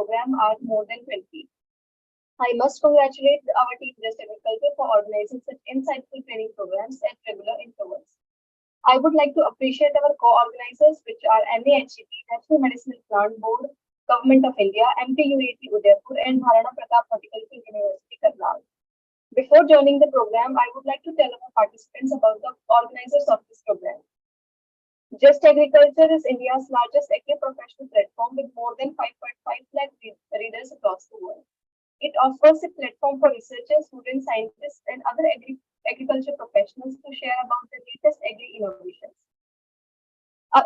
program are more than 20. I must congratulate our team Just Agriculture for organizing such insightful training programs at regular intervals. I would like to appreciate our co-organizers, which are NAHEP, National Medicinal Plant Board, Government of India, MTUAT Udaipur, and Maharana Pratap Horticultural University, Karnal. Before joining the program, I would like to tell our participants about the organizers of this program. Just Agriculture is India's largest agri-professional platform with more than 5.5 lakh readers across the world. It offers a platform for researchers, students, scientists, and other agriculture professionals to share about the latest agri-innovations.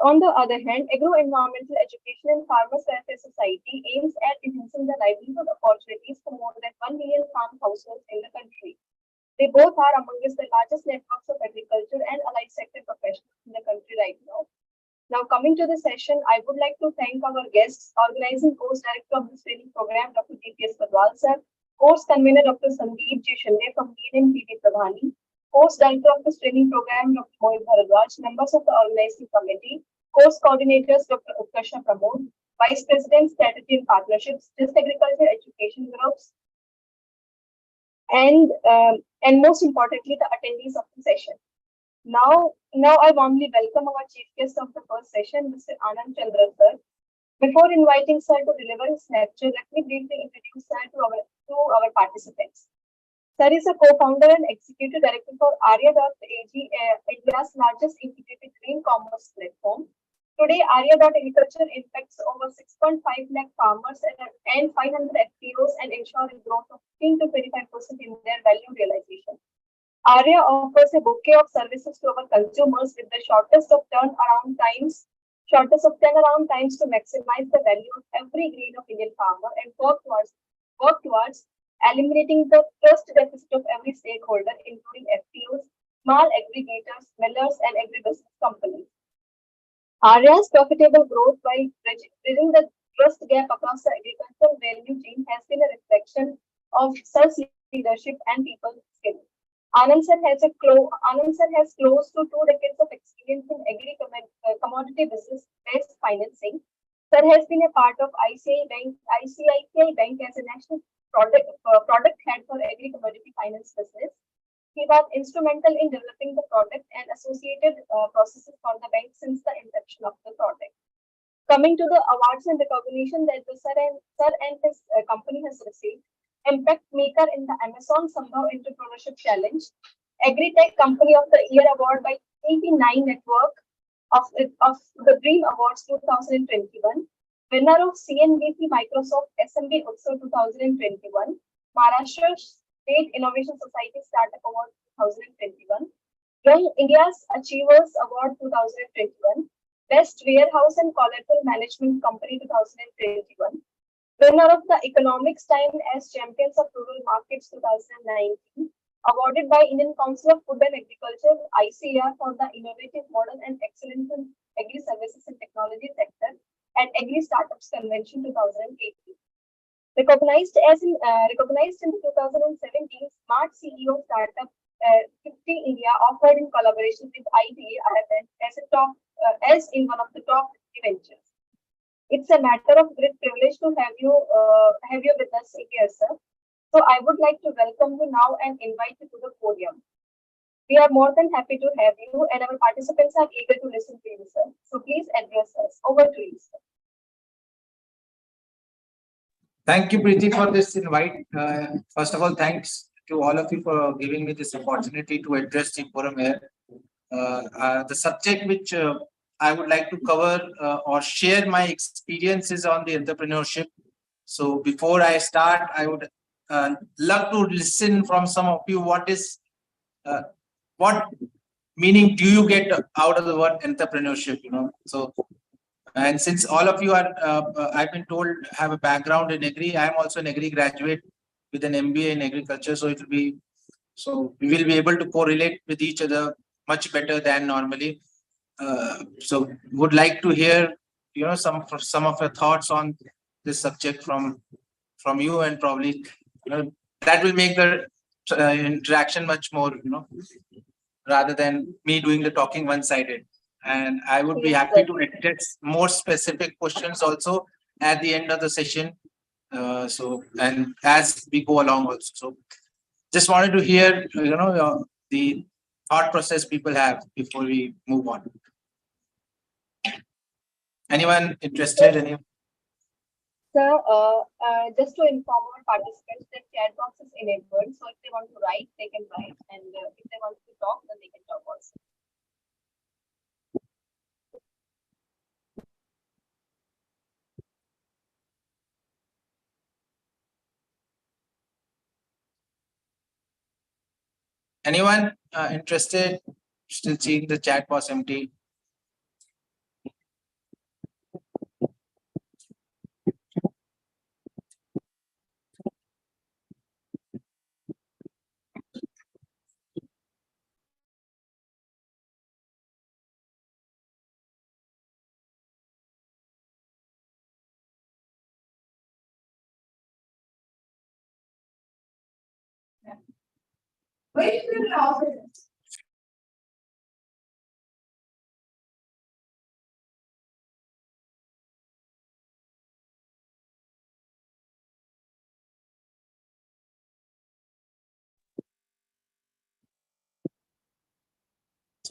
On the other hand, Agro-Environmental Education and Farmers Welfare Society aims at enhancing the livelihood opportunities for more than 1 million farm households in the country. They both are amongst the largest networks of agriculture and allied sector professionals in the country right now. Now, coming to the session, I would like to thank our guests, organizing course director of this training program, Dr. G.P.S. Padwal sir, course convener, Dr. Sandeep J. Shinde from DNM P.D. Prabhani, course director of this training program, Dr. Mohit Bharadwaj, members of the organizing committee, course coordinators, Dr. Utkarsha Pramod, Vice President, Strategy and Partnerships, Just Agriculture Education Groups, and most importantly, the attendees of the session. Now I warmly welcome our chief guest of the first session, Mr. Anand Chandra sir. Before inviting sir to deliver his lecture, let me briefly introduce sir to our participants. Sir is a co-founder and executive director for Arya.ag, India's largest integrated green commerce platform. Today, Arya.agriculture impacts over 6.5 lakh farmers and 500 FPOs and ensure a growth of 15 to 25% in their value realization. Arya offers a bouquet of services to our consumers with the shortest of turnaround times to maximize the value of every grain of Indian farmer and work towards eliminating the trust deficit of every stakeholder, including FPOs, small aggregators, millers, and agribusiness companies. Arya's profitable growth while bridging the trust gap across the agricultural value chain has been a reflection of such leadership and people skills. Anand sir has close to 2 decades of experience in commodity business-based financing. Sir has been a part of ICICI Bank as a national product head for agri-commodity finance business. He was instrumental in developing the product and associated processes for the bank since the inception of the product. Coming to the awards and recognition that the sir and his company has received: Impact Maker in the Amazon Sambhav Entrepreneurship Challenge, Agri-Tech Company of the Year Award by 89 Network of the Dream Awards 2021, winner of CNBC Microsoft SMB Utsav 2021, Maharashtra State Innovation Society Startup Award 2021, Young India's Achievers Award 2021, Best Warehouse and Collateral Management Company 2021, winner of the Economics Time as Champions of Rural Markets 2019, awarded by Indian Council of Food and Agriculture ICAR for the innovative model and excellence in agri services and technology sector at Agri Startups Convention 2018. Recognized in the 2017 Smart CEO Startup 50 India, offered in collaboration with IDA Ireland as in one of the top 50 ventures. It's a matter of great privilege to have you with us here, sir. So I would like to welcome you now and invite you to the podium. We are more than happy to have you, and our participants are eager to listen to you, sir. So please address us. Over to you, sir. Thank you, Preeti, for this invite. First of all, thanks to all of you for giving me this opportunity to address the forum here. The subject which I would like to cover or share my experiences on the entrepreneurship. So before I start, I would love to listen from some of you. What meaning do you get out of the word entrepreneurship? So, and since all of you are, I've been told, have a background in agri. I am also an agri graduate with an MBA in agriculture. So we will be able to correlate with each other much better than normally. So would like to hear some of your thoughts on this subject from you, and probably that will make the interaction much more rather than me doing the talking one-sided. And I would be happy to address more specific questions also at the end of the session. So, and as we go along also. So just wanted to hear, the thought process people have before we move on. Anyone interested? Any? So, just to inform our participants that chat box is enabled. So if they want to write, they can write, and if they want to talk, then they can talk also. Anyone interested? Still seeing the chat box empty.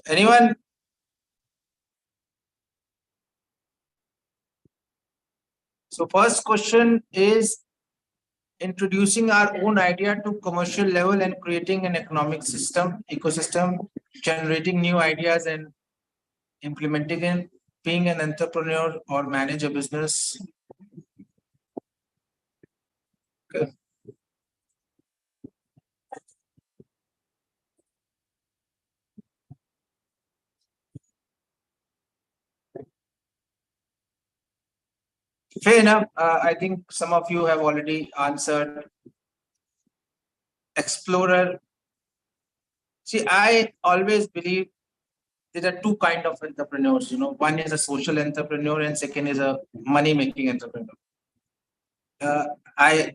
Anyone? So first question is introducing our own idea to commercial level and creating an economic ecosystem, generating new ideas and implementing it, being an entrepreneur or manage a business. Okay. Fair enough. I think some of you have already answered. Explorer. See, I always believe there are two kind of entrepreneurs. One is a social entrepreneur, and second is a money-making entrepreneur. Uh, I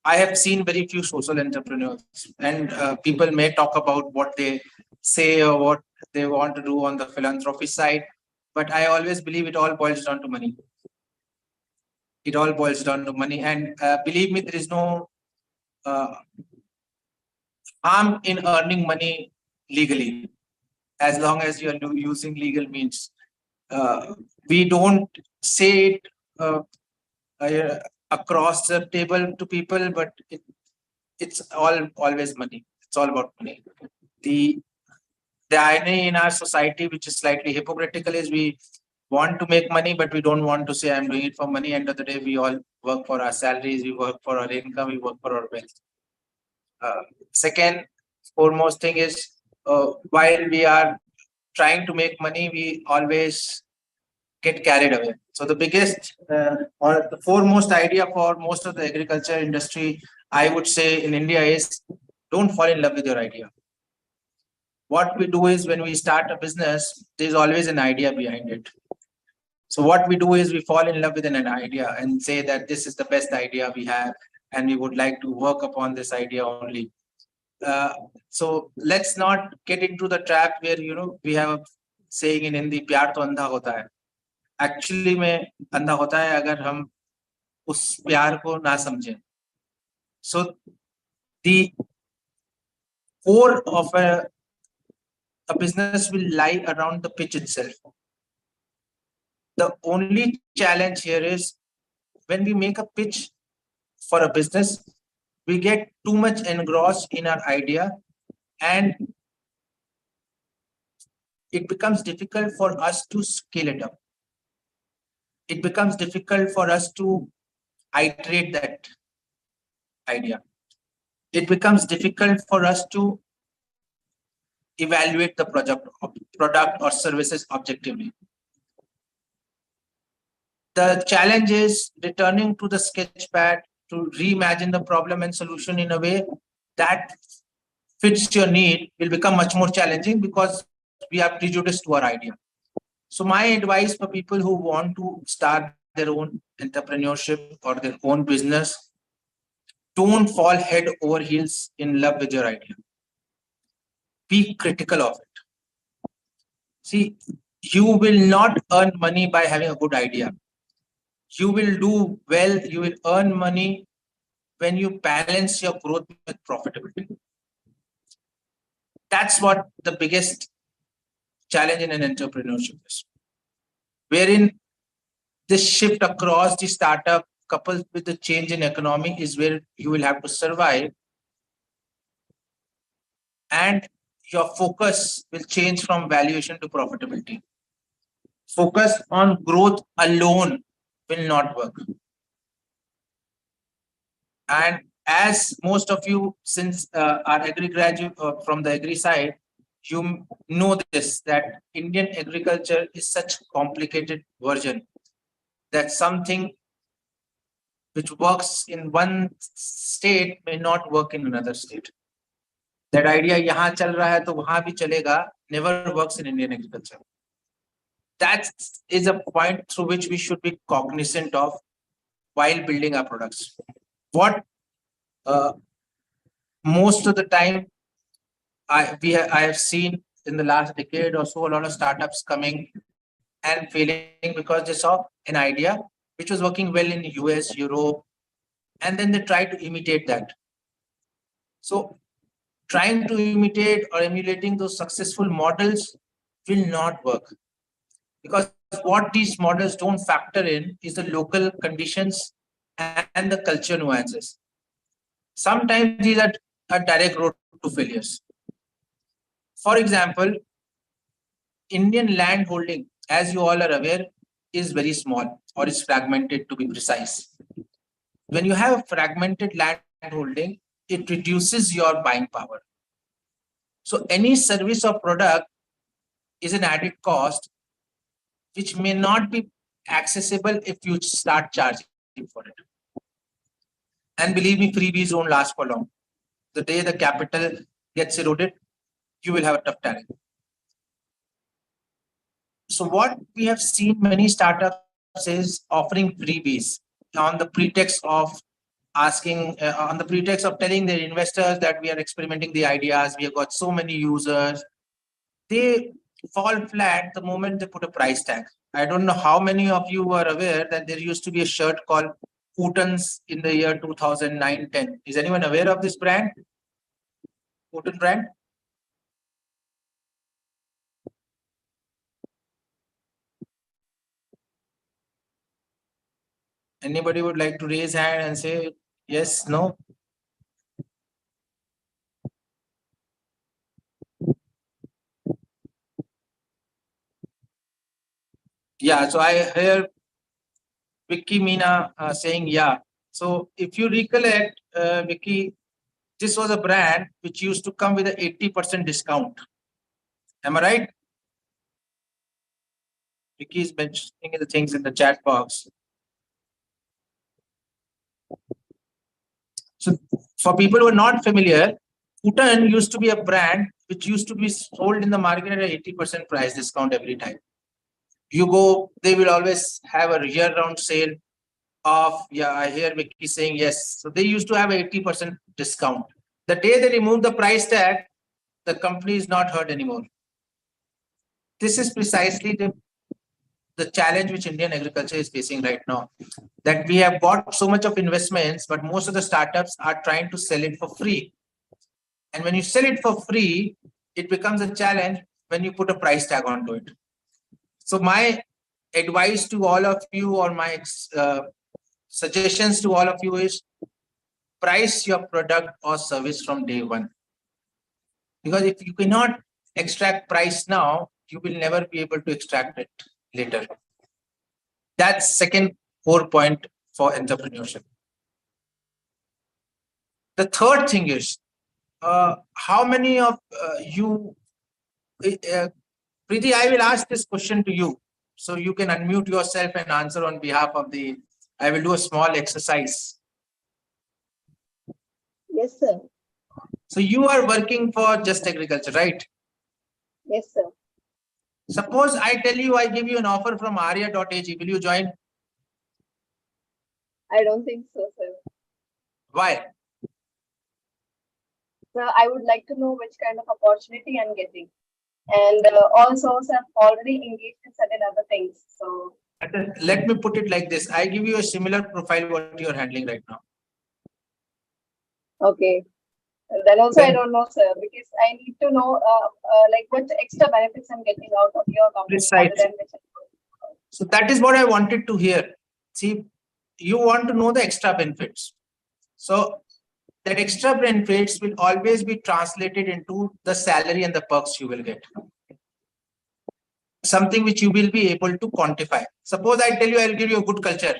have seen very few social entrepreneurs, and people may talk about what they say or what they want to do on the philanthropy side, but I always believe it all boils down to money. It all boils down to money, and believe me, there is no uh, harm in earning money legally, as long as you are using legal means. We don't say it across the table to people, but it's always money. It's all about money. The the irony in our society, which is slightly hypocritical, is we want to make money, but we don't want to say I'm doing it for money. End of the day, we all work for our salaries, we work for our income, we work for our wealth. Second, foremost thing is while we are trying to make money, we always get carried away. So the biggest or the foremost idea for most of the agriculture industry, I would say in India, is don't fall in love with your idea. What we do is when we start a business, there's always an idea behind it. So what we do is we fall in love with an idea and say that this is the best idea we have, and we would like to work upon this idea only. So let's not get into the trap where we have a saying in Hindi, प्यार तो अंधा होता है. Actually में अंधा होता है अगर हम उस प्यार को ना समझें. So the core of a business will lie around the pitch itself. The only challenge here is when we make a pitch for a business, we get too much engrossed in our idea, and it becomes difficult for us to scale it up. It becomes difficult for us to iterate that idea. It becomes difficult for us to evaluate the product or services objectively. The challenge is returning to the sketch pad to reimagine the problem and solution in a way that fits your need will become much more challenging because we are prejudiced to our idea. So my advice for people who want to start their own entrepreneurship or their own business, don't fall head over heels in love with your idea. Be critical of it. See, you will not earn money by having a good idea. You will do well, you will earn money when you balance your growth with profitability. That's what the biggest challenge in an entrepreneurship is, wherein this shift across the startup coupled with the change in economy is where you will have to survive, and your focus will change from valuation to profitability. Focus on growth alone will not work. And as most of you, since are agri graduate from the agri side, you know this, that Indian agriculture is such complicated version that something which works in one state may not work in another state. That idea यहाँ चल रहा है तो वहाँ भी चलेगा never works in Indian agriculture. That is a point through which we should be cognizant of while building our products. What most of the time I have seen in the last decade or so, a lot of startups coming and failing because they saw an idea which was working well in US, Europe, and then they try to imitate that. So trying to imitate or emulating those successful models will not work, because what these models don't factor in is the local conditions and the culture nuances. Sometimes these are a direct road to failures. For example, Indian land holding, as you all are aware, is very small, or is fragmented to be precise. When you have a fragmented land holding, it reduces your buying power. So any service or product is an added cost which may not be accessible if you start charging for it. And believe me, freebies don't last for long. The day the capital gets eroded, you will have a tough time. So what we have seen many startups is offering freebies on the pretext of telling their investors that we are experimenting the ideas, we have got so many users. They fall flat the moment they put a price tag. I don't know how many of you are aware that there used to be a shirt called Putin's in the year 2009-10. Is anyone aware of this brand? Putin brand? Anybody would like to raise hand and say yes, no? Yeah, so I hear Vicky Meena saying yeah. So if you recollect, Vicky, this was a brand which used to come with an 80% discount. Am I right? Vicky is mentioning the things in the chat box. So for people who are not familiar, Putin used to be a brand which used to be sold in the market at an 80% price discount every time. You go, they will always have a year-round sale of, yeah, I hear Vicky saying yes. So they used to have 80% discount. The day they remove the price tag, the company is not hurt anymore. This is precisely the challenge which Indian agriculture is facing right now. That we have got so much of investments, but most of the startups are trying to sell it for free. And when you sell it for free, it becomes a challenge when you put a price tag onto it. So my advice to all of you, or my suggestions to all of you, is price your product or service from day one. Because if you cannot extract price now, you will never be able to extract it later. That's second core point for entrepreneurship. The third thing is, how many of you, Preeti, I will ask this question to you, so you can unmute yourself and answer on behalf of I will do a small exercise. Yes, sir. So you are working for Just Agriculture, right? Yes, sir. Suppose I tell you, I give you an offer from Arya.ag, will you join? I don't think so, sir. Why? Sir, I would like to know which kind of opportunity I'm getting. And also, sir, I've already engaged in certain other things. So Let me put it like this. I give you a similar profile what you're handling right now. Okay. Then also I Then don't know, sir, because I need to know like what extra benefits I'm getting out of your company other precise. than which. So that is what I wanted to hear. See, you want to know the extra benefits. So that extra benefits will always be translated into the salary and the perks you will get. Something which you will be able to quantify. Suppose I tell you I'll give you a good culture.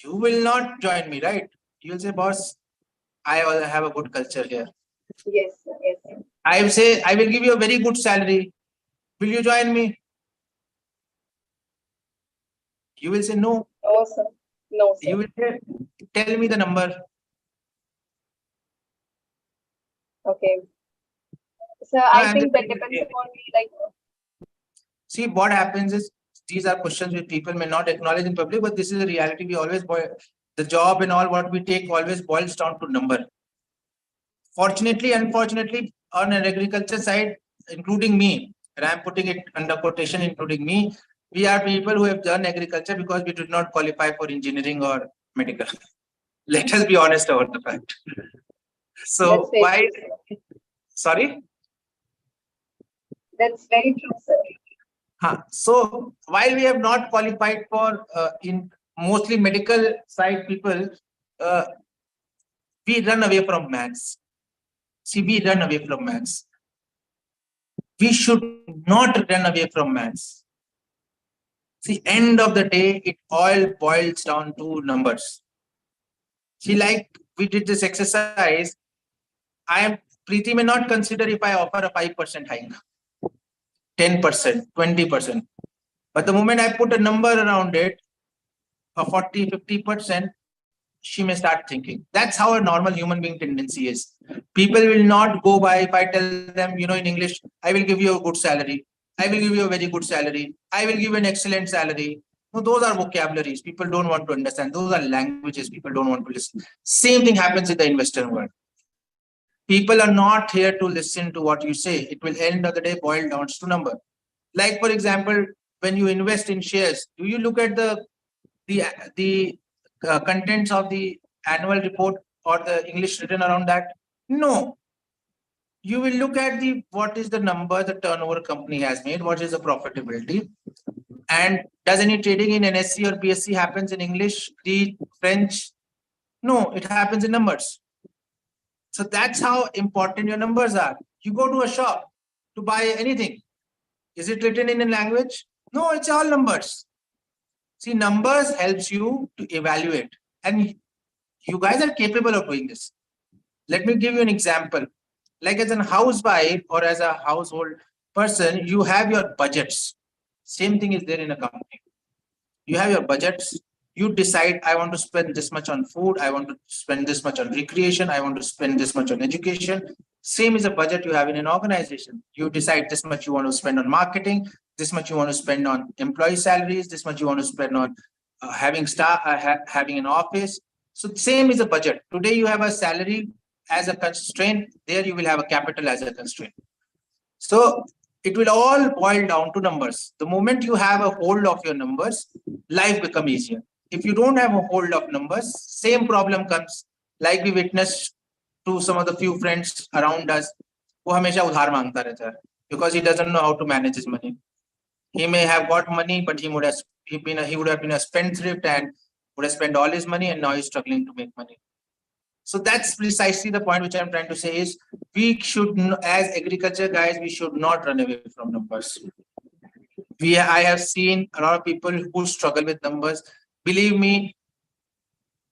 You will not join me, right? You will say, boss, I have a good culture here. Yes, sir, yes. Sir. I will say, I will give you a very good salary. Will you join me? You will say no. Oh, sir. No, sir. You will say, tell me the number. Okay. So I think that depends upon me, like. See, what happens is these are questions which people may not acknowledge in public, but this is a reality. We always the job and all what we take always boils down to number. Fortunately, unfortunately, on an agriculture side, including me, and I'm putting it under quotation, including me, we are people who have done agriculture because we did not qualify for engineering or medical. Let us be honest about the fact. So why? True, sir. Sorry. That's very true, sir. So while we have not qualified for in mostly medical side people, uh, we run away from maths. See, we run away from maths. We should not run away from maths. See, end of the day, it all boils down to numbers. See, like we did this exercise, Preeti may not consider if I offer a 5% hike, 10%, 20%. But the moment I put a number around it, a 40, 50%, she may start thinking. That's how a normal human being tendency is. People will not go by if I tell them, in English, I will give you a good salary. I will give you a very good salary. I will give you an excellent salary. No, those are vocabularies. People don't want to understand. Those are languages. People don't want to listen. Same thing happens in the investor world. People are not here to listen to what you say. It will end of the day boil down to number. Like for example, when you invest in shares, do you look at the contents of the annual report or the English written around that? No. You will look at what is the number the turnover company has made, what is the profitability, and does any trading in NSE or BSE happens in English, the French? No, it happens in numbers. So that's how important your numbers are. You go to a shop to buy anything. Is it written in a language? No, it's all numbers. See, numbers helps you to evaluate, and you guys are capable of doing this. Let me give you an example. Like as a housewife or as a household person, you have your budgets. Same thing is there in a company. You have your budgets. You decide, I want to spend this much on food. I want to spend this much on recreation. I want to spend this much on education. Same is a budget you have in an organization. You decide this much you want to spend on marketing, this much you want to spend on employee salaries, this much you want to spend on having staff, having an office. So same is a budget. Today you have a salary as a constraint. There you will have a capital as a constraint. So it will all boil down to numbers. The moment you have a hold of your numbers, life becomes easier. If you don't have a hold of numbers, same problem comes, like we witnessed to some of the few friends around us, who हमेशा उधार मांगता रहता है because he doesn't know how to manage his money. He may have got money, but he would have been a spendthrift and would have spent all his money, and now he's struggling to make money. So that's precisely the point which I'm trying to say is we should, as agriculture guys, we should not run away from numbers. I have seen a lot of people who struggle with numbers. Believe me,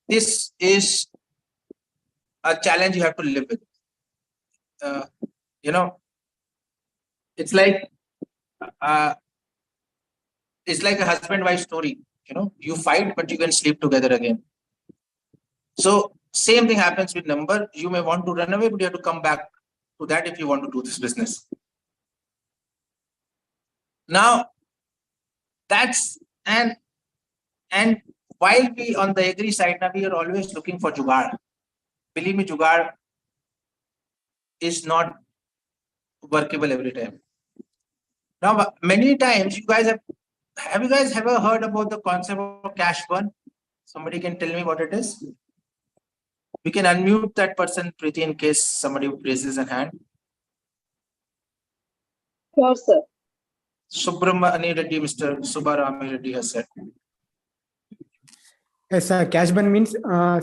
this is a challenge you have to live with. You know, it's like a husband-wife story. You fight, but you can sleep together again. So same thing happens with number. You may want to run away, but you have to come back to that if you want to do this business. Now, that's and while we on the agri side, now we are always looking for jugaad. Believe me, jugaad is not workable every time. Now, many times you guys have have you guys ever heard about the concept of cash burn? Somebody can tell me what it is? We can unmute that person, Preeti, in case somebody raises a hand. Sure, sir. Subramani Reddy, Mr. Subbarami Reddy has said. Yes, cash burn means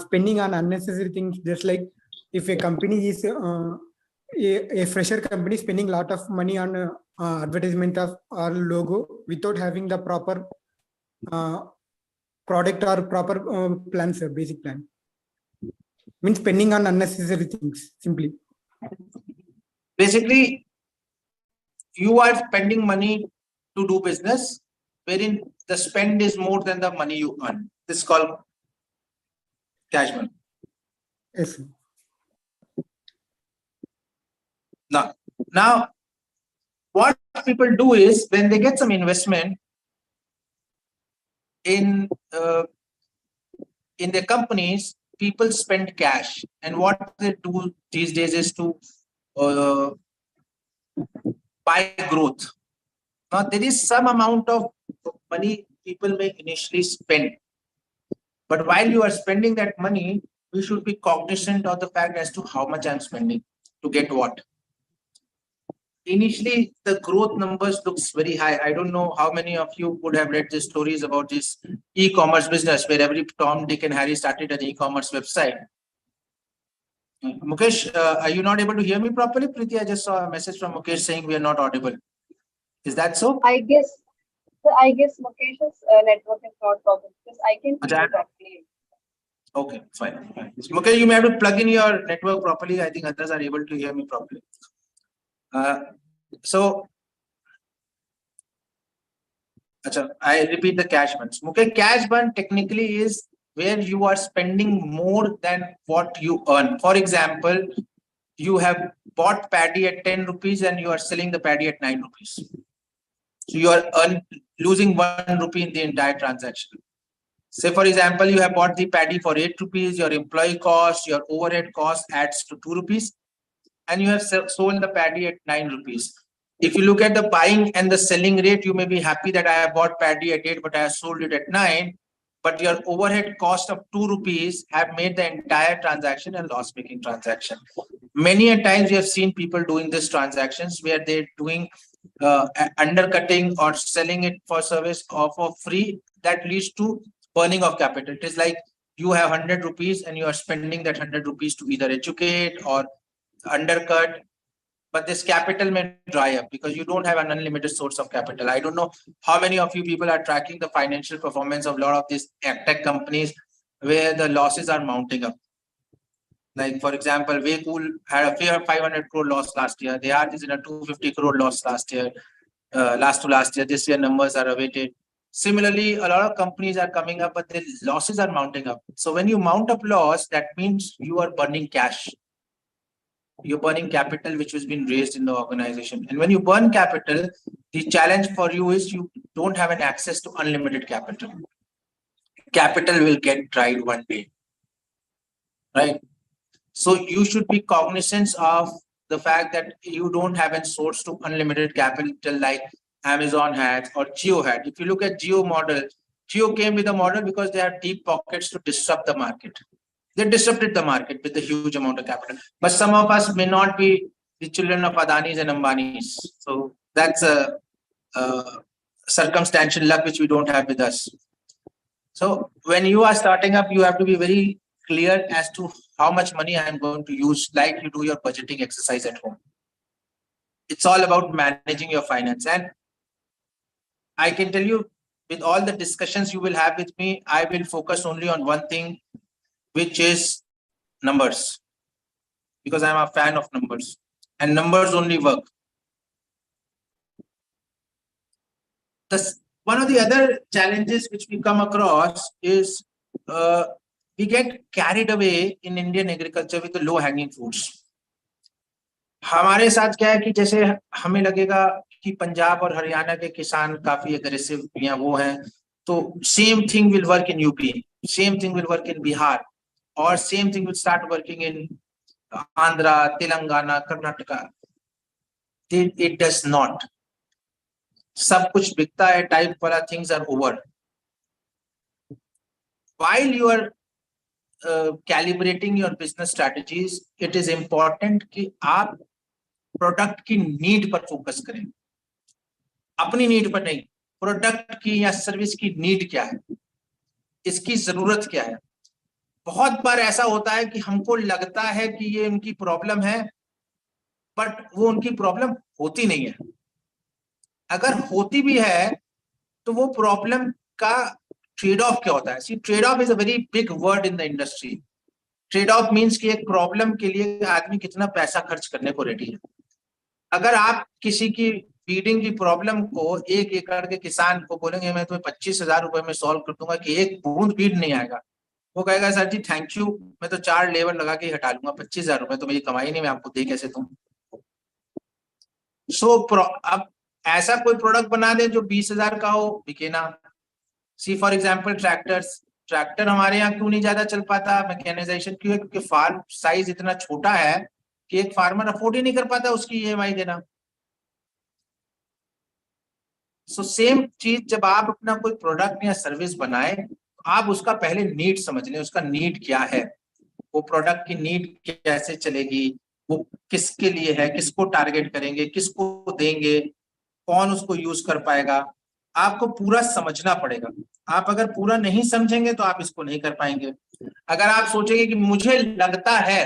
spending on unnecessary things. Just like if a company is a fresher company spending a lot of money on advertisement of our logo without having the proper product or proper plans, basic plan. Means spending on unnecessary things, simply. Basically, you are spending money to do business, wherein the spend is more than the money you earn. This is called cash burn. Yes. Now, what people do is when they get some investment in their companies, people spend cash, and what they do these days is to buy growth. Now, there is some amount of money people may initially spend, but while you are spending that money, we should be cognizant of the fact as to how much I'm spending to get what. Initially, the growth numbers looks very high. I don't know how many of you would have read the stories about this e-commerce business where every Tom, Dick and Harry started an e-commerce website. Mukesh, are you not able to hear me properly? Preeti, I just saw a message from Mukesh saying we are not audible. Is that so? I guess Mukesh's network is not problem because I can hear you properly. Okay, fine. Mukesh, you may have to plug in your network properly. I think others are able to hear me properly. So, I repeat the cash burn. Okay, cash burn technically is where you are spending more than what you earn. For example, you have bought paddy at 10 rupees and you are selling the paddy at 9 rupees. So you are losing 1 rupee in the entire transaction. Say, for example, you have bought the paddy for 8 rupees, your employee cost, your overhead cost adds to 2 rupees, and you have sold the paddy at 9 rupees. If you look at the buying and the selling rate, you may be happy that I have bought paddy at 8, but I have sold it at 9. But your overhead cost of 2 rupees have made the entire transaction a loss-making transaction. Many a times we have seen people doing these transactions where they're doing undercutting or selling it for service or for free. That leads to burning of capital. It is like you have 100 rupees and you are spending that 100 rupees to either educate or undercut, but this capital may dry up because you don't have an unlimited source of capital. I don't know how many of you people are tracking the financial performance of a lot of these tech companies where the losses are mounting up. Like, for example, Waycool had a 500 crore loss last year. They are in a 250 crore loss last year, last to last year. This year numbers are awaited. Similarly, a lot of companies are coming up, but the losses are mounting up. So when you mount up loss, that means you are burning cash. You're burning capital which has been raised in the organization. And when you burn capital, the challenge for you is you don't have an access to unlimited capital. Capital will get dried one day, right? So you should be cognizant of the fact that you don't have a source to unlimited capital like Amazon had or Jio had. If you look at Jio model, Jio came with a model because they have deep pockets to disrupt the market. They disrupted the market with a huge amount of capital. But some of us may not be the children of Adanis and Ambanis. So that's a circumstantial luck which we don't have with us. So when you are starting up, you have to be very clear as to how much money I am going to use, like you do your budgeting exercise at home. It's all about managing your finance. And I can tell you, with all the discussions you will have with me, I will focus only on one thing, which is numbers, because I'm a fan of numbers, and numbers only work. One of the other challenges which we come across is we get carried away in Indian agriculture with the low hanging fruits. हमारे साथ क्या है कि जैसे हमें लगेगा कि पंजाब और हरियाणा के किसान काफी एग्रेसिव या वो हैं, तो same thing will work in UP, same thing will work in Bihar, or same thing will start working in Andhra, Telangana, Karnataka. It does not. सब कुछ बिकता है टाइप वाला things are over. While you are calibrating your business strategies, it is important कि आप product की need पर focus करें, अपनी नीड पर नहीं। प्रोडक्ट की या सर्विस की नीड क्या है, इसकी जरूरत क्या है। बहुत बार ऐसा होता है कि हमको लगता है कि ये उनकी प्रॉब्लम है, बट वो उनकी प्रॉब्लम होती नहीं है। अगर होती भी है तो वो प्रॉब्लम का ट्रेड ऑफ क्या होता है। See, trade off is a very big word in the industry. Trade off means कि एक प्रॉब्लम के लिए आदमी कितना पैसा खर्च करने को रेडी है। अगर आप किसी की फीडिंग की प्रॉब्लम को 1 एकड़ के किसान को बोलेंगे मैं तुम्हें 25,000 रुपए में सॉल्व कर दूंगा कि एक बूंद फीड नहीं आएगा, वो कहेगा सर जी थैंक यू, मैं तो 4 लेबर लगा के ही हटा लूंगा, 25,000 रुपए तो मेरी कमाई नहीं, मैं आपको दे कैसे दूं। अब ऐसा कोई प्रोडक्ट बना दे जो 20,000 का हो, बिके ना। सी फॉर एग्जाम्पल ट्रैक्टर्स। ट्रैक्टर हमारे यहाँ क्यों नहीं ज्यादा चल पाता, मैकेनाइजेशन क्यों है, क्योंकि फार्म साइज इतना छोटा है कि एक फार्मर अफोर्ड ही नहीं कर पाता उसकी ईएमआई देना। सो सेम चीज, जब आप अपना कोई प्रोडक्ट या सर्विस बनाए तो आप उसका पहले नीड समझ लें, उसका नीड क्या है, वो प्रोडक्ट की नीड कैसे चलेगी, वो किसके लिए है, किसको टारगेट करेंगे, किसको देंगे, कौन उसको यूज कर पाएगा, आपको पूरा समझना पड़ेगा। आप अगर पूरा नहीं समझेंगे तो आप इसको नहीं कर पाएंगे। अगर आप सोचेंगे कि मुझे लगता है,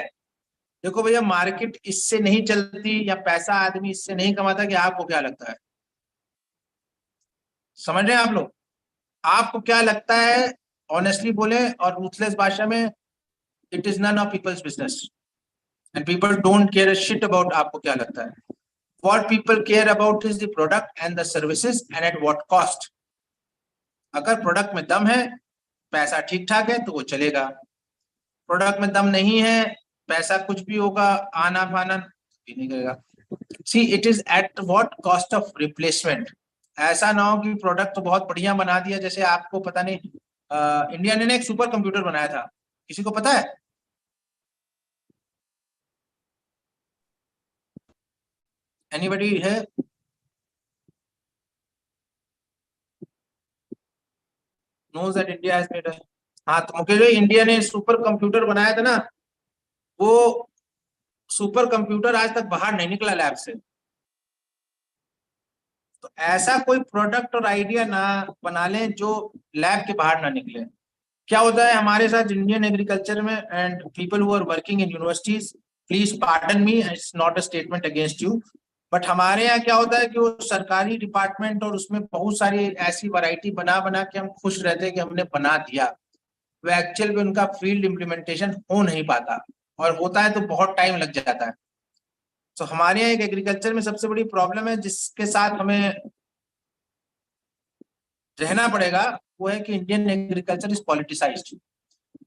देखो भैया मार्केट इससे नहीं चलती या पैसा आदमी इससे नहीं कमाता, कि आपको क्या लगता है, समझ रहे हैं आप लोग, आपको क्या लगता है, ऑनेस्टली बोले और रूथलेस भाषा में, it is none of people's business and people don't care a shit about आपको क्या लगता है। What people care about is the product and the services and at what cost. अगर प्रोडक्ट में दम है, पैसा ठीक ठाक है तो वो चलेगा। प्रोडक्ट में दम नहीं है, पैसा कुछ भी होगा, आना फाना भी नहीं करेगा। See, it is at what cost of replacement. ऐसा ना हो कि प्रोडक्ट तो बहुत बढ़िया बना दिया, जैसे आपको पता नहीं इंडिया ने एक सुपर कंप्यूटर बनाया था, किसी को पता है? एनीबडी है? knows that India has made a, हाँ तो मुकेश भाई, इंडिया ने सुपर कंप्यूटर बनाया था ना, वो सुपर कंप्यूटर आज तक बाहर नहीं निकला लैब से। तो ऐसा कोई प्रोडक्ट और आइडिया ना बना लें जो लैब के बाहर ना निकले। क्या होता है हमारे साथ इंडियन एग्रीकल्चर में, and people who are working in universities, please pardon me, it's not a statement against you, but हमारे यहाँ क्या होता है कि वो सरकारी डिपार्टमेंट और उसमें बहुत सारी ऐसी वैरायटी बना बना के हम खुश रहते हैं कि हमने बना दिया, वो एक्चुअल में उनका फील्ड इम्प्लीमेंटेशन हो नहीं पाता, और होता है तो बहुत टाइम लग जाता है। तो हमारे यहाँ एक एग्रीकल्चर में सबसे बड़ी प्रॉब्लम है जिसके साथ हमें रहना पड़ेगा, वो है कि इंडियन एग्रीकल्चर इज पॉलिटिसाइज्ड।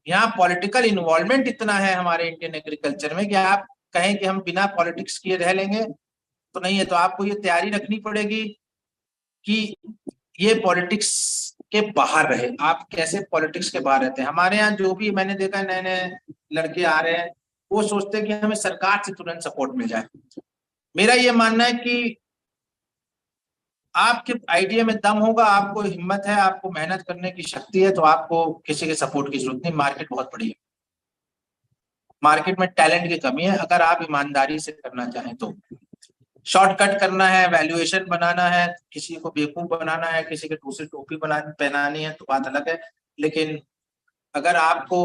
यहाँ पॉलिटिकल इन्वॉल्वमेंट इतना है हमारे इंडियन एग्रीकल्चर में कि आप कहें कि हम बिना पॉलिटिक्स किए रह लेंगे तो नहीं है। तो आपको ये तैयारी रखनी पड़ेगी कि ये पॉलिटिक्स के बाहर रहे। आप कैसे पॉलिटिक्स के बाहर रहते हैं? हमारे यहाँ जो भी मैंने देखा, नए नए लड़के आ रहे हैं, वो सोचते हैं कि हमें सरकार से तुरंत सपोर्ट मिल जाए। मेरा ये मानना है कि आपके आइडिया में दम होगा, आपको हिम्मत है, आपको मेहनत करने की शक्ति है, तो आपको किसी के सपोर्ट की जरूरत नहीं। मार्केट बहुत बड़ी है, मार्केट में टैलेंट की कमी है। अगर आप ईमानदारी से करना चाहें तो शॉर्टकट करना है, वैल्यूएशन बनाना है, किसी को बेवकूफ बनाना है, किसी के दूसरी टोपी पहनानी है तो बात अलग है। लेकिन अगर आपको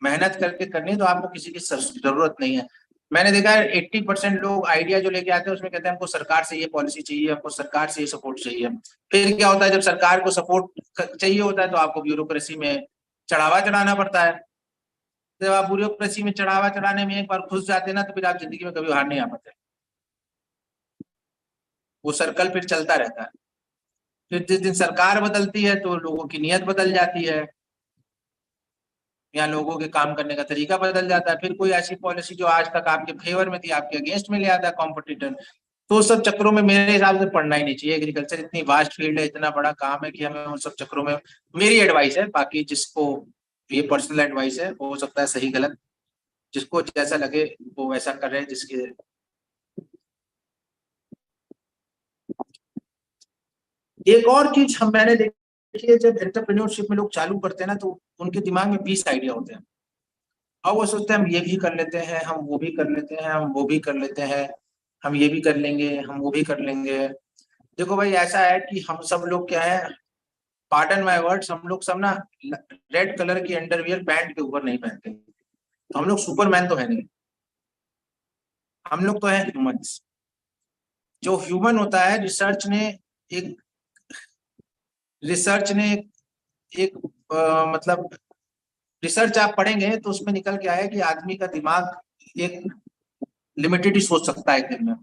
मेहनत करके करनी है तो आपको किसी की जरूरत नहीं है। मैंने देखा है 80% लोग आइडिया जो लेके आते हैं उसमें कहते हैं हमको सरकार से ये पॉलिसी चाहिए, हमको सरकार से ये सपोर्ट चाहिए। फिर क्या होता है, जब सरकार को सपोर्ट चाहिए होता है तो आपको ब्यूरोक्रेसी में चढ़ावा चढ़ाना पड़ता है। जब आप ब्यूरोक्रेसी में चढ़ावा चढ़ाने में एक बार घुस जाते हैं ना, तो फिर आप जिंदगी में कभी बाहर नहीं आ पाते। वो सर्कल फिर चलता रहता है। फिर जिस दिन सरकार बदलती है तो लोगों की नीयत बदल जाती है, या लोगों के काम करने का तरीका बदल जाता है। फिर कोई ऐसी पॉलिसी जो आज तक आपके फेवर में थी, आपके अगेंस्ट में ले आता है कॉम्पिटिटर। तो सब चक्रों में मेरे हिसाब से पढ़ना ही नहीं चाहिए। एग्रीकल्चर इतनी वास्ट फील्ड है, इतना बड़ा काम है कि हमें उन सब चक्रों में, मेरी एडवाइस है, बाकी जिसको ये पर्सनल एडवाइस है, हो सकता है सही गलत, जिसको जैसा लगे वो वैसा कर रहे हैं। जिसके एक और चीज मैंने देखी है, जब एंटरप्रेन्योरशिप में लोग चालू करते हैं ना, तो उनके दिमाग में 20 आइडिया होते हैं, और वो सोचते हैं हम ये भी कर लेते हैं, हम वो भी कर लेते हैं, हम वो भी कर लेते हैं, हम ये भी कर लेंगे, हम वो भी कर लेंगे। देखो भाई, ऐसा है कि हम सब लोग क्या है, पार्डन माय वर्ड्स, हम लोग सब ना रेड कलर की अंडरवियर पैंट के ऊपर नहीं पहनते, तो हम लोग सुपरमैन तो है नहीं, हम लोग तो है ह्यूमंस। जो ह्यूमन होता है, एक रिसर्च ने एक मतलब रिसर्च आप पढ़ेंगे तो उसमें निकल के आया कि आदमी का दिमाग एक लिमिटेड ही सोच सकता है एक दिन में।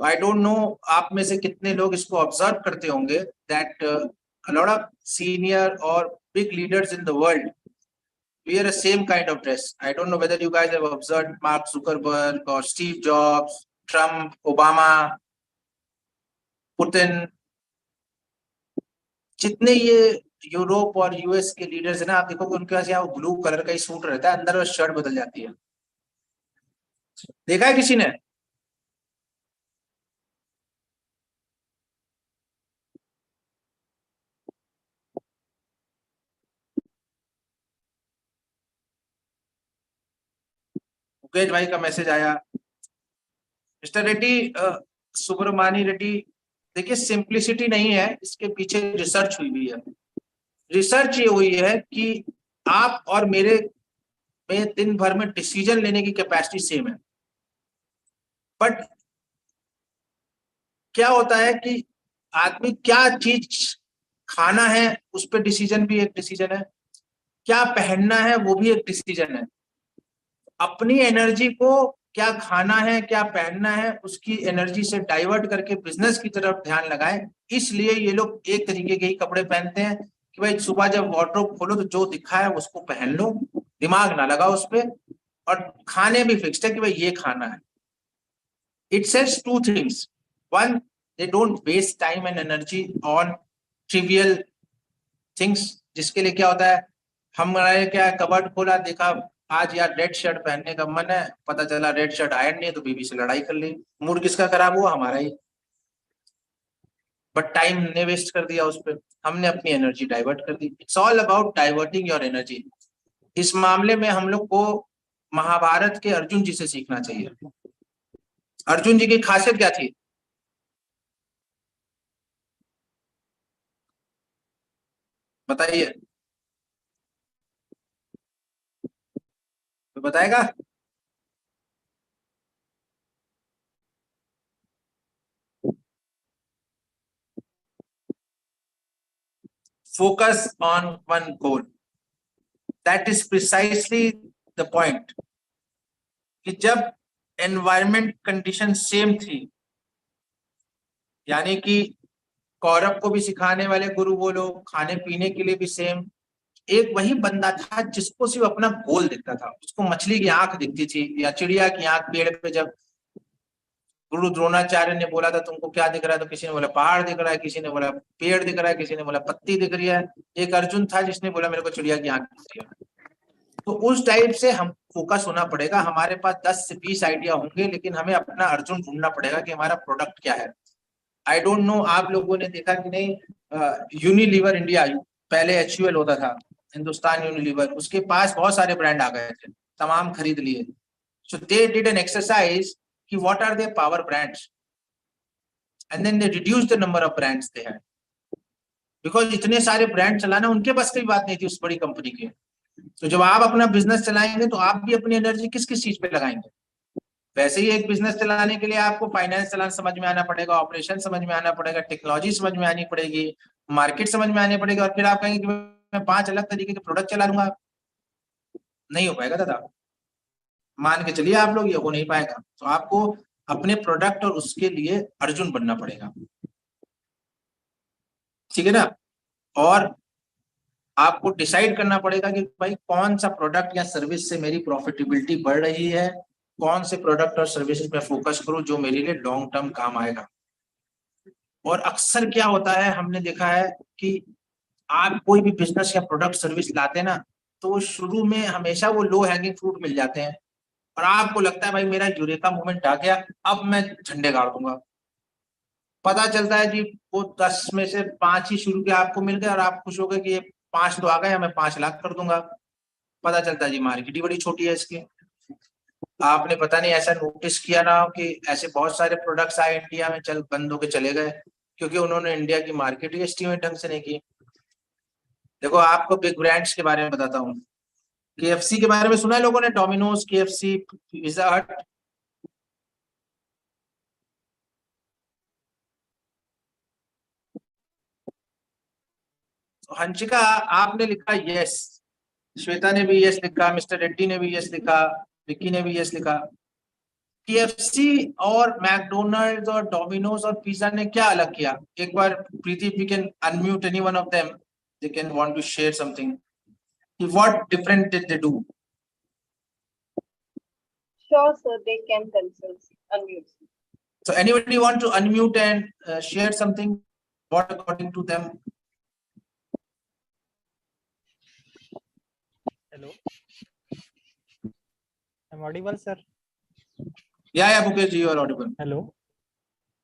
आई डोंट नो आप में से कितने लोग इसको ऑब्जर्व करते होंगे, that a lot of senior or big leaders in the world wear a same kind of dress. I don't know whether you guys have observed Mark Zuckerberg or Steve Jobs, Trump, Obama, Putin. जितने ये Europe और US के leaders है ना, आप देखोगे उनके पास यहाँ ब्लू कलर का ही सूट रहता है, अंदर वो शर्ट बदल जाती है। देखा है किसी ने? मुकेश भाई का मैसेज आया। मिस्टर रेड्डी, सुब्रमणी रेड्डी, देखिए सिंप्लिसिटी नहीं है, इसके पीछे रिसर्च हुई है। रिसर्च ये हुई है कि आप और मेरे में दिन भर में डिसीजन लेने की कैपेसिटी सेम है, बट क्या होता है कि आदमी क्या चीज खाना है उस पर डिसीजन भी एक डिसीजन है, क्या पहनना है वो भी एक डिसीजन है। अपनी एनर्जी को क्या खाना है क्या पहनना है उसकी एनर्जी से डाइवर्ट करके बिजनेस की तरफ ध्यान लगाएं। इसलिए ये लोग एक तरीके के ही कपड़े पहनते हैं कि भाई सुबह जब वार्डरोब खोलो तो जो दिखा है उसको पहन लो, दिमाग ना लगाओ उस पर, और खाने भी फिक्स्ड है कि भाई ये खाना है। It says two things, one, they don't waste time and energy on trivial things, जिसके लिए क्या होता है, हमारे क्या कबर्ड खोला, देखा आज यार रेड शर्ट पहनने का मन है, पता चला रेड शर्ट आयरन नहीं है तो बीवी से लड़ाई कर ली, मूड किसका खराब हुआ, हमारा ही, बट टाइम ने वेस्ट कर दिया उस पर, हमने अपनी एनर्जी डाइवर्ट कर दी। It's all about diverting your energy. इस मामले में हम लोग को महाभारत के अर्जुन जी से सीखना चाहिए। अर्जुन जी की खासियत क्या थी? बताइए, तो बताएगा? Focus on one goal. That is precisely the point. कि जब एनवायरमेंट कंडीशन सेम थी, यानी कि कौरव को भी सिखाने वाले गुरु वो लोग, खाने पीने के लिए भी सेम, एक वही बंदा था जिसको सिर्फ अपना गोल दिखता था, उसको मछली की आंख दिखती थी या चिड़िया की आंख। पेड़ पे जब गुरु द्रोणाचार्य ने बोला था तुमको क्या दिख रहा है, तो किसी ने बोला पहाड़ दिख रहा है, किसी ने बोला पेड़ दिख रहा है, किसी ने बोला पत्ती दिख रही है, एक अर्जुन था जिसने बोला मेरे को चिड़िया की आंख दिख रही है। तो उस टाइप से हम फोकस होना पड़ेगा। हमारे पास 10 से 20 आइडिया होंगे, लेकिन हमें अपना अर्जुन ढूंढना पड़ेगा कि हमारा प्रोडक्ट क्या है। आई डोंट नो आप लोगों ने देखा कि नहीं, यूनिलीवर इंडिया, पहले HUL होता था, हिंदुस्तान यूनिलीवर, उसके पास बहुत सारे ब्रांड आ गए थे, तमाम खरीद लिए। So they did an exercise कि what are their power brands, and then they reduce the number of brands they had, because इतने सारे ब्रांड चलाना उनके बस की बात नहीं थी उस बड़ी कंपनी की। तो जब आप अपना बिजनेस चलाएंगे तो आप भी अपनी एनर्जी किस किस चीज पे लगाएंगे। वैसे ही एक बिजनेस चलाने के लिए आपको फाइनेंस चलाना समझ में आना पड़ेगा, ऑपरेशन समझ में आना पड़ेगा, टेक्नोलॉजी समझ में आनी पड़ेगी, मार्केट समझ में आनी पड़ेगी, और फिर आप कहेंगे कि मैं 5 अलग तरीके के प्रोडक्ट चला लूंगा, नहीं हो पाएगा दादा, मान के चलिए आप लोग, ये हो नहीं पाएगा। तो आपको अपने प्रोडक्ट और उसके लिए अर्जुन बनना पड़ेगा, ठीक है ना। और आपको डिसाइड करना पड़ेगा कि भाई कौन सा प्रोडक्ट या सर्विस से मेरी प्रॉफिटेबिलिटी बढ़ रही है, कौन से प्रोडक्ट और सर्विसेज पे फोकस करूं जो मेरे लिए लॉन्ग टर्म काम आएगा। और अक्सर क्या होता है, हमने देखा है कि आप कोई भी बिजनेस या प्रोडक्ट सर्विस लाते हैं ना, तो शुरू में हमेशा वो लो हैंगिंग फ्रूट मिल जाते हैं, और आपको लगता है भाई मेरा यूरेका मोमेंट आ गया, अब मैं झंडे गाड़ दूंगा। पता चलता है जी वो 10 में से 5 ही शुरू के आपको मिल गए और आप खुश हो गए कि ये 5 तो आ गए, मैं 5 लाख कर दूंगा। पता चलता है जी मार्केट ही बड़ी छोटी है इसकी। आपने पता नहीं ऐसा नोटिस किया ना हो कि ऐसे बहुत सारे प्रोडक्ट्स आए इंडिया में, चल बंद होके चले गए क्योंकि उन्होंने इंडिया की मार्केट ही एस्टिमेट ढंग से नहीं की। देखो आपको बिग ब्रांड्स के बारे में बताता हूँ। केएफसी के बारे में सुना है लोगों ने? डोमिनोज, केएफसी, पिज्जा हट। हंसिका आपने लिखा यस, श्वेता ने भी यस लिखा, मिस्टर रेड्डी ने भी यस लिखा, विक्की ने भी यस लिखा। केएफसी और मैकडोनल्ड्स और डोमिनोज और पिज्जा ने क्या अलग किया? एक बार Preeti, we can unmute any one of them, they can want to share something, what different did they do? Sure, sir, they can themselves unmute. So anybody want to unmute and share something, what according to them? Hello, I'm audible, sir. Yeah, Mukesh ji, you are audible. Hello.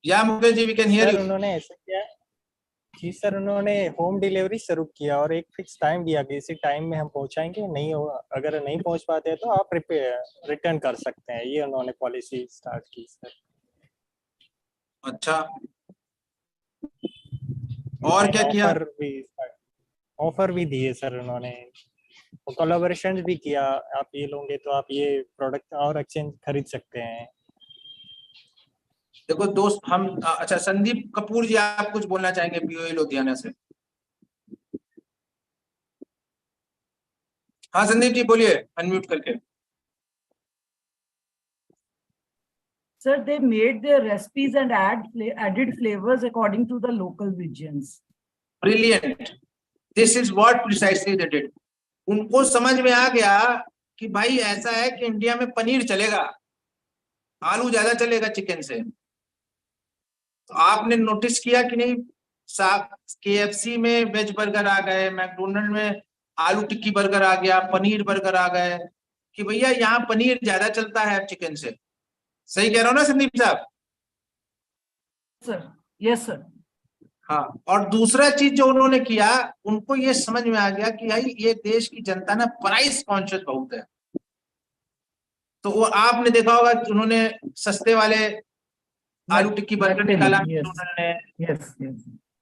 Yeah, Mukesh ji, we can hear sir you. उन्होंने ऐसा किया जी, sir उन्होंने home delivery शुरू किया और एक fix time दिया कि इसी टाइम में हम पहुंचाएंगे, नहीं हो अगर नहीं पहुंच पाते तो आप रिटर्न कर सकते हैं, ये उन्होंने पॉलिसी स्टार्ट की सर। अच्छा, और क्या किया? ऑफर भी दिए सर उन्होंने, कोलैबोरेशन भी किया, आप ये लोगे तो आप ये प्रोडक्ट और एक्सचेंज खरीद सकते हैं। देखो दोस्त, हम अच्छा संदीप कपूर जी, आप कुछ बोलना चाहेंगे पीओई लुधियाना से? हाँ संदीप जी बोलिए, अनम्यूट करके। Sir, they made their recipes and added flavors according to the local regions. Brilliant. This is what precisely they did. उनको समझ में आ गया कि भाई ऐसा है कि इंडिया में पनीर चलेगा, आलू ज्यादा चलेगा चिकन से। तो आपने नोटिस किया कि नहीं, केएफसी में वेज बर्गर आ गए, मैकडोनल्ड में आलू टिक्की बर्गर आ गया, पनीर बर्गर आ गए, कि भैया यहाँ पनीर ज्यादा चलता है चिकन से। सही कह रहा हूँ ना संदीप साहब? Sir, yes sir. हाँ, और दूसरा चीज जो उन्होंने किया, उनको ये समझ में आ गया कि भाई ये देश की जनता ना प्राइस कॉन्शियस बहुत है। तो वो आपने देखा होगा कि उन्होंने सस्ते वाले आलू टिक्की बर्गर निकाला, Yes.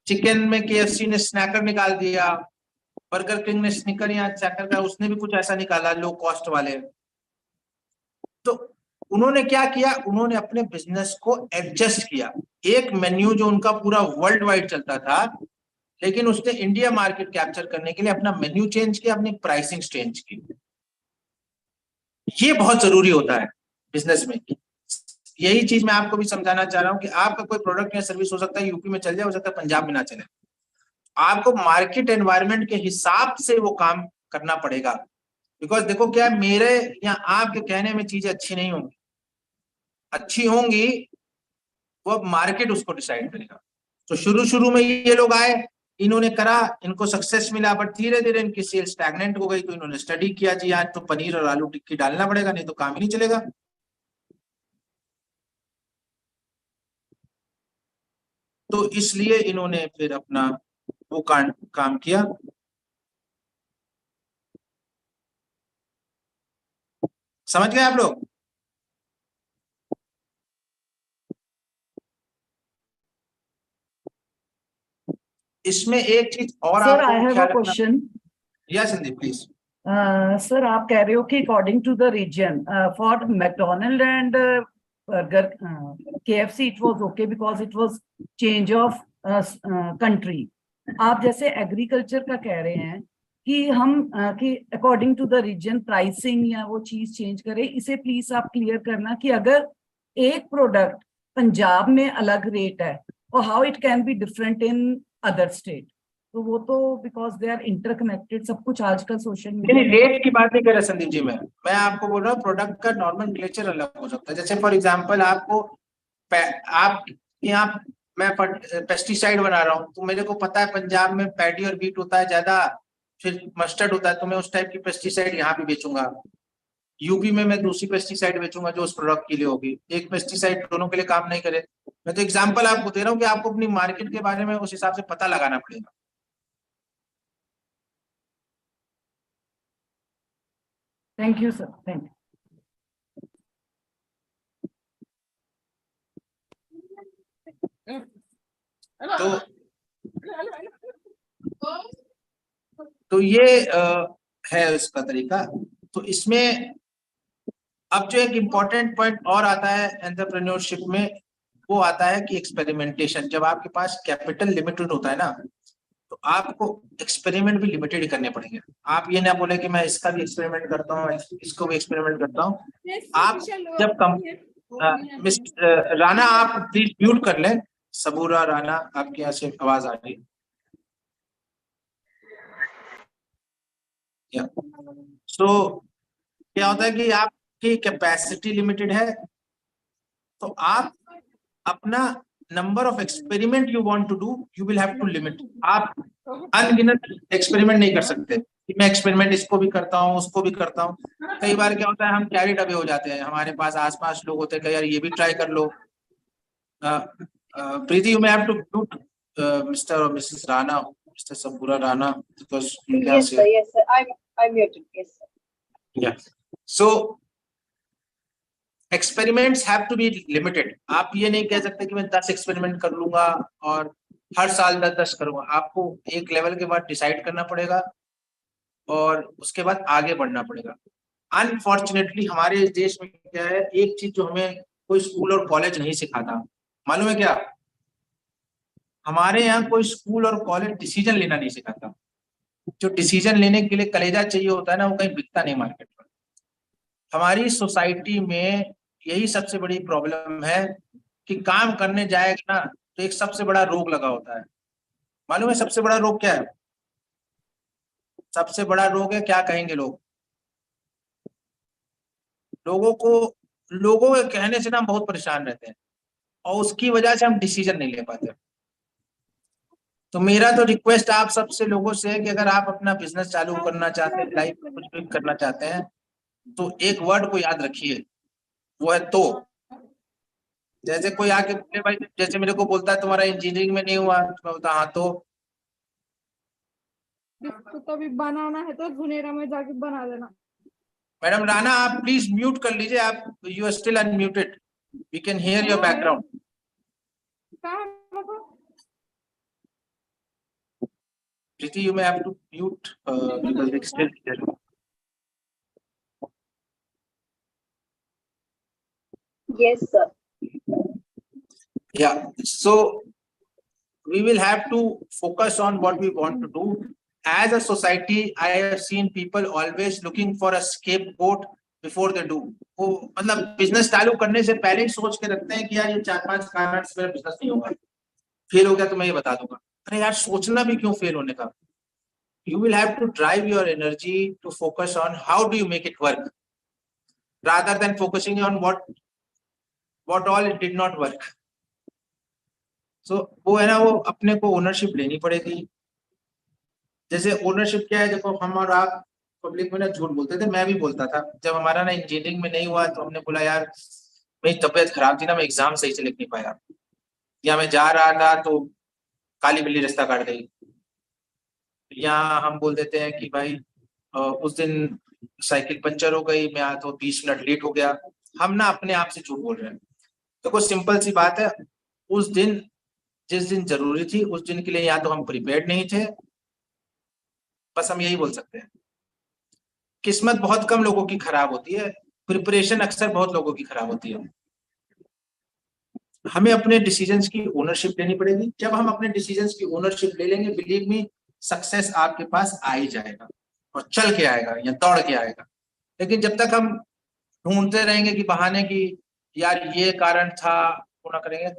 चिकन में केएफसी ने स्नैकर निकाल दिया, बर्गर किंग ने स्निकर या चैकर का उसने भी कुछ ऐसा निकाला लो कॉस्ट वाले। तो उन्होंने क्या किया, उन्होंने अपने बिजनेस को एडजस्ट किया। एक मेन्यू जो उनका पूरा वर्ल्ड वाइड चलता था, लेकिन उसने इंडिया मार्केट कैप्चर करने के लिए अपना मेन्यू चेंज किया, अपनी प्राइसिंग चेंज की। ये बहुत जरूरी होता है बिजनेस में। यही चीज मैं आपको भी समझाना चाह रहा हूं कि आपका कोई प्रोडक्ट या सर्विस हो सकता है यूपी में चल जाए, हो सकता है पंजाब में ना चले। आपको मार्केट एनवायरनमेंट के हिसाब से वो काम करना पड़ेगा। बिकॉज देखो क्या, मेरे या आपके कहने में चीजें अच्छी नहीं होंगी, अच्छी होंगी वो अब मार्केट उसको डिसाइड करेगा। तो शुरू में ये लोग आए, इन्होंने करा, इनको सक्सेस मिला, बट धीरे धीरे इनकी सेल्स स्टैग्नेंट हो गई। तो इन्होंने स्टडी किया जी आज तो पनीर और आलू टिक्की डालना पड़ेगा, नहीं तो काम ही नहीं चलेगा। तो इसलिए इन्होंने फिर अपना वो काम किया। समझ गए आप लोग? इसमें एक चीज और Sir, आपको I have ख्याल a रखना। question. या संदीप प्लीज। Sir, आप कह रहे हो कि according to the region, for McDonald and Burger, KFC, it was okay because it was change of country. आप जैसे एग्रीकल्चर का कह रहे हैं कि हम कि according to the region pricing या वो चीज चेंज करें, इसे प्लीज आप क्लियर करना कि अगर एक प्रोडक्ट पंजाब में अलग रेट है और how it can be different in other state. तो वो तो बिकॉज दे आर इंटरकनेक्टेड, सब कुछ आजकल सोशल मीडिया। रेट की बात नहीं कर रहा संदीप जी, मैं आपको बोल रहा हूँ प्रोडक्ट का नॉर्मल नेचर अलग हो सकता है। जैसे फॉर एग्जांपल आपको आप यहाँ मैं पेस्टिसाइड बना रहा हूँ, तो मेरे को पता है पंजाब में पैडी और बीट होता है ज्यादा, फिर मस्टर्ड होता है, तो मैं उस टाइप की पेस्टिसाइड यहाँ भी बेचूंगा। यूपी में मैं दूसरी पेस्टिसाइड बेचूंगा जो उस प्रोडक्ट के लिए होगी। एक पेस्टिसाइड दोनों के लिए काम नहीं करे। मैं तो एग्जांपल आपको दे रहा हूँ कि आपको अपनी मार्केट के बारे में उस हिसाब से पता लगाना पड़ेगा। Thank you, sir. Thank you. तो ये है उसका तरीका। तो इसमें अब जो एक इम्पॉर्टेंट पॉइंट और आता है एंटरप्रेन्योरशिप में, वो आता है कि एक्सपेरिमेंटेशन। जब आपके पास कैपिटल लिमिटेड होता है ना, तो आपको एक्सपेरिमेंट भी लिमिटेड ही करने पड़ेंगे। आप ये ना बोले कि मैं इसका भी एक्सपेरिमेंट करता हूँ, इसको भी एक्सपेरिमेंट करता हूँ। आप जब मिस्टर राणा, आप प्लीज म्यूट कर लें। सबूरा राणा, आपके यहाँ से आवाज आ रही है। सो क्या होता है कि आपकी कैपेसिटी लिमिटेड है, तो आप अपना number of experiment you want to do, you will have to limit. आप अनगिनत एक्सपेरिमेंट नहीं कर सकते कि मैं एक्सपेरिमेंट इसको भी करता हूँ, उसको भी करता हूँ। कई बार क्या होता है, हम कैरिड अवे हो जाते हैं, हमारे पास आसपास लोग होते हैं कि यार ये भी ट्राई कर लो। Preeti, you may have to mute mister और Mrs Rana, mister Sabura Rana, because Yes, sir. Yes, sir. I'm muted. Yes, sir. Yeah. So experiments have to be limited. आप ये नहीं कह सकते कि मैं 10 एक्सपेरिमेंट कर लूंगा और हर साल 10 करूंगा। आपको एक लेवल के बाद डिसाइड करना पड़ेगा और उसके बाद आगे बढ़ना पड़ेगा। अनफॉर्चुनेटली हमारे देश में क्या है, एक चीज जो हमें कोई स्कूल और कॉलेज नहीं सिखाता, मालूम है क्या? हमारे यहाँ कोई स्कूल और कॉलेज डिसीजन लेना नहीं सिखाता। जो डिसीजन लेने के लिए कलेजा चाहिए होता है ना, वो कहीं बिकता नहीं मार्केट में। हमारी सोसाइटी में यही सबसे बड़ी प्रॉब्लम है कि काम करने जाएगा ना तो एक सबसे बड़ा रोग लगा होता है। मालूम है सबसे बड़ा रोग क्या है? सबसे बड़ा रोग है, क्या कहेंगे लोग? लोगों के कहने से ना हम बहुत परेशान रहते हैं और उसकी वजह से हम डिसीजन नहीं ले पाते। तो मेरा तो रिक्वेस्ट आप सबसे लोगों से है कि अगर आप अपना बिजनेस चालू करना चाहते हैं, लाइफ में कुछ भी करना चाहते हैं, तो एक वर्ड को याद रखिए, वो है तो। जैसे कोई आके बोले भाई, जैसे मेरे को बोलता है तुम्हारा इंजीनियरिंग में नहीं हुआ, तो मैं बोलता हाँ तो तभी बनाना है तो धुनेरा में जाके बना देना। मैडम राणा, आप प्लीज म्यूट कर लीजिए। आप you are still unmuted, we can hear your background. Preeti, you may have to mute because it's still there. Yes, sir. Yeah, so we will have to focus on what we want to do. As a society, I have seen people always looking for a scapegoat before they do. वो मतलब business चालू करने से पहले ही सोच के रखते हैं कि यार ये 4-5 कारण से मेरा बिजनेस नहीं होगा, फेल हो गया तो मैं ये बता दूंगा। अरे यार, सोचना भी क्यों फेल होने का? You will have to drive your energy to focus on how do you make it work, rather than focusing on what all it did not work. So वो है ना, वो अपने को ओनरशिप लेनी पड़ेगी। जैसे ओनरशिप क्या है, देखो हम और आप पब्लिक में ना झूठ बोलते थे, मैं भी बोलता था। जब हमारा ना इंजीनियरिंग में नहीं हुआ तो हमने बोला यार मेरी तबीयत खराब थी ना, मैं एग्जाम सही से लिख नहीं पाया, या मैं जा रहा था तो काली बिल्ली रास्ता काट गई, या हम बोल देते हैं कि भाई उस दिन साइकिल पंचर हो गई, मैं तो 20 मिनट लेट हो गया। हम ना अपने आप से झूठ बोल रहे हैं। तो कुछ सिंपल सी बात है, उस दिन जिस दिन जरूरी थी उस दिन के लिए या तो हम प्रिपेयर्ड नहीं थे, बस हम यही बोल सकते हैं। किस्मत बहुत कम लोगों की खराब होती है, प्रिपरेशन अक्सर बहुत लोगों की खराब होती है। हमें अपने डिसीजंस की ओनरशिप लेनी पड़ेगी। जब हम अपने डिसीजंस की ओनरशिप ले लेंगे, बिलीव मी, सक्सेस आपके पास आ ही जाएगा और चल के आएगा या दौड़ के आएगा। लेकिन जब तक हम ढूंढते रहेंगे कि बहाने की यार ये कारण था, वो ना करेंगे,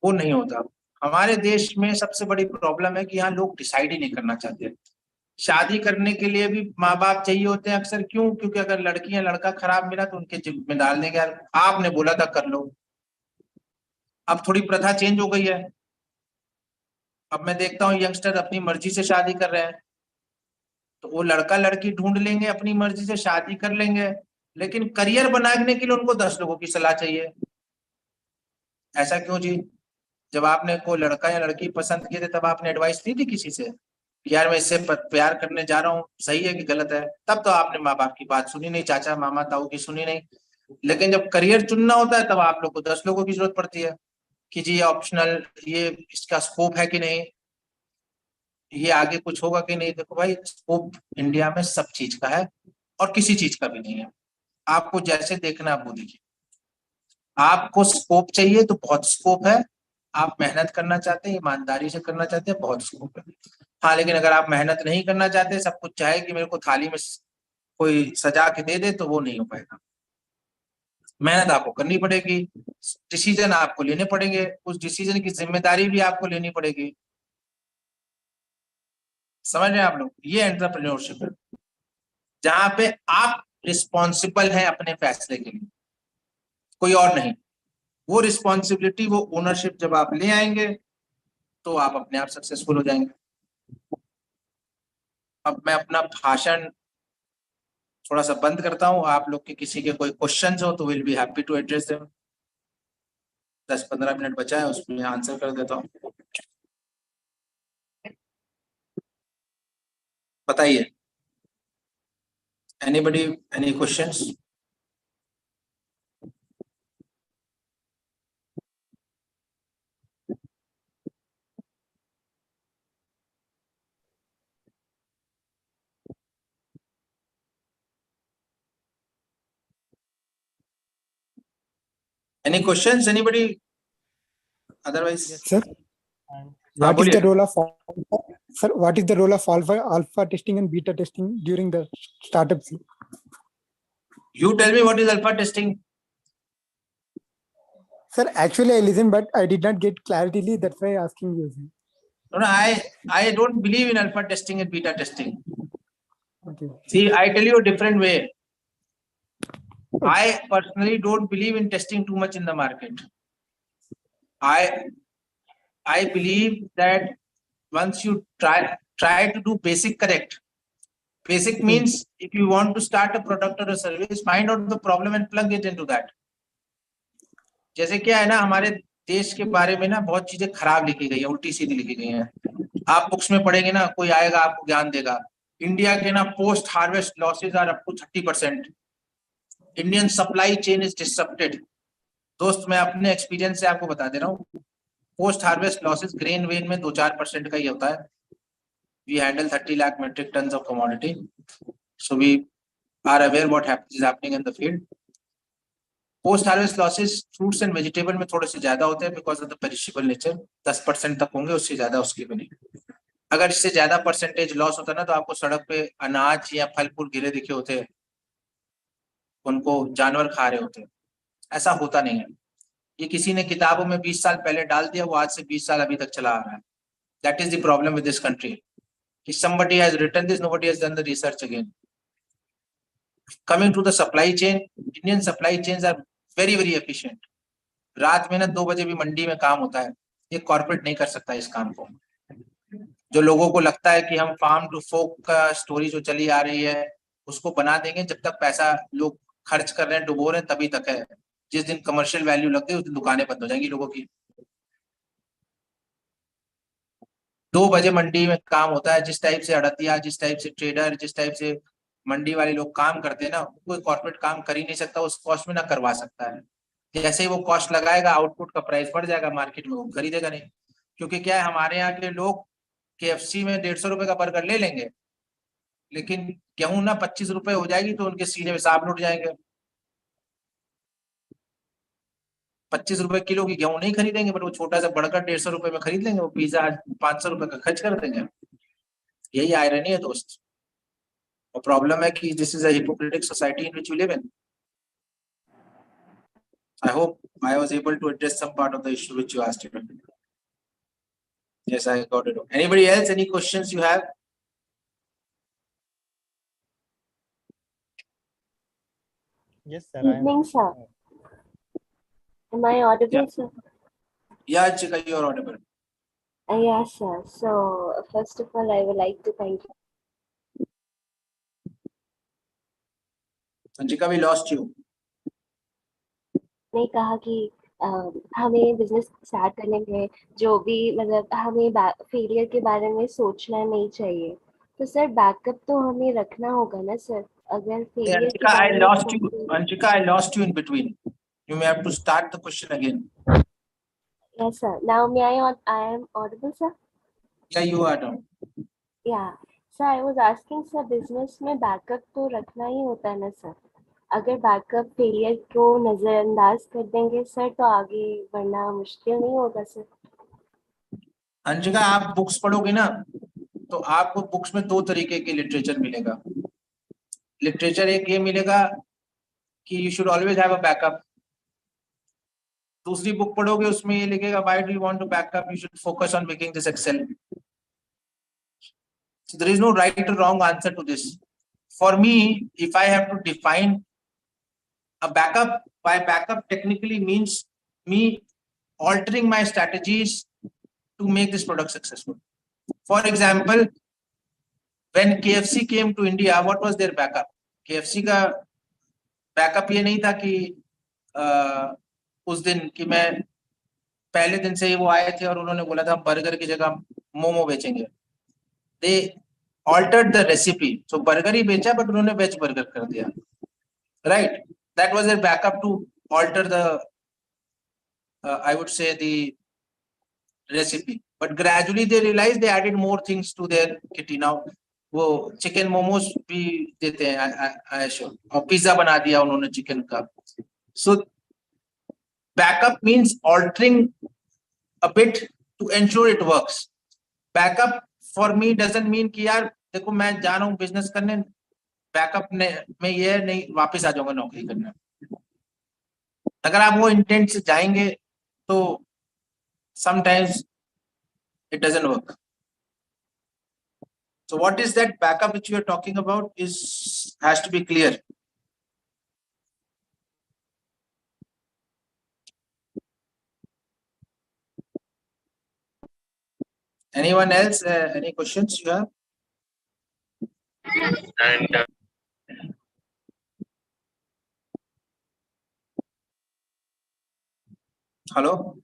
वो नहीं होता। हमारे देश में सबसे बड़ी प्रॉब्लम है कि यहाँ लोग डिसाइड ही नहीं करना चाहते। शादी करने के लिए भी माँ बाप चाहिए होते हैं अक्सर। क्यों? क्योंकि अगर लड़की या लड़का खराब मिला तो उनके जिम्मे में डाल देंगे, यार आपने बोला था कर लो। अब थोड़ी प्रथा चेंज हो गई है। अब मैं देखता हूँ यंगस्टर अपनी मर्जी से शादी कर रहे हैं, तो वो लड़का लड़की ढूंढ लेंगे, अपनी मर्जी से शादी कर लेंगे, लेकिन करियर बनाने के लिए उनको 10 लोगों की सलाह चाहिए। ऐसा क्यों जी? जब आपने कोई लड़का या लड़की पसंद किए थे तब आपने एडवाइस दी थी किसी से कि यार मैं इससे प्यार करने जा रहा हूँ, सही है कि गलत है? तब तो आपने माँ बाप की बात सुनी नहीं, चाचा मामा ताऊ की सुनी नहीं। लेकिन जब करियर चुनना होता है तब आप लोग को 10 लोगों की जरूरत पड़ती है कि जी ये ऑप्शनल, ये इसका स्कोप है कि नहीं, ये आगे कुछ होगा कि नहीं। देखो भाई, स्कोप इंडिया में सब चीज का है और किसी चीज का भी नहीं है। आपको जैसे देखना है वो देखिए। आपको स्कोप चाहिए तो बहुत स्कोप है, आप मेहनत करना चाहते हैं, ईमानदारी से करना चाहते हैं, बहुत स्कोप है। हाँ, लेकिन अगर आप मेहनत नहीं करना चाहते, सब कुछ चाहे कि मेरे को थाली में कोई सजा के दे दे, तो वो नहीं हो पाएगा। मेहनत आपको करनी पड़ेगी, डिसीजन आपको लेने पड़ेंगे, उस डिसीजन की जिम्मेदारी भी आपको लेनी पड़ेगी। समझ रहे हैं आप लोग? ये एंटरप्रेन्योरशिप है, जहां पे आप रिस्पॉन्सिबल हैं अपने फैसले के लिए, कोई और नहीं। वो रिस्पॉन्सिबिलिटी, वो ओनरशिप जब आप ले आएंगे तो आप अपने आप सक्सेसफुल हो जाएंगे। अब मैं अपना भाषण थोड़ा सा बंद करता हूँ। आप लोग के किसी के कोई क्वेश्चंस हो तो will be happy to address them. 10-15 minute बचा है, उसमें आंसर कर देता हूँ। बताइए, anybody, any questions? Any questions, anybody? Otherwise, Sir, And हाँ what is the बोलिए। role of alpha? Sir, what is the role of alpha testing and beta testing during the startups? You tell me what is alpha testing? Sir, actually I listened, but I did not get clarity. That's why asking you. Sir. No, I don't believe in alpha testing and beta testing. Okay. See, I tell you a different way. I personally don't believe in testing too much in the market. I believe that once you try to do basic correct. Basic means if you want to start a product or a service, find out the problem and plug it into that. जैसे क्या है ना, हमारे देश के बारे में ना बहुत चीजें खराब लिखी गई है, उल्टी सीधी लिखी गई हैं। आप बुक्स में पढ़ेंगे ना, कोई आएगा आपको ज्ञान देगा। इंडिया के ना post harvest losses are up to 30%। Indian supply chain is disrupted. दोस्त, मैं अपने एक्सपीरियंस से आपको बता दे रहा हूँ, पोस्ट हार्वेस्ट लॉसेज ग्रेन वेन में 2-4% का ही होता है। We handle 30 lakh metric ton of commodity, so we are aware what is happening in the field. Post harvest losses fruits and vegetable में थोड़े से ज्यादा होते हैं because of the perishable nature, 10% तक होंगे, उससे ज्यादा उसके भी नहीं। अगर इससे ज्यादा परसेंटेज लॉस होता ना तो आपको सड़क पे अनाज या फल फूल गिरे दिखे होते, उनको जानवर खा रहे होते। ऐसा होता नहीं है। ये किसी ने किताबों में 20 साल पहले डाल दिया, वो आज से 20 साल अभी तक चला आ रहा है। That is the problem with this country. Somebody has written this, nobody has done the research again. Coming to the supply chain, Indian supply chains are very very efficient. रात में ना 2 बजे भी मंडी में काम होता है। ये कॉर्पोरेट नहीं कर सकता इस काम को। जो लोगों को लगता है कि हम फार्म टू फोक का स्टोरी जो चली आ रही है उसको बना देंगे, जब तक पैसा लोग खर्च कर रहे हैं, डुबो रहे हैं, तभी तक है। जिस दिन कमर्शियल वैल्यू लग गई उस दिन दुकानें बंद हो जाएंगी लोगों की। 2 बजे मंडी में काम होता है। जिस टाइप से अड़तिया, जिस टाइप से ट्रेडर, जिस टाइप से मंडी वाले लोग काम करते हैं ना, कोई कॉर्पोरेट काम कर ही नहीं सकता उस कॉस्ट में, ना करवा सकता है। जैसे ही वो कॉस्ट लगाएगा, आउटपुट का प्राइस बढ़ जाएगा, मार्केट में वो खरीदेगा नहीं। क्योंकि क्या है, हमारे यहाँ के लोग KFC में 150 रुपए का बर्गर ले लेंगे, लेकिन गेहूं ना 25 रुपए हो जाएगी तो उनके सीने में सांप लुट जाएंगे। 25 रुपए किलो की गेहूं नहीं खरीदेंगे, बट वो छोटा सा बर्गर 150 रुपए में खरीद लेंगे, वो पिज्जा 500 रुपए का खर्च कर देंगे। यही आयरनी है दोस्त। और प्रॉब्लम है कि this is a hypocritic society in which we live in. I hope I was able to address some part of the issue which you asked. Yes, I got it. Anybody else? Any questions you have? yes, sir. Evening, sir. Am I audible, Yeah. sir? Yeah, Chika, you are audible. Yeah, sir. So, first of all, I would like to thank you. Sanjika, we lost you. ने कहा कि हमें business start करने में जो भी मतलब हमें फेलियर के बारे में सोचना नहीं चाहिए। तो सर बैकअप तो हमें रखना होगा ना सर, अगर Hey, फेलियर के Anshika, I बारे में lost you. सोचेंगे। Anshika, I lost you in between. You may have to start the question again. Yes sir, now may I am audible sir? Yeah, you are down. Yeah, sir, I was asking sir, business में backup तो रखना ही होता है ना sir? अगर backup failure को नजरअंदाज कर देंगे सर तो आगे बढ़ना मुश्किल नहीं होगा सर? अंशिका, आप बुक्स पढ़ोगे ना तो आपको बुक्स में दो तरीके के लिटरेचर मिलेगा। लिटरेचर एक ये मिलेगा कि you should always have a backup. दूसरी बुक पढ़ोगे उसमें ये लिखेगा why do you want to backup, you should focus on making this excel. So there is no right or wrong answer to this. For me, if I have to define a backup, by backup technically means me altering my strategies to make this product successful. For example, when KFC came to India, what was their backup? KFC का backup ये नहीं था कि उस दिन कि मैं पहले दिन से ही वो आए थे और उन्होंने बोला था बर्गर की जगह मोमो बेचेंगे। They altered the recipe, so burger ही बेचा बट उन्होंने वेज बर्गर कर दिया, right? That was their backup to alter the I would say the recipe, but gradually they realized they added more things to their kitty. Now वो chicken momos भी देते हैं और पिज्जा बना दिया उन्होंने चिकन का। So backup means altering a bit to ensure it works. Backup for me doesn't mean कि यार देखो मैं जा रहा हूँ बिजनेस करने, बैकअप में ये नहीं वापस आ जाऊंगा नौकरी करने। अगर आप वो इंटेंट से जाएंगे तो sometimes it doesn't work. So what is that backup which you are talking about has to be clear. Anyone else? Any questions you have? And hello.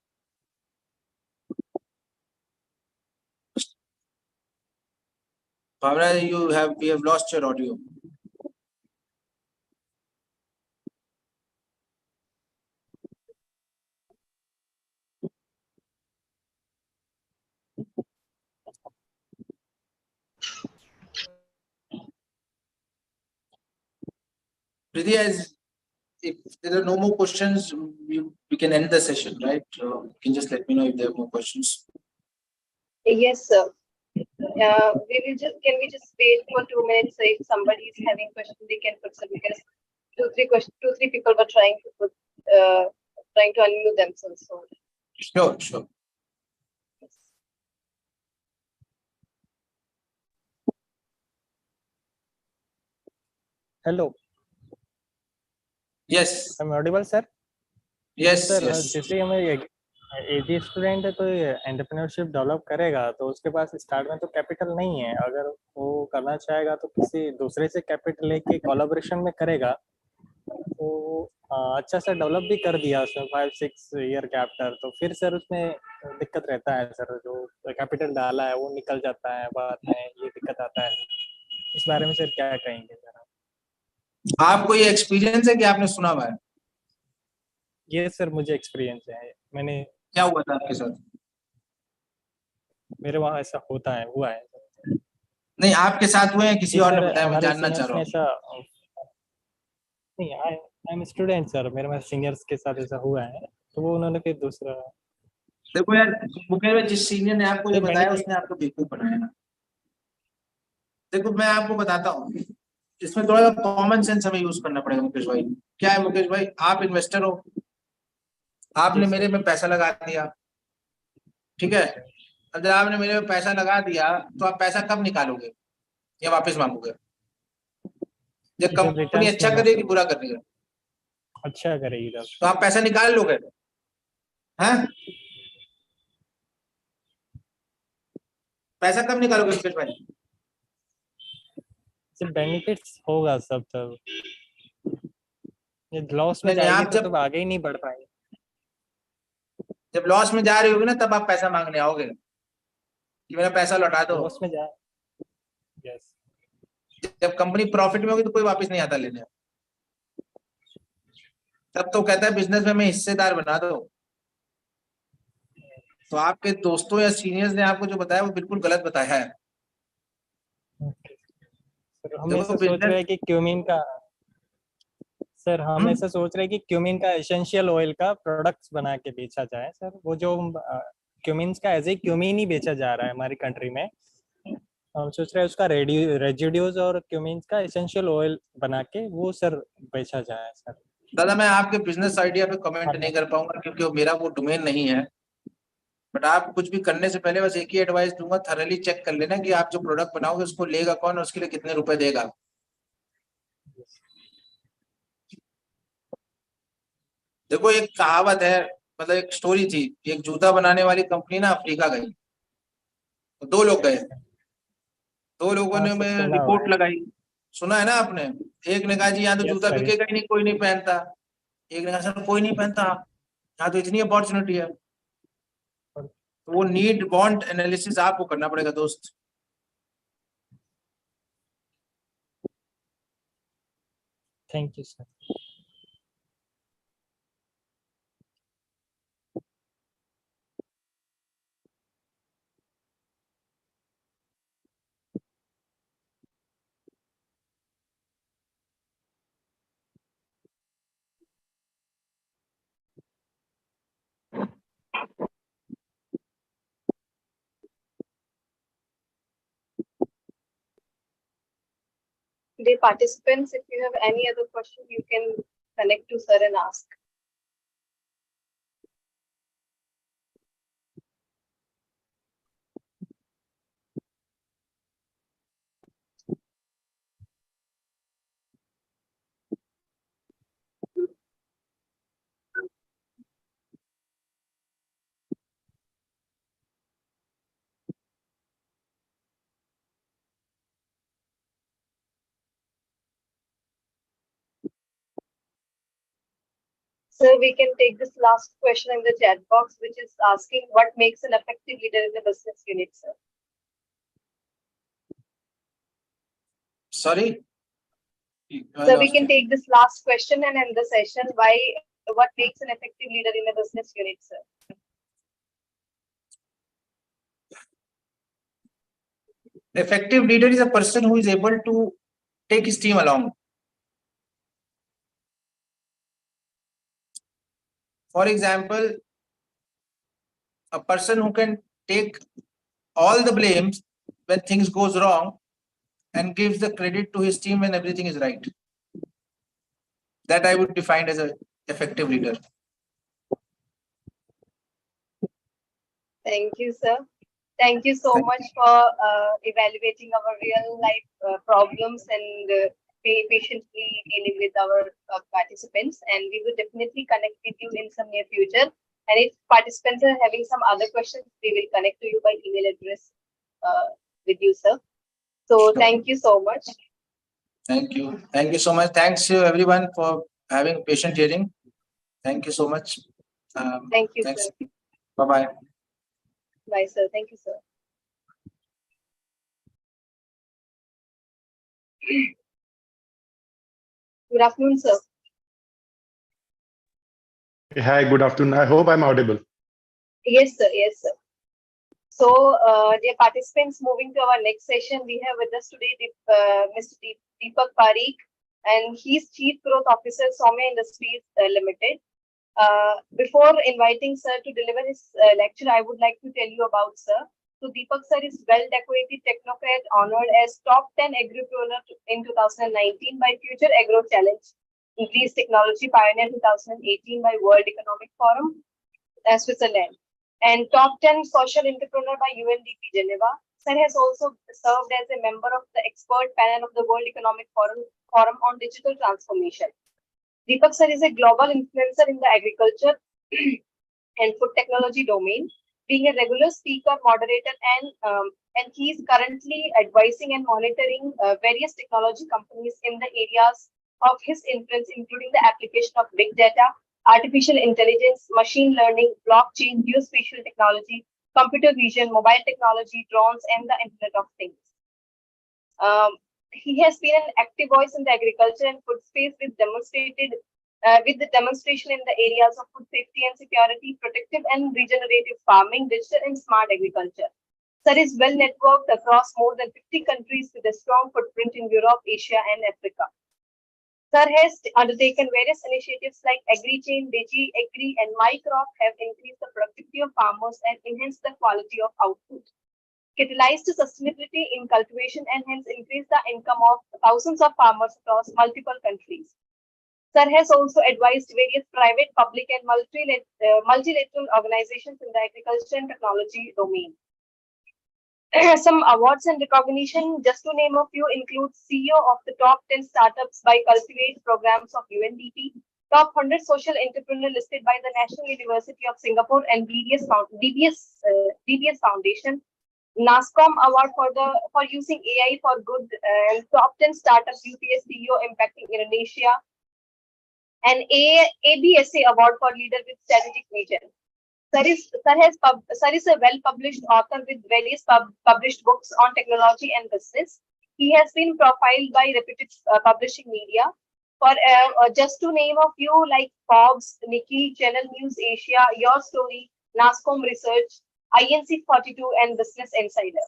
Bhavna, we have lost your audio. Priti, if there are no more questions, we can end the session, right? You can just let me know if there are more questions. Yes, sir. Can we just wait for 2 minutes? So if somebody is having questions, they can put some, because two, three people were trying to unmute themselves. So Sure. Hello. Yes. I'm audible, sir? Yes. Sir Yes. जैसे हमें एजी student है तो entrepreneurship develop करेगा तो उसके पास start में तो capital नहीं है, अगर वो करना चाहेगा तो किसी दूसरे से कैपिटल लेके कोलैबोरेशन में करेगा तो अच्छा सा डेवलप भी कर दिया उसमें 5-6 ईयर के आफ्टर, तो फिर सर उसमें दिक्कत रहता है सर, जो कैपिटल डाला है वो निकल जाता है, बाद में ये दिक्कत आता है। इस बारे में सर क्या कहेंगे सर? आपको ये एक्सपीरियंस है कि आपने सुना हुआ है? ये सर मुझे एक्सपीरियंस है। मैंने क्या हुआ था आपके साथ? मेरे वहाँ ऐसा हुआ है। नहीं, आपके साथ हुए हैं, किसी और ने बताया? मैं जानना चाह रहा हूँ। नहीं, आई एम स्टूडेंट सर, मेरे सीनियर्स के साथ ऐसा हुआ है तो वो उन्होंने फिर दूसरा। देखो यार मुकेश भाई, जिस सीनियर ने आपको ये बताया उसने आपको बेवकूफ बनाया ना। देखो मैं आपको बताता हूँ, इसमें थोड़ा सा कॉमन सेंस हमें यूज करना पड़ेगा मुकेश भाई। क्या है मुकेश भाई, आप इन्वेस्टर हो, आपने मेरे में पैसा लगा दिया, ठीक है? अगर आपने मेरे में पैसा लगा दिया तो आप पैसा कब निकालोगे या वापस मांगोगे? जब कंपनी अच्छा करेगी बुरा कर रही है? अच्छा करेगी तो आप पैसा निकाल लोगे, हैं? पैसा कब निकालोगे मुकेश भाई? बेनिफिट्स होगा सब, तब ये लॉस में जाएगी तो आगे ही नहीं बढ़ पाएंगे। जब लॉस में जा रही होगी ना तब आप पैसा मांगने आओगे कि मेरा पैसा लौटा दो। लॉस में जा, यस। जब कंपनी प्रॉफिट में होगी तो कोई वापस नहीं आता लेने, तब तो कहता है बिजनेस में मैं हिस्सेदार बना दो। तो आपके दोस्तों या सीनियर्स ने आपको जो बताया वो बिल्कुल गलत बताया है। सर हम देखो ऐसा सोच business- रहे हैं कि क्यूमीन का, सर हम ऐसा सोच रहे हैं कि क्यूमीन का एसेंशियल ऑयल का प्रोडक्ट्स बना के बेचा जाए सर। वो जो क्यूमीन्स का एज ए क्यूमीन ही बेचा जा रहा है हमारी कंट्री में, हम सोच रहे हैं उसका रेजिड्यूज और क्यूमीन्स का एसेंशियल ऑयल बना के वो सर बेचा जाए सर। दादा मैं आपके बिजनेस आइडिया पे कमेंट नहीं कर पाऊंगा क्योंकि मेरा वो डोमेन नहीं है, बट आप कुछ भी करने से पहले बस एक ही एडवाइस दूंगा, थरली चेक कर लेना कि आप जो प्रोडक्ट बनाओगे उसको लेगा कौन और उसके लिए कितने रुपए देगा। देखो एक कहावत है, मतलब एक स्टोरी थी, एक जूता बनाने वाली कंपनी ना अफ्रीका गई, तो दो लोग गए, दो लोगों ने में रिपोर्ट लगाई, सुना है ना आपने। एक ने कहा जी यहाँ तो जूता बिकेगा ही नहीं, कोई नहीं पहनता। एक ने कहा सर कोई नहीं पहनता, यहाँ तो इतनी अपॉर्चुनिटी है। तो वो नीड वांट एनालिसिस आपको करना पड़ेगा दोस्त। Thank you sir. Dear participants, if you have any other question, you can connect to sir and ask. Sir, we can take this last question in the chat box, which is asking what makes an effective leader in the business unit, sir. Sorry? So we can take this last question and end the session. What makes an effective leader in a business unit, sir? Effective leader is a person who is able to take his team along. For example, a person who can take all the blames when things goes wrong and gives the credit to his team when everything is right. That I would define as an effective leader. Thank you, sir. Thank you so much for evaluating our real life problems and patiently dealing with our participants. And we will definitely connect with you in some near future. And if participants are having some other questions, we will connect to you by email address with you, sir. So thank you so much. Thank you. Thank you so much. Thanks to everyone for having patient hearing. Thank you so much. Thank you, thanks. sir. Bye-bye. Bye, sir. Thank you, sir. Good afternoon, sir. Hi, good afternoon. I hope I'm audible. Yes, sir. Yes, sir. So, dear participants, moving to our next session, we have with us today Mr. Deepak Parikh, and he's Chief Growth Officer, Soumya Industries Limited. Before inviting sir to deliver his lecture, I would like to tell you about sir. So Deepak sir is well-decorated technocrat honored as top 10 agripreneur in 2019 by Future Agro Challenge, Increased Technology Pioneer 2018 by World Economic Forum, Switzerland, and top 10 social entrepreneur by UNDP Geneva. Sir has also served as a member of the expert panel of the World Economic Forum on digital transformation. Deepak sir is a global influencer in the agriculture and food technology domain, being a regular speaker, moderator, and he is currently advising and monitoring various technology companies in the areas of his influence, including the application of big data, artificial intelligence, machine learning, blockchain, geospatial technology, computer vision, mobile technology, drones, and the Internet of Things. He has been an active voice in the agriculture and food space with the demonstration in the areas of food safety and security, protective and regenerative farming, digital and smart agriculture. Sir is well networked across more than 50 countries with a strong footprint in Europe, Asia, and Africa. Sir has undertaken various initiatives like AgriChain, Digi, Agri, and MyCrop have increased the productivity of farmers and enhanced the quality of output, catalyzed sustainability in cultivation, and hence increased the income of thousands of farmers across multiple countries. Sir has also advised various private, public, and multilateral organizations in the agriculture and technology domain. Some awards and recognition, just to name a few, include CEO of the top 10 startups by Cultivate programs of UNDP, top 100 social entrepreneur listed by the National University of Singapore and DBS Foundation, NASCOM award for using AI for good, and top 10 startup UPS CEO impacting Indonesia, and ABSA award for leader with strategic vision. Sir is a well-published author with various published books on technology and business. He has been profiled by reputed publishing media. For just to name a few, like Forbes, Nikki, Channel News Asia, Your Story, NASCOM Research, INC 42, and Business Insider.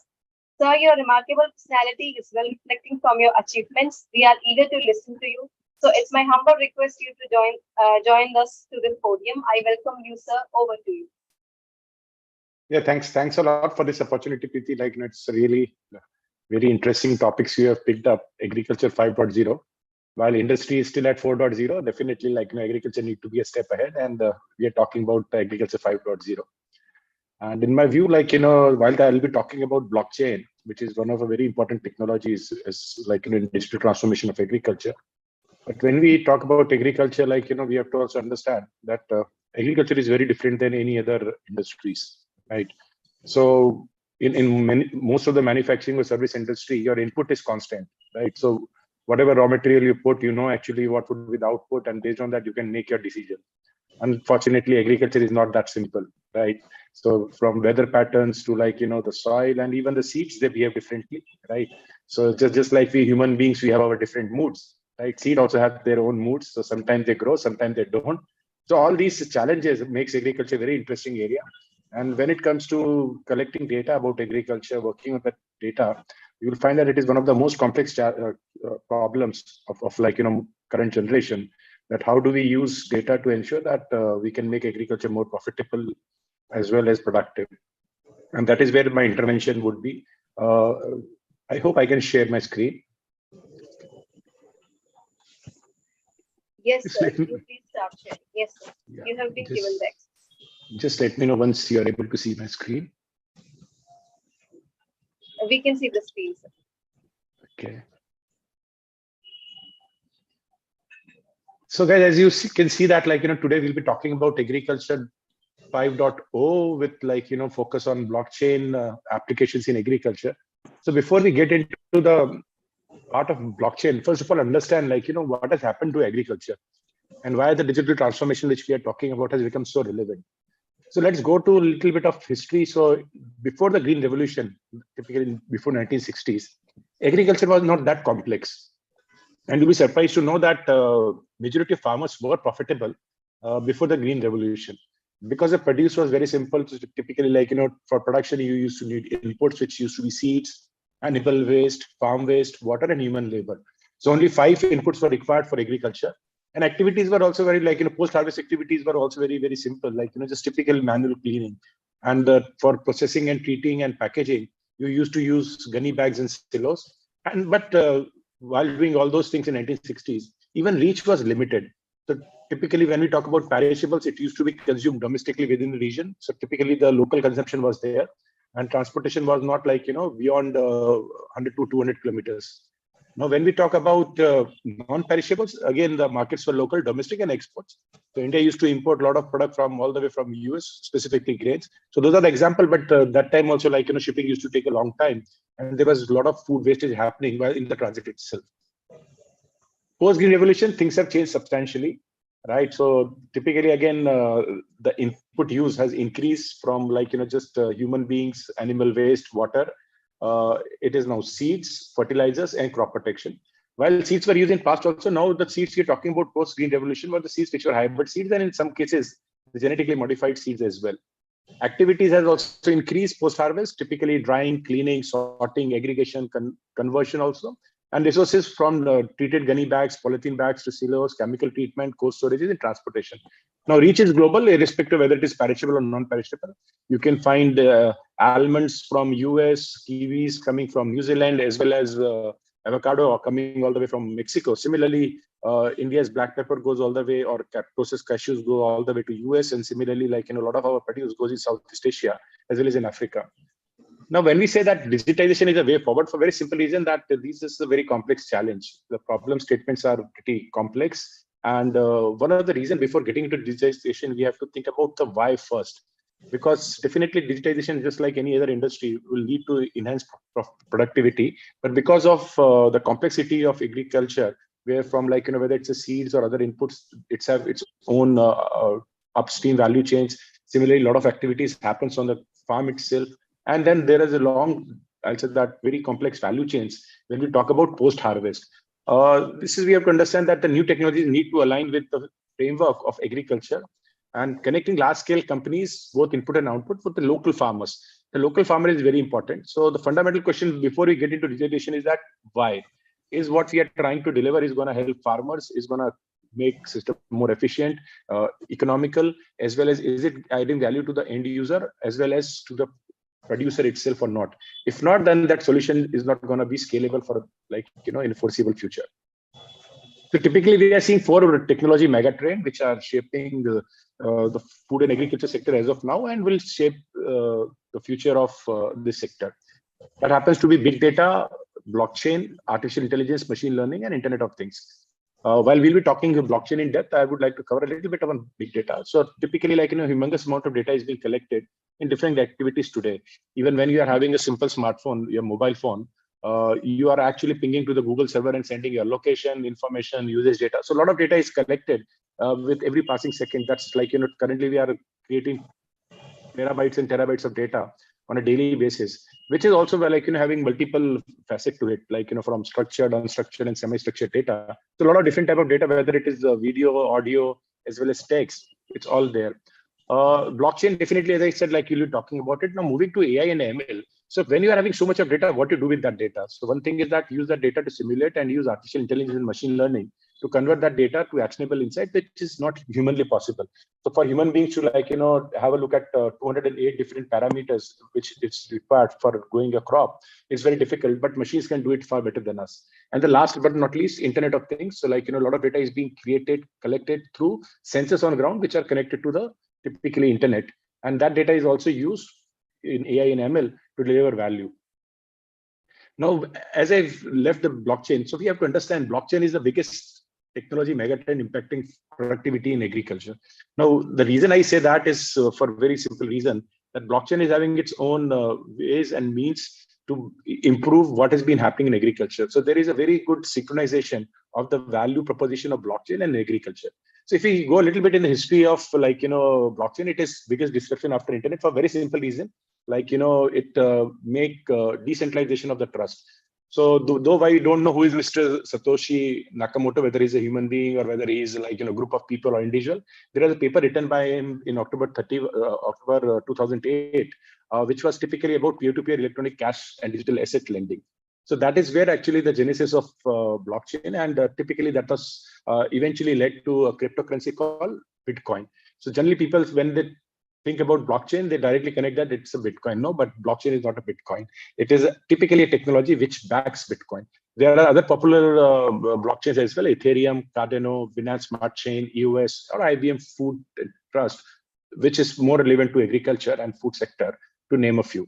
Sir, your remarkable personality is well reflecting from your achievements. We are eager to listen to you. So it's my humble request you to join us to the podium. I welcome you, sir. Over to you. Yeah, thanks a lot for this opportunity, Preeti. Like, it's really very interesting topics you have picked up. Agriculture 5.0, while industry is still at 4.0. Definitely, like, agriculture need to be a step ahead, and we are talking about agriculture 5.0. And in my view, like, while I'll be talking about blockchain, which is one of the very important technologies, is like in digital transformation of agriculture. But when we talk about agriculture, like, we have to also understand that agriculture is very different than any other industries, right? So in most of the manufacturing or service industry, your input is constant, right? So whatever raw material you put, actually what would be the output, and based on that, you can make your decision. Unfortunately, agriculture is not that simple, right? So from weather patterns to, like, the soil and even the seeds, they behave differently, right? So just like we human beings, we have our different moods, right? Seed also have their own moods. So sometimes they grow, sometimes they don't. So all these challenges makes agriculture a very interesting area. And when it comes to collecting data about agriculture, working on that data, you will find that it is one of the most complex problems of like, current generation, that how do we use data to ensure that we can make agriculture more profitable as well as productive. And that is where my intervention would be. I hope I can share my screen. Yes, sir. You please start sharing. Yes, sir. Yeah, you have been given the access. Just let me know once you are able to see my screen. We can see the screen, sir. Okay. So guys, as you can see that, like, today we'll be talking about agriculture 5.0 with, like, focus on blockchain applications in agriculture. So before we get into the part of blockchain, first of all, understand, like, what has happened to agriculture and why the digital transformation which we are talking about has become so relevant. So let's go to a little bit of history. So before the Green Revolution, typically before 1960s, agriculture was not that complex. And you'll be surprised to know that majority of farmers were profitable before the Green Revolution, because the produce was very simple. So typically, like, for production, you used to need inputs, which used to be seeds, animal waste, farm waste, water, and human labor. So only 5 inputs were required for agriculture. And activities were also very, like, post-harvest activities were also very, very simple, like, just typical manual cleaning. And for processing and treating and packaging, you used to use gunny bags and silos. But while doing all those things in 1960s, even reach was limited. So typically, when we talk about perishables, it used to be consumed domestically within the region. So typically, the local consumption was there, and transportation was not, like, beyond 100 to 200 kilometers. Now, when we talk about non-perishables, again, the markets were local, domestic, and exports. So India used to import a lot of product from all the way from US, specifically grains. So those are the example, but that time also, like, shipping used to take a long time, and there was a lot of food wastage happening while in the transit itself. Post-Green Revolution, things have changed substantially. right? So typically, again, the input use has increased from like, just human beings, animal waste, water. It is now seeds, fertilizers, and crop protection. While seeds were used in past also, now the seeds you're talking about post-green revolution were the seeds which were hybrid seeds, and in some cases, the genetically modified seeds as well. Activities has also increased post-harvest, typically drying, cleaning, sorting, aggregation, conversion also, and resources from treated gunny bags, polythene bags to silos, chemical treatment, cold storages, and transportation. Now, reach is global, irrespective of whether it is perishable or non-perishable. You can find almonds from US, kiwis coming from New Zealand, as well as avocado coming all the way from Mexico. Similarly, India's black pepper goes all the way, or processed cashews go all the way to US, and similarly, like a lot of our produce goes in Southeast Asia as well as in Africa. Now, when we say that digitization is a way forward, for a very simple reason that this is a very complex challenge. The problem statements are pretty complex, and one of the reasons before getting into digitization, we have to think about the why first. Because definitely digitization, just like any other industry, will lead to enhanced productivity. But because of the complexity of agriculture, where from like, whether it's a seeds or other inputs, it's have its own upstream value chains. Similarly, a lot of activities happens on the farm itself. And then there is a long, I'll say that very complex value chains when we talk about post-harvest. We have to understand that the new technologies need to align with the framework of agriculture and connecting large-scale companies, both input and output, with the local farmers. The local farmer is very important. So the fundamental question before we get into digitization is that why? Is what we are trying to deliver is going to help farmers, is going to make system more efficient, economical, as well as is it adding value to the end user as well as to the producer itself or not? If not, then that solution is not going to be scalable for like, in a foreseeable future. So typically we are seeing 4 technology megatrends which are shaping the food and agriculture sector as of now and will shape the future of this sector. That happens to be big data, blockchain, artificial intelligence, machine learning, and Internet of Things. While we'll be talking blockchain in depth, I would like to cover a little bit on big data. So typically, like, humongous amount of data is being collected in different activities today. Even when you are having a simple smartphone, your mobile phone, you are actually pinging to the Google server and sending your location, information, usage data. So a lot of data is collected with every passing second. That's like, currently we are creating terabytes and terabytes of data on a daily basis, which is also like, having multiple facets to it, like, from structured, unstructured, and semi-structured data. So a lot of different type of data, whether it is video, audio, as well as text, it's all there. Blockchain, definitely, as I said, like you're talking about it. Now moving to AI and ML. So when you are having so much of data, what to do with that data? So one thing is that use that data to simulate and use artificial intelligence and machine learning to convert that data to actionable insight, which is not humanly possible. So for human beings to like, have a look at 208 different parameters, which is required for growing a crop, it's very difficult, but machines can do it far better than us. And the last but not least, Internet of Things. So like, a lot of data is being collected through sensors on ground, which are connected to the typically internet. And that data is also used in AI and ML to deliver value. Now, as I've left the blockchain, so we have to understand blockchain is the biggest technology megatrend impacting productivity in agriculture. Now, the reason I say that is for a very simple reason that blockchain is having its own ways and means to improve what has been happening in agriculture. So there is a very good synchronization of the value proposition of blockchain and agriculture. So if we go a little bit in the history of like, blockchain, it is biggest disruption after internet for a very simple reason. Like, it make decentralization of the trust. So though I don't know who is Mr. Satoshi Nakamoto, whether he's a human being or whether he is like, a group of people or individual, there is a paper written by him in October 2008, which was typically about peer-to-peer electronic cash and digital asset lending. So that is where actually the genesis of blockchain, and typically that was eventually led to a cryptocurrency called Bitcoin. So generally people, when they think about blockchain, they directly connect that it's a Bitcoin. No, but blockchain is not a Bitcoin. It is typically a technology which backs Bitcoin. There are other popular blockchains as well: Ethereum, Cardano, Binance Smart Chain, EOS, or IBM Food Trust, which is more relevant to agriculture and food sector, to name a few.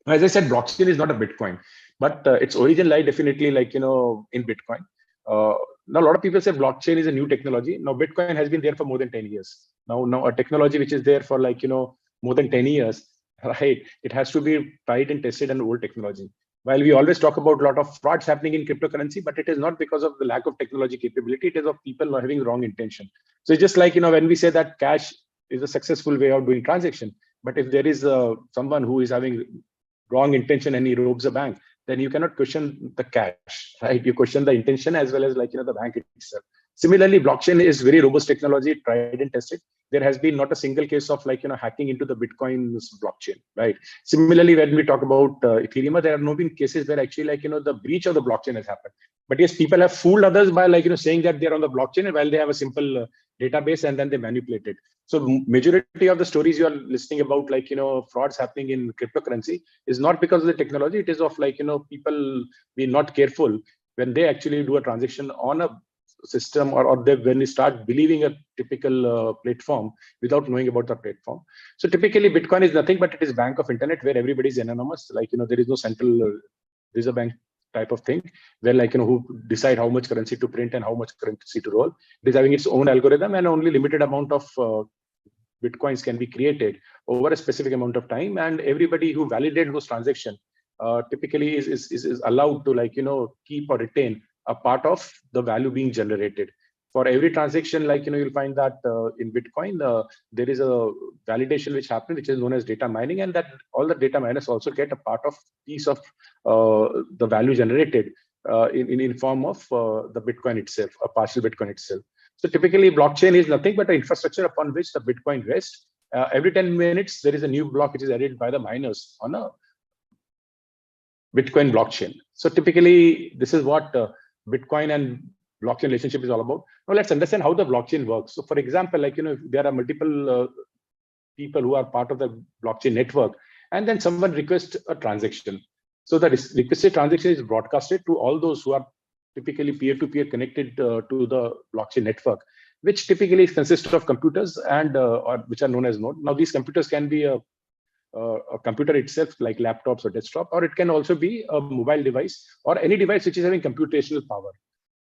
As I said, blockchain is not a Bitcoin, but its origin lie definitely like, in Bitcoin. Now, a lot of people say blockchain is a new technology. Now, Bitcoin has been there for more than 10 years. Now a technology which is there for like, more than 10 years, right? It has to be tried and tested and old technology. While we always talk about a lot of frauds happening in cryptocurrency, but it is not because of the lack of technology capability. It is of people not having wrong intention. So it's just like, when we say that cash is a successful way of doing transaction, but if there is someone who is having wrong intention and he robs a bank, then you cannot question the cash, right? You question the intention as well as the bank itself. Similarly, blockchain is very robust technology, tried and tested. There has been not a single case of hacking into the Bitcoin's blockchain, right? Similarly, when we talk about Ethereum, there have no been cases where actually the breach of the blockchain has happened. But yes, people have fooled others by saying that they're on the blockchain while they have a simple database and then they manipulate it. So majority of the stories you are listening about, frauds happening in cryptocurrency is not because of the technology. It is of people being not careful when they actually do a transaction on a system or when they start believing a typical platform without knowing about the platform. So typically Bitcoin is nothing but it is bank of internet where everybody is anonymous. There is no central reserve bank type of thing where who decide how much currency to print and how much currency to roll. It is having its own algorithm and only limited amount of Bitcoins can be created over a specific amount of time, and everybody who validates those transactions typically is allowed to keep or retain a part of the value being generated. For every transaction, you'll find that in Bitcoin, there is a validation which happens, which is known as data mining, and that all the data miners also get a part of piece of the value generated in form of the Bitcoin itself, a partial Bitcoin itself. So typically, blockchain is nothing but an infrastructure upon which the Bitcoin rests. Every 10 minutes, there is a new block which is added by the miners on a Bitcoin blockchain. So typically, this is what Bitcoin and blockchain relationship is all about. Now let's understand how the blockchain works. So for example, there are multiple people who are part of the blockchain network, and then someone requests a transaction. So the requested transaction is broadcasted to all those who are typically peer-to-peer connected to the blockchain network, which typically consists of computers and or which are known as nodes. Now these computers can be a computer itself, like laptops or desktop, or it can also be a mobile device or any device which is having computational power.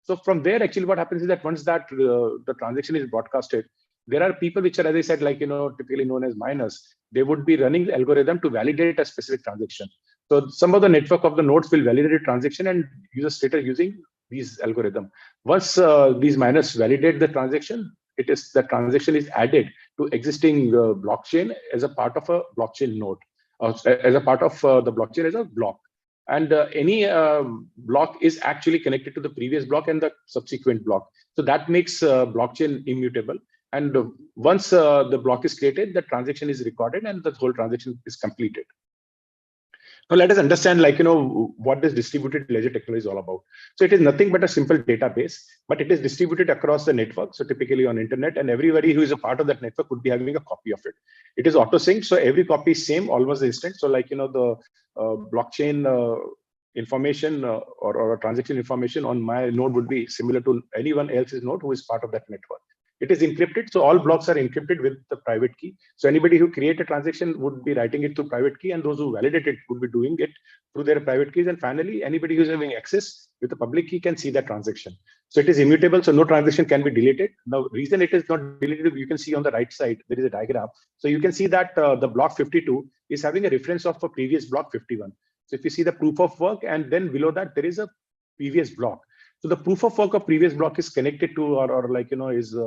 So from there, actually, what happens is that once that the transaction is broadcasted, there are people which are, as I said, typically known as miners. They would be running the algorithm to validate a specific transaction. So some of the network of the nodes will validate a transaction and user status using these algorithm. Once these miners validate the transaction, the transaction is added to existing blockchain as a part of a blockchain node, as a part of the blockchain as a block. And any block is actually connected to the previous block and the subsequent block. So that makes blockchain immutable. And once the block is created, the transaction is recorded and the whole transaction is completed. Now let us understand, what this distributed ledger technology is all about. So it is nothing but a simple database, but it is distributed across the network. So typically on internet, and everybody who is a part of that network would be having a copy of it. It is auto-synced, so every copy is same, almost instant. So the blockchain information or transaction information on my node would be similar to anyone else's node who is part of that network. It is encrypted, so all blocks are encrypted with the private key. So anybody who create a transaction would be writing it through private key, and those who validate it would be doing it through their private keys. And finally, anybody who's having access with the public key can see that transaction. So it is immutable, so no transaction can be deleted. Now, reason it is not deleted, you can see on the right side, there is a diagram. So you can see that the block 52 is having a reference of a previous block 51. So if you see the proof of work, and then below that, there is a previous block. So the proof of work of previous block is connected to is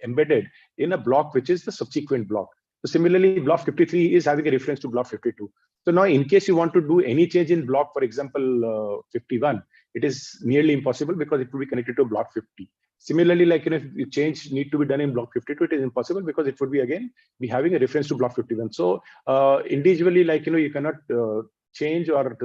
embedded in a block which is the subsequent block. So similarly, block 53 is having a reference to block 52. So now in case you want to do any change in block, for example, 51, it is nearly impossible because it will be connected to block 50. Similarly, if change need to be done in block 52, it is impossible because it would be again be having a reference to block 51. So individually, you cannot change or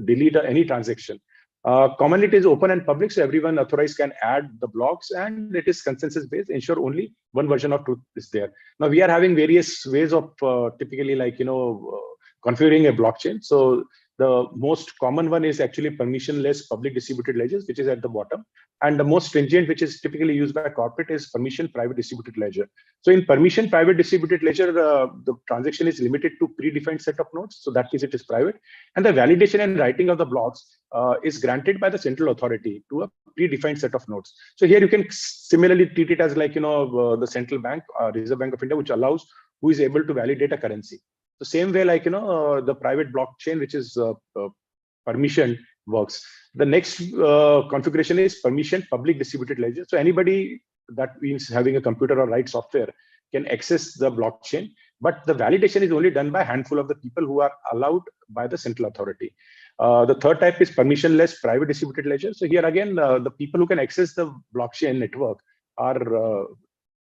delete any transaction. Commonly, it is open and public, so everyone authorized can add the blocks, and it is consensus based. Ensure only one version of truth is there. Now we are having various ways of typically configuring a blockchain. So the most common one is actually permissionless public distributed ledgers, which is at the bottom. And the most stringent, which is typically used by corporate, is permission private distributed ledger. So in permission private distributed ledger, the transaction is limited to predefined set of nodes. So that means it is private. And the validation and writing of the blocks is granted by the central authority to a predefined set of nodes. So here you can similarly treat it as the central bank, Reserve Bank of India, which allows who is able to validate a currency. The same way, like, the private blockchain, which is permission works. The next configuration is permission public distributed ledger. So anybody, that means having a computer or write software, can access the blockchain, but the validation is only done by a handful of the people who are allowed by the central authority. The third type is permissionless private distributed ledger. So here again, the people who can access the blockchain network are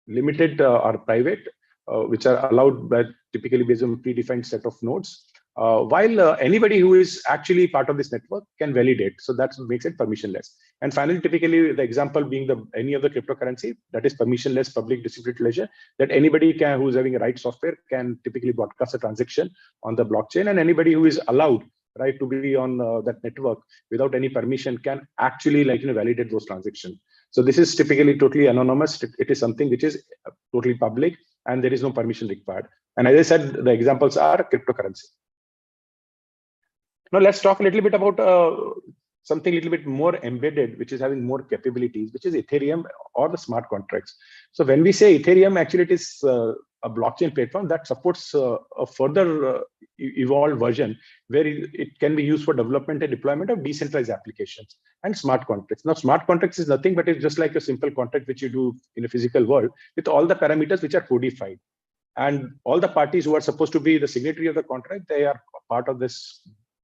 limited or private, which are allowed by typically based on predefined set of nodes. While anybody who is actually part of this network can validate. So that makes it permissionless. And finally, typically the example being any of the cryptocurrency that is permissionless public distributed ledger, that anybody can, who's having a right software, can typically broadcast a transaction on the blockchain, and anybody who is allowed, right, to be on that network without any permission can actually, like, validate those transactions. So this is typically totally anonymous. It is something which is totally public and there is no permission required. And as I said, the examples are cryptocurrency. Now let's talk a little bit about something a little bit more embedded, which is having more capabilities, which is Ethereum or the smart contracts. So when we say Ethereum, actually it is a blockchain platform that supports a further evolved version where it can be used for development and deployment of decentralized applications and smart contracts. Now, smart contracts is nothing but it's just like a simple contract which you do in a physical world with all the parameters which are codified. And all the parties who are supposed to be the signatory of the contract, they are part of this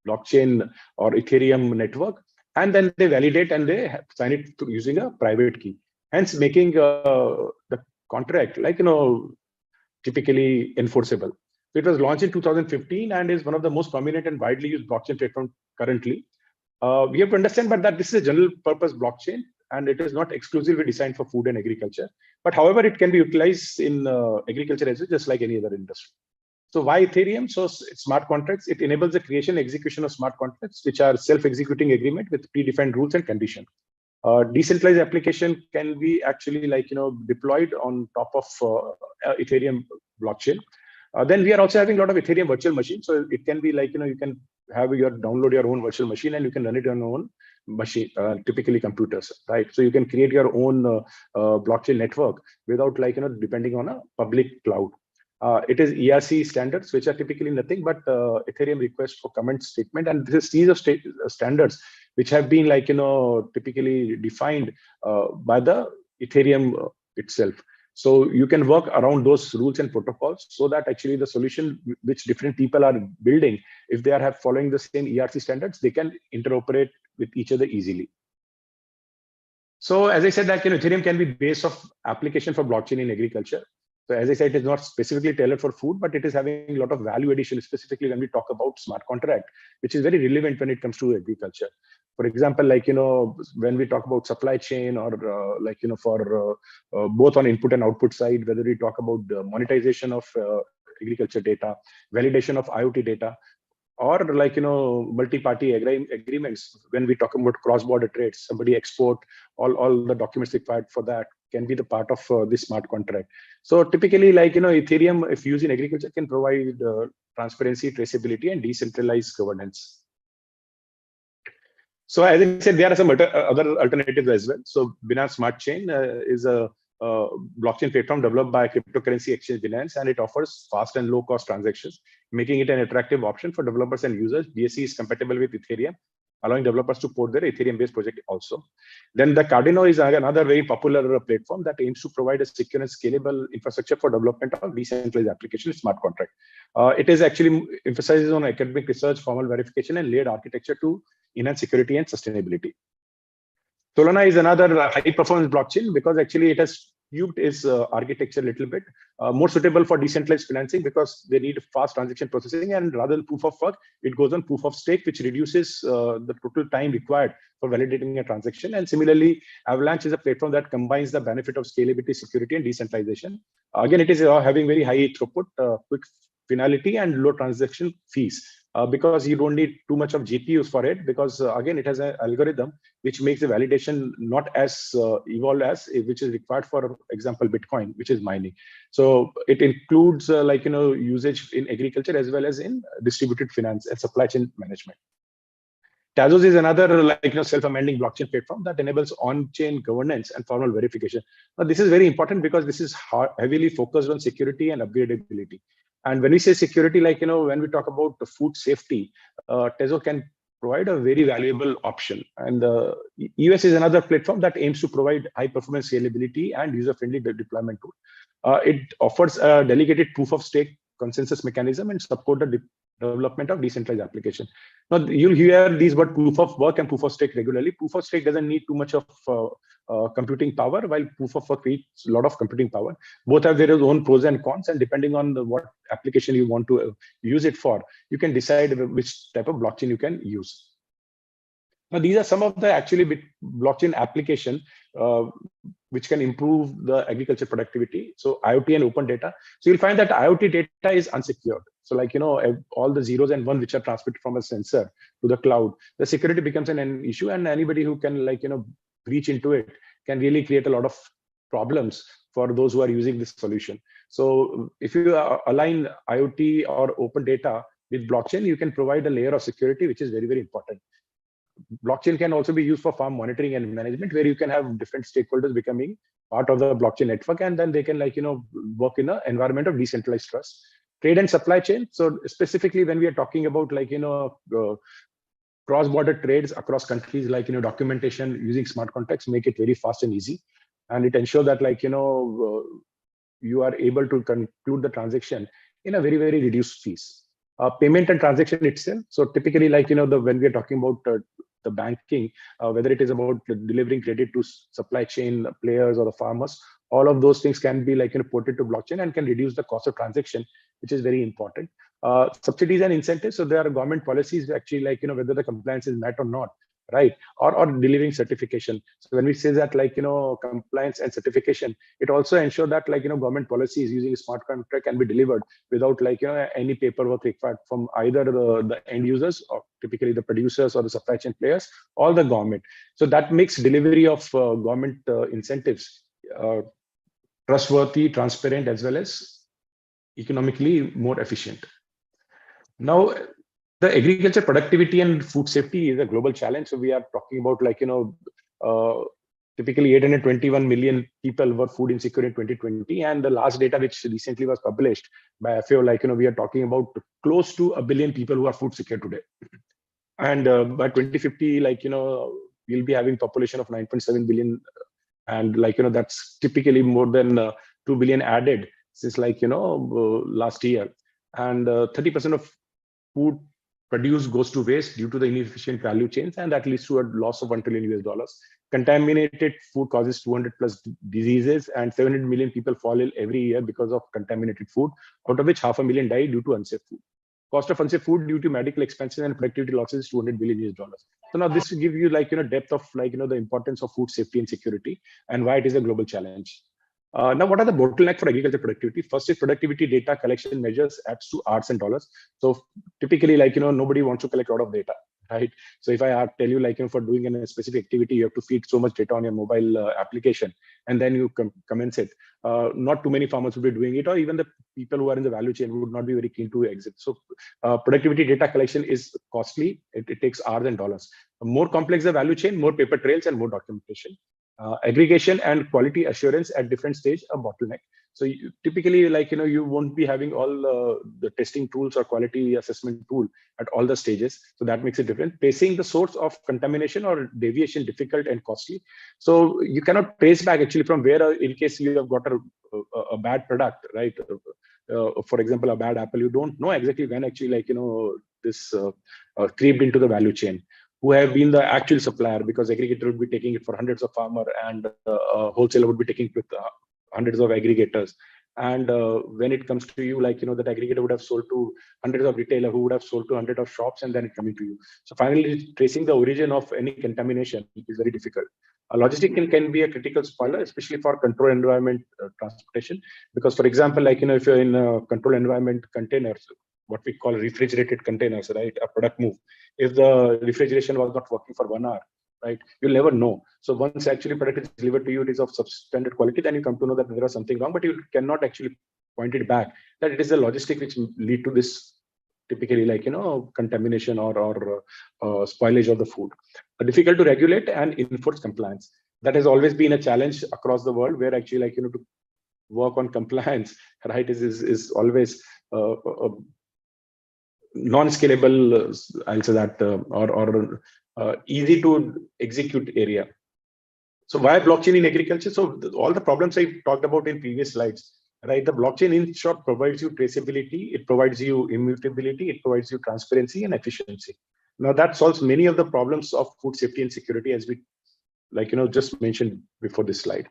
blockchain or Ethereum network, and then they validate and they sign it using a private key, hence making the contract, like, typically enforceable. It was launched in 2015 and is one of the most prominent and widely used blockchain platforms currently. We have to understand that this is a general purpose blockchain and it is not exclusively designed for food and agriculture. But however, it can be utilized in agriculture as well, just like any other industry. So why Ethereum? So smart contracts, it enables the creation and execution of smart contracts, which are self-executing agreement with predefined rules and conditions. Decentralized application can be actually, like, deployed on top of Ethereum blockchain. Then we are also having a lot of Ethereum virtual machines. So it can be like, you can have download your own virtual machine and you can run it on your own machine, typically computers, right? So you can create your own blockchain network without, like, depending on a public cloud. It is ERC standards, which are typically nothing but Ethereum request for comment statement. And this is series of standards which have been, like, typically defined by the Ethereum itself. So you can work around those rules and protocols so that actually the solution which different people are building, if they are following the same ERC standards, they can interoperate with each other easily. So as I said, that, Ethereum can be base of application for blockchain in agriculture. So as I said, it is not specifically tailored for food, but it is having a lot of value addition, specifically when we talk about smart contract, which is very relevant when it comes to agriculture. For example, like, when we talk about supply chain or for both on input and output side, whether we talk about the monetization of agriculture data, validation of IoT data, or like, multi-party agreements, when we talk about cross-border trades, somebody export, all the documents required for that can be the part of this smart contract. So typically, like, Ethereum, if used in agriculture, can provide transparency, traceability, and decentralized governance. So as I said, there are some other alternatives as well. So Binance Smart Chain is a blockchain platform developed by cryptocurrency exchange Binance, and it offers fast and low cost transactions, making it an attractive option for developers and users. BSC is compatible with Ethereum, allowing developers to port their Ethereum-based project also. Then the Cardano is another very popular platform that aims to provide a secure and scalable infrastructure for development of decentralized application smart contract. It is actually emphasizes on academic research, formal verification, and layered architecture to enhance security and sustainability. Solana is another high-performance blockchain because actually it has cubed its architecture a little bit, more suitable for decentralized financing because they need fast transaction processing, and rather than proof of work, it goes on proof of stake, which reduces the total time required for validating a transaction. And similarly, Avalanche is a platform that combines the benefit of scalability, security, and decentralization. Again, it is having very high throughput, quick finality, and low transaction fees. Because you don't need too much of GPUs for it, because again, it has an algorithm which makes the validation not as evolved as which is required for example, Bitcoin, which is mining. So it includes usage in agriculture as well as in distributed finance and supply chain management. Tezos is another self-amending blockchain platform that enables on-chain governance and formal verification. Now, this is very important because this is heavily focused on security and upgradability. And when we say security, like, when we talk about the food safety, Tezo can provide a very valuable option. And EOS is another platform that aims to provide high performance scalability and user-friendly deployment tool. It offers a delegated proof of stake consensus mechanism and support the development of decentralized application. Now, you'll hear these words proof of work and proof of stake regularly. Proof of stake doesn't need too much of computing power, while proof of work needs a lot of computing power. Both have their own pros and cons, and depending on what application you want to use it for, you can decide which type of blockchain you can use. Now, these are some of the actually blockchain application which can improve the agriculture productivity. So IoT and open data. So you'll find that IoT data is unsecured. So like, all the zeros and ones which are transmitted from a sensor to the cloud, the security becomes an issue, and anybody who can breach into it can really create a lot of problems for those who are using this solution. So if you align IoT or open data with blockchain, you can provide a layer of security, which is very, very important. Blockchain can also be used for farm monitoring and management, where you can have different stakeholders becoming part of the blockchain network, and then they can work in an environment of decentralized trust. Trade and supply chain. So specifically when we are talking about cross-border trades across countries, documentation using smart contracts make it very fast and easy, and it ensures that you are able to conclude the transaction in a very, very reduced fees. Payment and transaction itself. So typically, when we are talking about the banking, whether it is about delivering credit to supply chain players or the farmers, all of those things can be ported to blockchain and can reduce the cost of transaction, which is very important. Subsidies and incentives. So there are government policies actually whether the compliance is met or not, right? Or delivering certification. So when we say that compliance and certification, it also ensures that government policies using a smart contract can be delivered without any paperwork required from either the end users, or typically the producers or the supply chain players, or the government. So that makes delivery of government incentives trustworthy, transparent, as well as economically more efficient. Now, the agriculture productivity and food safety is a global challenge. So we are talking about typically 821 million people were food insecure in 2020, and the last data which recently was published by FAO, we are talking about close to 1 billion people who are food secure today. And by 2050, we'll be having population of 9.7 billion, and that's typically more than 2 billion added since last year. And 30% of food produced goes to waste due to the inefficient value chains, and that leads to a loss of $1 trillion. Contaminated food causes 200 plus diseases, and 700 million people fall ill every year because of contaminated food, out of which 500,000 die due to unsafe food. Cost of unsafe food due to medical expenses and productivity losses is $200 billion. So now this will give you depth of the importance of food safety and security and why it is a global challenge. Now, what are the bottlenecks for agriculture productivity? First is productivity data collection measures adds to hours and dollars. So typically, nobody wants to collect a lot of data, right? So if I tell you, for doing a specific activity, you have to feed so much data on your mobile application, and then you commence it. Not too many farmers will be doing it, or even the people who are in the value chain would not be very keen to exit. So productivity data collection is costly. It takes hours and dollars. The more complex the value chain, more paper trails and more documentation. Aggregation and quality assurance at different stage a bottleneck. So typically, you won't be having all the testing tools or quality assessment tool at all the stages. So that makes it different. Tracing the source of contamination or deviation difficult and costly. So you cannot trace back actually from where, in case you have got a bad product, right? For example, a bad apple, you don't know exactly when actually this creeped into the value chain. Who have been the actual supplier, because aggregator would be taking it for hundreds of farmers, and wholesaler would be taking it with hundreds of aggregators. And when it comes to you, that aggregator would have sold to hundreds of retailer who would have sold to hundreds of shops, and then it coming to you. So finally, tracing the origin of any contamination is very difficult. Logistic can be a critical spoiler, especially for control environment transportation, because for example, if you're in a control environment containers, what we call refrigerated containers, right? A product move. If the refrigeration was not working for 1 hour, right? You'll never know. So once actually product is delivered to you, it is of substandard quality, then you come to know that there is something wrong, but you cannot actually point it back. That it is the logistic which lead to this typically contamination or spoilage of the food. Difficult to regulate and enforce compliance. That has always been a challenge across the world, where actually to work on compliance, right, is always a non-scalable, I'll say that, or easy to execute area. So why blockchain in agriculture? So all the problems I talked about in previous slides, right? The blockchain in short provides you traceability, it provides you immutability, it provides you transparency and efficiency. Now that solves many of the problems of food safety and security, as we just mentioned before this slide.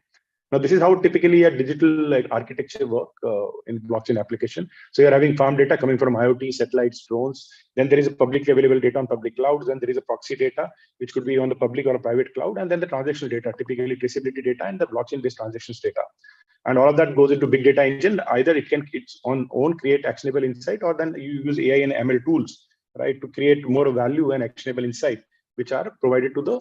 Now, this is how typically a digital architecture work in blockchain application. So you're having farm data coming from IoT, satellites, drones. Then there is a publicly available data on public clouds. Then there is a proxy data, which could be on the public or a private cloud. And then the transactional data, typically traceability data and the blockchain-based transactions data. And all of that goes into big data engine. Either it can its own create actionable insight, or then you use AI and ML tools, right, to create more value and actionable insight, which are provided to the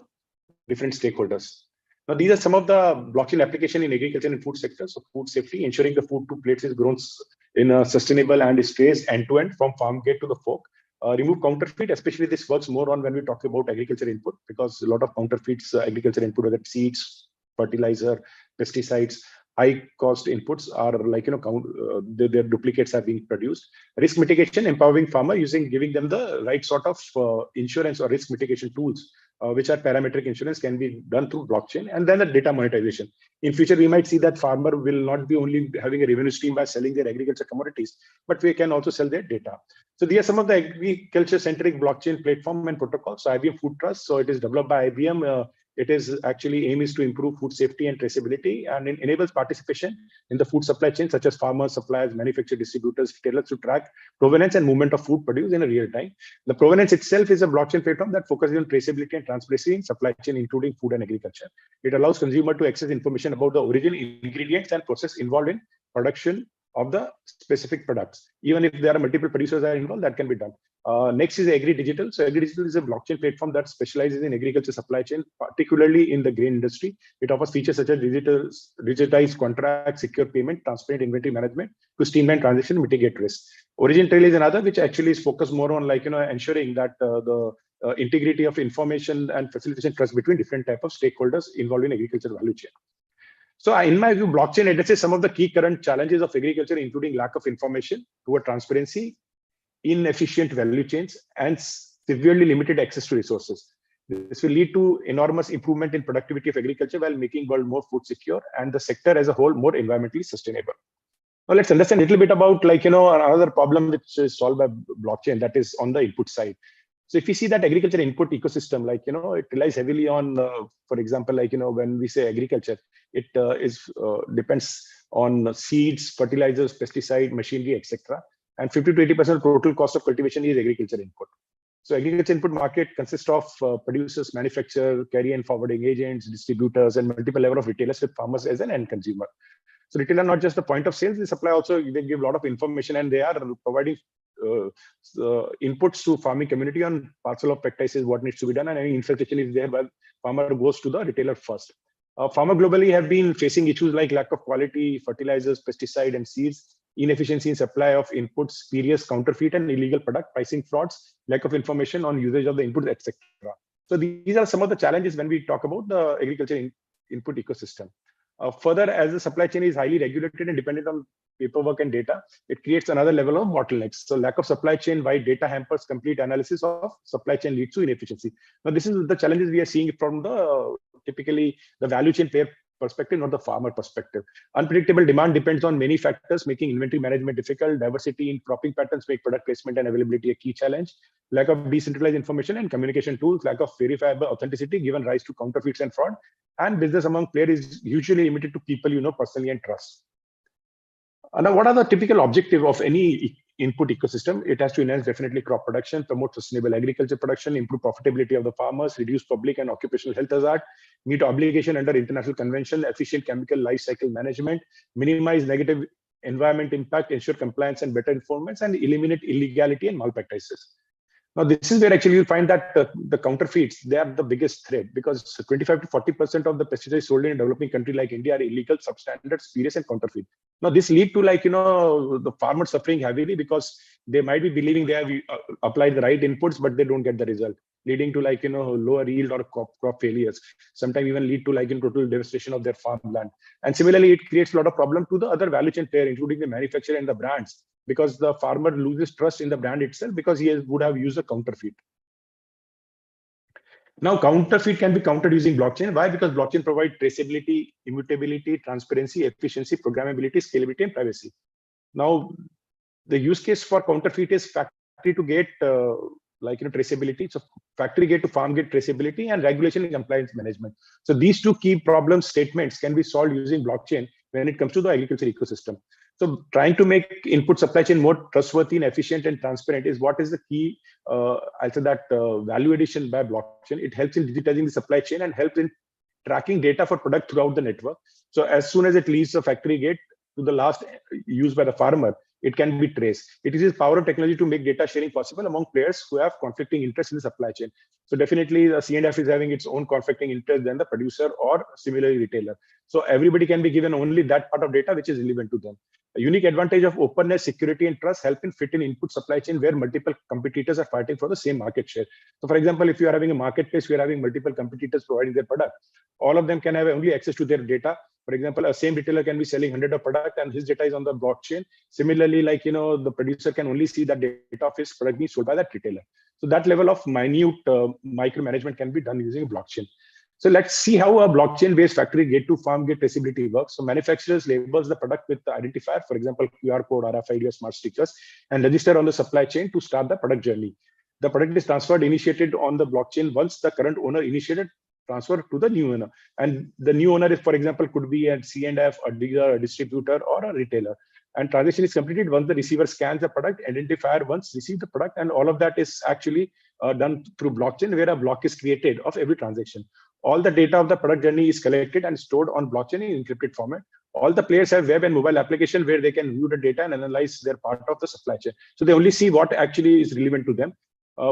different stakeholders. Now, these are some of the blockchain application in agriculture and food sector. So food safety, ensuring the food to plates is grown in a sustainable and is traced end-to-end from farm gate to the fork. Remove counterfeit, especially this works more on when we talk about agriculture input, because a lot of counterfeits agriculture input, whether seeds, fertilizer, pesticides, high cost inputs are their duplicates are being produced. Risk mitigation, empowering farmer giving them the right sort of insurance or risk mitigation tools, which are parametric insurance, can be done through blockchain. And then the data monetization. In future, we might see that farmer will not be only having a revenue stream by selling their agriculture commodities, but we can also sell their data. So these are some of the agriculture-centric blockchain platform and protocols. So IBM Food Trust, so it is developed by IBM. It is actually aim is to improve food safety and traceability, and it enables participation in the food supply chain, such as farmers, suppliers, manufacturers, distributors, retailers, to track provenance and movement of food produced in a real time. The provenance itself is a blockchain platform that focuses on traceability and transparency in supply chain, including food and agriculture. It allows consumer to access information about the origin, ingredients, and process involved in production of the specific products. Even if there are multiple producers that are involved, that can be done. Next is AgriDigital. So AgriDigital is a blockchain platform that specializes in agriculture supply chain, particularly in the grain industry. It offers features such as digitized contracts, secure payment, transparent inventory management to streamline transaction, mitigate risk. Origin Trail is another, which actually is focused more on ensuring that the integrity of information and facilitation trust between different type of stakeholders involved in agriculture value chain. So in my view, blockchain addresses some of the key current challenges of agriculture, including lack of information, poor transparency, inefficient value chains, and severely limited access to resources. This will lead to enormous improvement in productivity of agriculture while making world more food secure and the sector as a whole more environmentally sustainable. Now let's understand a little bit about another problem which is solved by blockchain, that is on the input side. So if you see that agriculture input ecosystem, it relies heavily on, for example, when we say agriculture, it depends on seeds, fertilizers, pesticide, machinery, etc. And 50 to 80% of total cost of cultivation is agriculture input. So agriculture input market consists of producers, manufacturers, carry and forwarding agents, distributors, and multiple level of retailers, with farmers as an end consumer. So retail are not just the point of sales; they supply also. They give a lot of information, and they are providing inputs to farming community on parcel of practices, what needs to be done, and any infiltration is there, but farmer goes to the retailer first. Farmer globally have been facing issues like lack of quality fertilizers, pesticide, and seeds, inefficiency in supply of inputs, spurious, counterfeit, and illegal product, pricing frauds, lack of information on usage of the inputs, etc. So these are some of the challenges when we talk about the agriculture input ecosystem. Further, as the supply chain is highly regulated and dependent on paperwork and data, it creates another level of bottlenecks. So lack of supply chain wide data hampers complete analysis of supply chain, leads to inefficiency. Now, this is the challenges we are seeing from the typically the value chain player perspective, not the farmer perspective. Unpredictable demand depends on many factors, making inventory management difficult. Diversity in cropping patterns make product placement and availability a key challenge. Lack of decentralized information and communication tools, lack of verifiable authenticity given rise to counterfeits and fraud. And business among players is usually limited to people you know personally and trust. Now, what are the typical objective of any input ecosystem? It has to enhance definitely crop production, promote sustainable agriculture production, improve profitability of the farmers, reduce public and occupational health hazard, meet obligation under international convention, efficient chemical life cycle management, minimize negative environment impact, ensure compliance and better informants, and eliminate illegality and malpractices. Now, this is where actually you find that the counterfeits, they are the biggest threat, because 25 to 40% of the pesticides sold in a developing country like India are illegal, substandard, spurious, and counterfeit. Now, this lead to the farmer suffering heavily because they might be believing they have applied the right inputs, but they don't get the result, leading to lower yield or crop failures. Sometimes even lead to total devastation of their farmland. And similarly, it creates a lot of problem to the other value chain player, including the manufacturer and the brands, because the farmer loses trust in the brand itself because he would have used a counterfeit. Now, counterfeit can be countered using blockchain. Why? Because blockchain provides traceability, immutability, transparency, efficiency, programmability, scalability, and privacy. Now, the use case for counterfeit is factory to gate traceability. So factory gate to farm gate traceability and regulation and compliance management. So these two key problem statements can be solved using blockchain when it comes to the agriculture ecosystem. So trying to make input supply chain more trustworthy and efficient and transparent is what is the key, I'll say that value addition by blockchain. It helps in digitizing the supply chain and helps in tracking data for product throughout the network. So as soon as it leaves the factory gate to the last used by the farmer, it can be traced. It is the power of technology to make data sharing possible among players who have conflicting interests in the supply chain. So definitely the C&F is having its own conflicting interest than the producer or similarly retailer. So everybody can be given only that part of data which is relevant to them. A unique advantage of openness, security, and trust help in fit in input supply chain where multiple competitors are fighting for the same market share. So for example, if you are having a marketplace, we are having multiple competitors providing their product. All of them can have only access to their data. For example, a same retailer can be selling 100 of product and his data is on the blockchain. Similarly, the producer can only see that data of his product being sold by that retailer. So that level of minute micromanagement can be done using blockchain. So let's see how a blockchain-based factory gate to farm gate traceability works. So manufacturers labels the product with the identifier, for example, QR code, RFID, or smart stickers, and register on the supply chain to start the product journey. The product is initiated on the blockchain once the current owner initiated transfer to the new owner. And the new owner is, for example, could be a C&F, a dealer, a distributor, or a retailer. And transaction is completed once the receiver scans the product, identifier once received the product, and all of that is actually done through blockchain, where a block is created of every transaction. All the data of the product journey is collected and stored on blockchain in encrypted format. All the players have web and mobile application where they can view the data and analyze their part of the supply chain. So they only see what actually is relevant to them.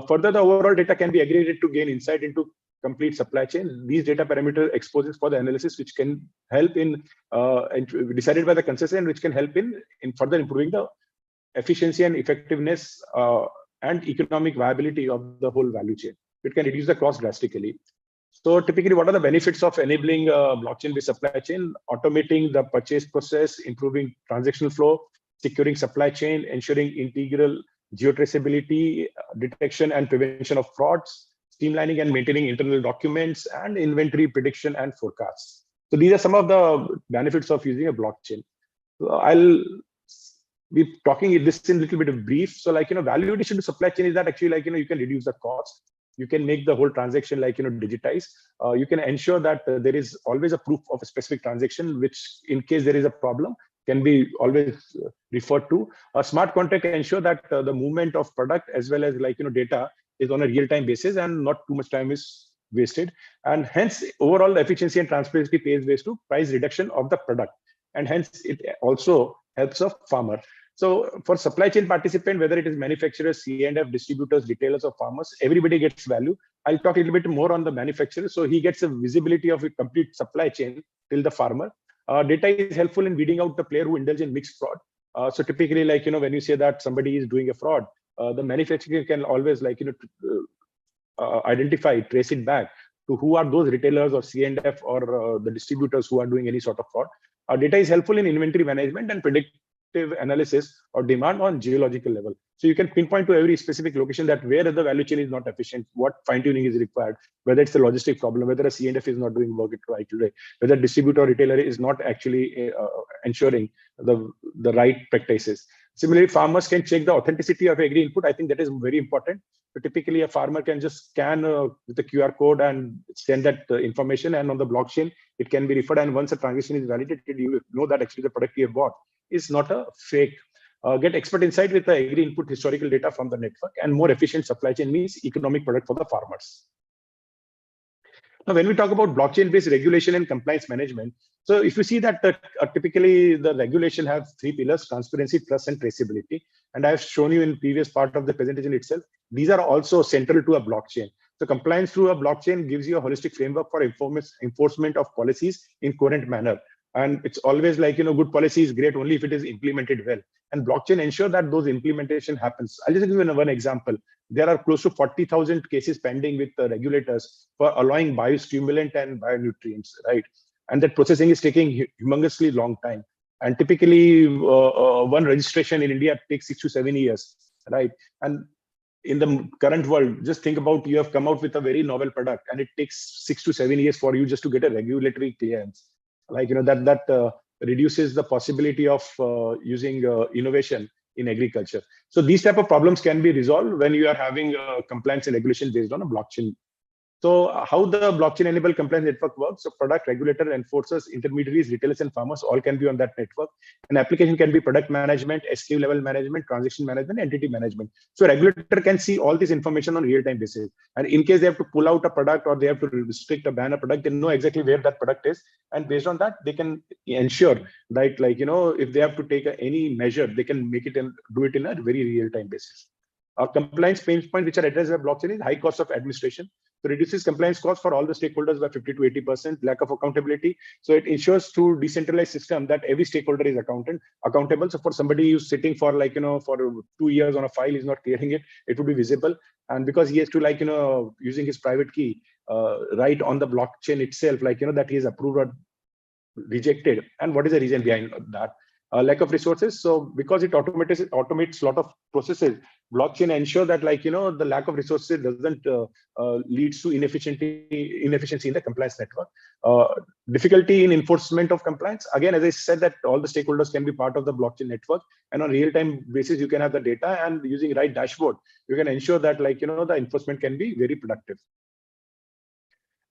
Further, the overall data can be aggregated to gain insight into complete supply chain. These data parameter exposes for the analysis, which can help in decided by the consensus, which can help in further improving the efficiency and effectiveness and economic viability of the whole value chain. It can reduce the cost drastically. So typically, what are the benefits of enabling blockchain-based supply chain? Automating the purchase process, improving transactional flow, securing supply chain, ensuring integral geotraceability, detection and prevention of frauds, streamlining and maintaining internal documents, and inventory prediction and forecasts. So these are some of the benefits of using a blockchain. So I'll be talking this in a little bit of brief. So value addition to supply chain is that actually you can reduce the cost. You can make the whole transaction digitized. You can ensure that there is always a proof of a specific transaction, which in case there is a problem can be always referred to. A smart contract can ensure that the movement of product as well as data is on a real-time basis and not too much time is wasted. And hence overall efficiency and transparency pays ways to price reduction of the product. And hence it also helps a farmer. So for supply chain participant, whether it is manufacturers, C&F, distributors, retailers, or farmers, everybody gets value. I'll talk a little bit more on the manufacturer. So he gets a visibility of a complete supply chain till the farmer. Data is helpful in weeding out the player who indulge in mixed fraud. So typically, when you say that somebody is doing a fraud, the manufacturer can always identify, trace it back to who are those retailers or C&F or the distributors who are doing any sort of fraud. Data is helpful in inventory management and predictive analysis or demand on geological level. So you can pinpoint to every specific location that where the value chain is not efficient, what fine tuning is required, whether it's a logistic problem, whether a C&F is not doing work right today, whether distributor or retailer is not actually ensuring the right practices. Similarly, farmers can check the authenticity of agri input. I think that is very important. So typically, a farmer can just scan with the QR code and send that information, and on the blockchain, it can be referred. And once a transaction is validated, you know that actually the product you have bought is not a fake. Get expert insight with the agri input historical data from the network, and more efficient supply chain means economic product for the farmers. Now, when we talk about blockchain-based regulation and compliance management, so if you see that typically the regulation have three pillars: transparency, trust, and traceability. And I have shown you in previous part of the presentation itself, these are also central to a blockchain. So compliance through a blockchain gives you a holistic framework for enforcement of policies in coherent manner. And it's always like, good policy is great only if it is implemented well. And blockchain ensure that those implementation happens. I'll just give you one example. There are close to 40,000 cases pending with the regulators for allowing biostimulant and bionutrients, right? And that processing is taking humongously long time. And typically, one registration in India takes 6 to 7 years, right? And in the current world, just think about, you have come out with a very novel product, and it takes 6 to 7 years for you just to get a regulatory clearance. Like, that reduces the possibility of using innovation in agriculture. So these type of problems can be resolved when you are having compliance and regulation based on a blockchain. So how the blockchain-enabled compliance network works? So product, regulator, enforcers, intermediaries, retailers, and farmers all can be on that network. An application can be product management, SKU level management, transaction management, entity management. So regulator can see all this information on real-time basis. And in case they have to pull out a product or they have to restrict or ban a product, they know exactly where that product is. And based on that, they can ensure that, like, if they have to take any measure, they can make it and do it in a very real-time basis. Our compliance pain point, which are addressed by blockchain, is high cost of administration. So reduces compliance costs for all the stakeholders by 50 to 80%, lack of accountability. So it ensures through decentralized system that every stakeholder is accountable. So for somebody who's sitting for for 2 years on a file, is not clearing it, it would be visible. And because he has to using his private key, write on the blockchain itself, that he is approved or rejected. And what is the reason behind that? Lack of resources. So because it automates a lot of processes, blockchain ensure that the lack of resources doesn't leads to inefficiency in the compliance network. Difficulty in enforcement of compliance. Again, as I said, that all the stakeholders can be part of the blockchain network, and on real-time basis you can have the data, and using right dashboard you can ensure that the enforcement can be very productive.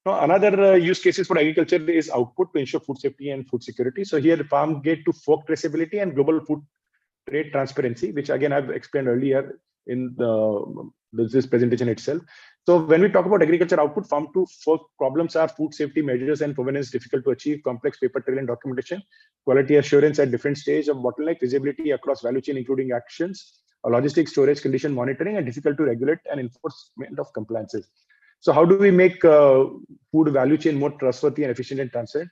Now, another use cases for agriculture is output to ensure food safety and food security. So here, farm gate to fork traceability and global food trade transparency, which again I've explained earlier in this presentation itself. So when we talk about agriculture output, farm to fork problems are food safety measures and provenance difficult to achieve, complex paper trail and documentation, quality assurance at different stage of bottleneck, visibility across value chain, including actions, logistics, storage, condition monitoring, and difficult to regulate and enforcement of compliances. So how do we make food value chain more trustworthy and efficient and transparent?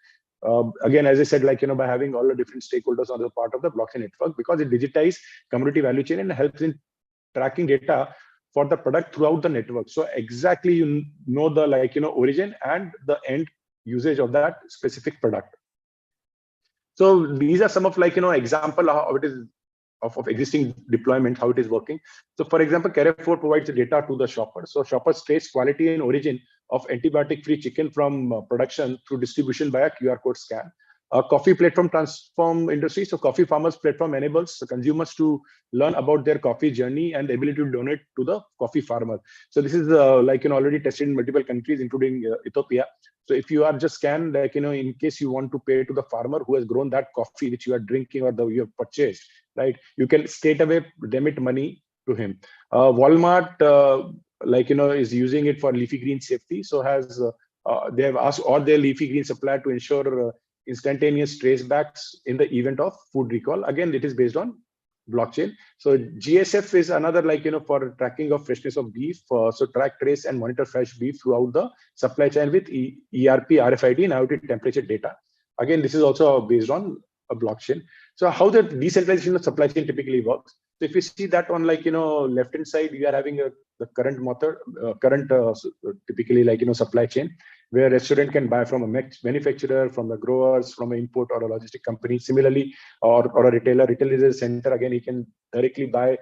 Again, as I said, by having all the different stakeholders on the part of the blockchain network, because it digitizes commodity value chain and helps in tracking data for the product throughout the network. So exactly the origin and the end usage of that specific product. So these are some of example of how it is of existing deployment, how it is working. So for example, Carrefour provides the data to the shopper. So shoppers trace quality and origin of antibiotic-free chicken from production through distribution by a QR code scan. Coffee platform transform industry. So coffee farmers platform enables consumers to learn about their coffee journey and the ability to donate to the coffee farmer. So this is already tested in multiple countries, including Ethiopia. So if you are just scanned, in case you want to pay to the farmer who has grown that coffee which you are drinking or you have purchased, right? You can straight away remit money to him. Walmart, is using it for leafy green safety. So they have asked all their leafy green supplier to ensure instantaneous tracebacks in the event of food recall. Again, it is based on blockchain. So GSF is another for tracking of freshness of beef. So track, trace, and monitor fresh beef throughout the supply chain with ERP, RFID, and IoT temperature data. Again, this is also based on a blockchain. So how the decentralization of supply chain typically works. So if you see that on left-hand side, we are having the current method, typically supply chain, where a restaurant can buy from a manufacturer, from the growers, from an import or a logistic company. Similarly, or a retailer. Retailer is a center. Again, he can directly buy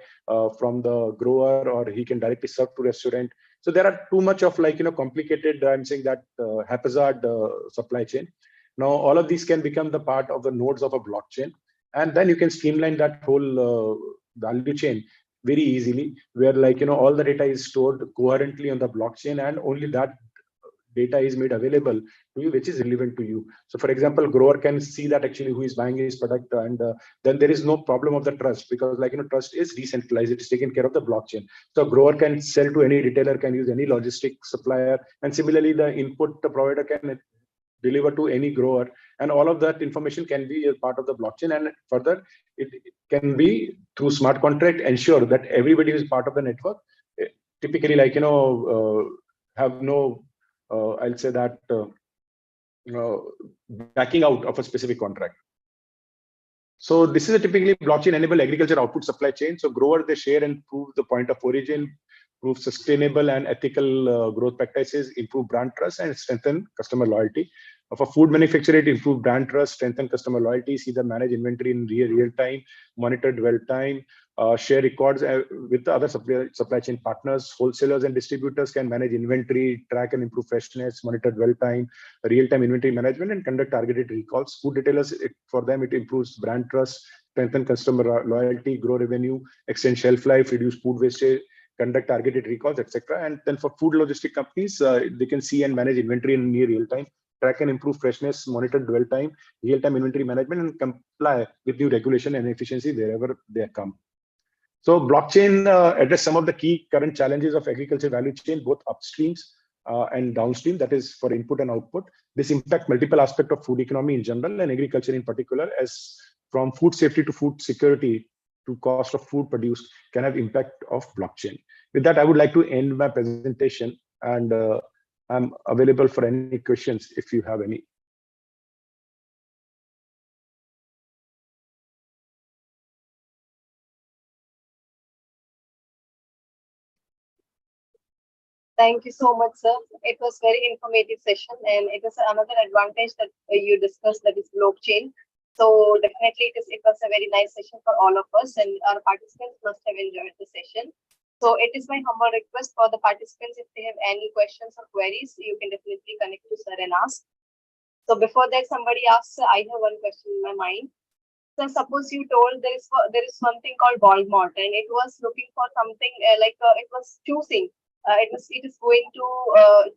from the grower, or he can directly serve to restaurant. So there are too much of complicated, I'm saying that haphazard supply chain. Now, all of these can become the part of the nodes of a blockchain. And then you can streamline that whole value chain very easily, where all the data is stored coherently on the blockchain, and only that data is made available to you, which is relevant to you. So for example, grower can see that actually who is buying his product, and then there is no problem of the trust, because trust is decentralized, it is taken care of the blockchain. So grower can sell to any retailer, can use any logistic supplier, and similarly the input provider can deliver to any grower, and all of that information can be a part of the blockchain. And further, it can be through smart contract ensure that everybody who is part of the network typically have no I'll say that backing out of a specific contract. So this is a typically blockchain-enabled agriculture output supply chain. So growers, they share and prove the point of origin, prove sustainable and ethical growth practices, improve brand trust, and strengthen customer loyalty. For food manufacturer, it improve brand trust, strengthen customer loyalty, see the manage inventory in real time, monitor dwell time, share records with the other supply chain partners. Wholesalers and distributors can manage inventory, track and improve freshness, monitor dwell time, real-time inventory management, and conduct targeted recalls. Food retailers, for them, it improves brand trust, strengthen customer loyalty, grow revenue, extend shelf life, reduce food wastage, conduct targeted recalls, etc. And then for food logistic companies, they can see and manage inventory in near real time, track and improve freshness, monitor dwell time, real-time inventory management, and comply with new regulation and efficiency wherever they come. So blockchain address some of the key current challenges of agriculture value chain, both upstreams and downstream, that is for input and output. This impact multiple aspects of food economy in general and agriculture in particular, as from food safety to food security to cost of food produced can have impact of blockchain. With that, I would like to end my presentation, and I'm available for any questions if you have any. Thank you so much, sir. It was very informative session, and it was another advantage that you discussed, that is blockchain. So definitely it was a very nice session for all of us, and our participants must have enjoyed the session. So it is my humble request for the participants, if they have any questions or queries, you can definitely connect to sir and ask. So before that, somebody asks, I have one question in my mind. So suppose you told there is something called Walmart, and it was looking for something it was choosing. It is going to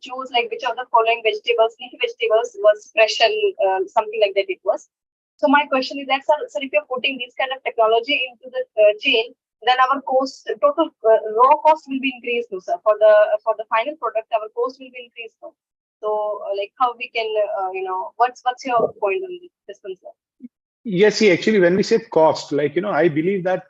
choose like which of the following vegetables, leafy vegetables, was fresh and something like that it was. So my question is that, sir, if you're putting this kind of technology into the chain, then our cost, total raw cost will be increased, no, sir. For the final product, our cost will be increased, no. So like how we can, what's your point on this one, sir? Yes, see, actually, when we say cost, I believe that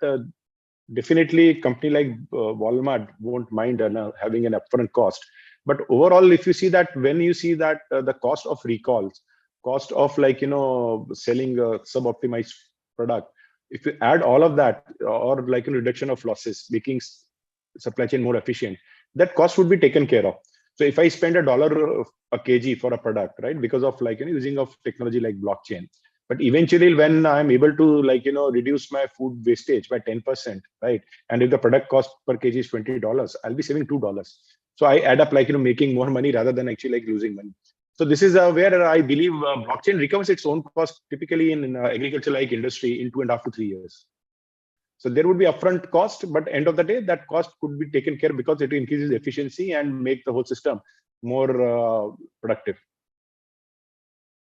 definitely a company like Walmart won't mind having an upfront cost. But overall, if you see that, when you see that the cost of recalls, cost of selling a sub-optimized product, if you add all of that, or a reduction of losses, making supply chain more efficient, that cost would be taken care of. So if I spend $1 a kg for a product, right, because of using of technology like blockchain, but eventually when I'm able to reduce my food wastage by 10%, right, and if the product cost per kg is $20, I'll be saving $2. So I add up making more money rather than actually losing money. So this is where I believe blockchain recovers its own cost typically in agriculture like industry in 2.5 to 3 years. So there would be upfront cost, but end of the day, that cost could be taken care because it increases efficiency and make the whole system more productive.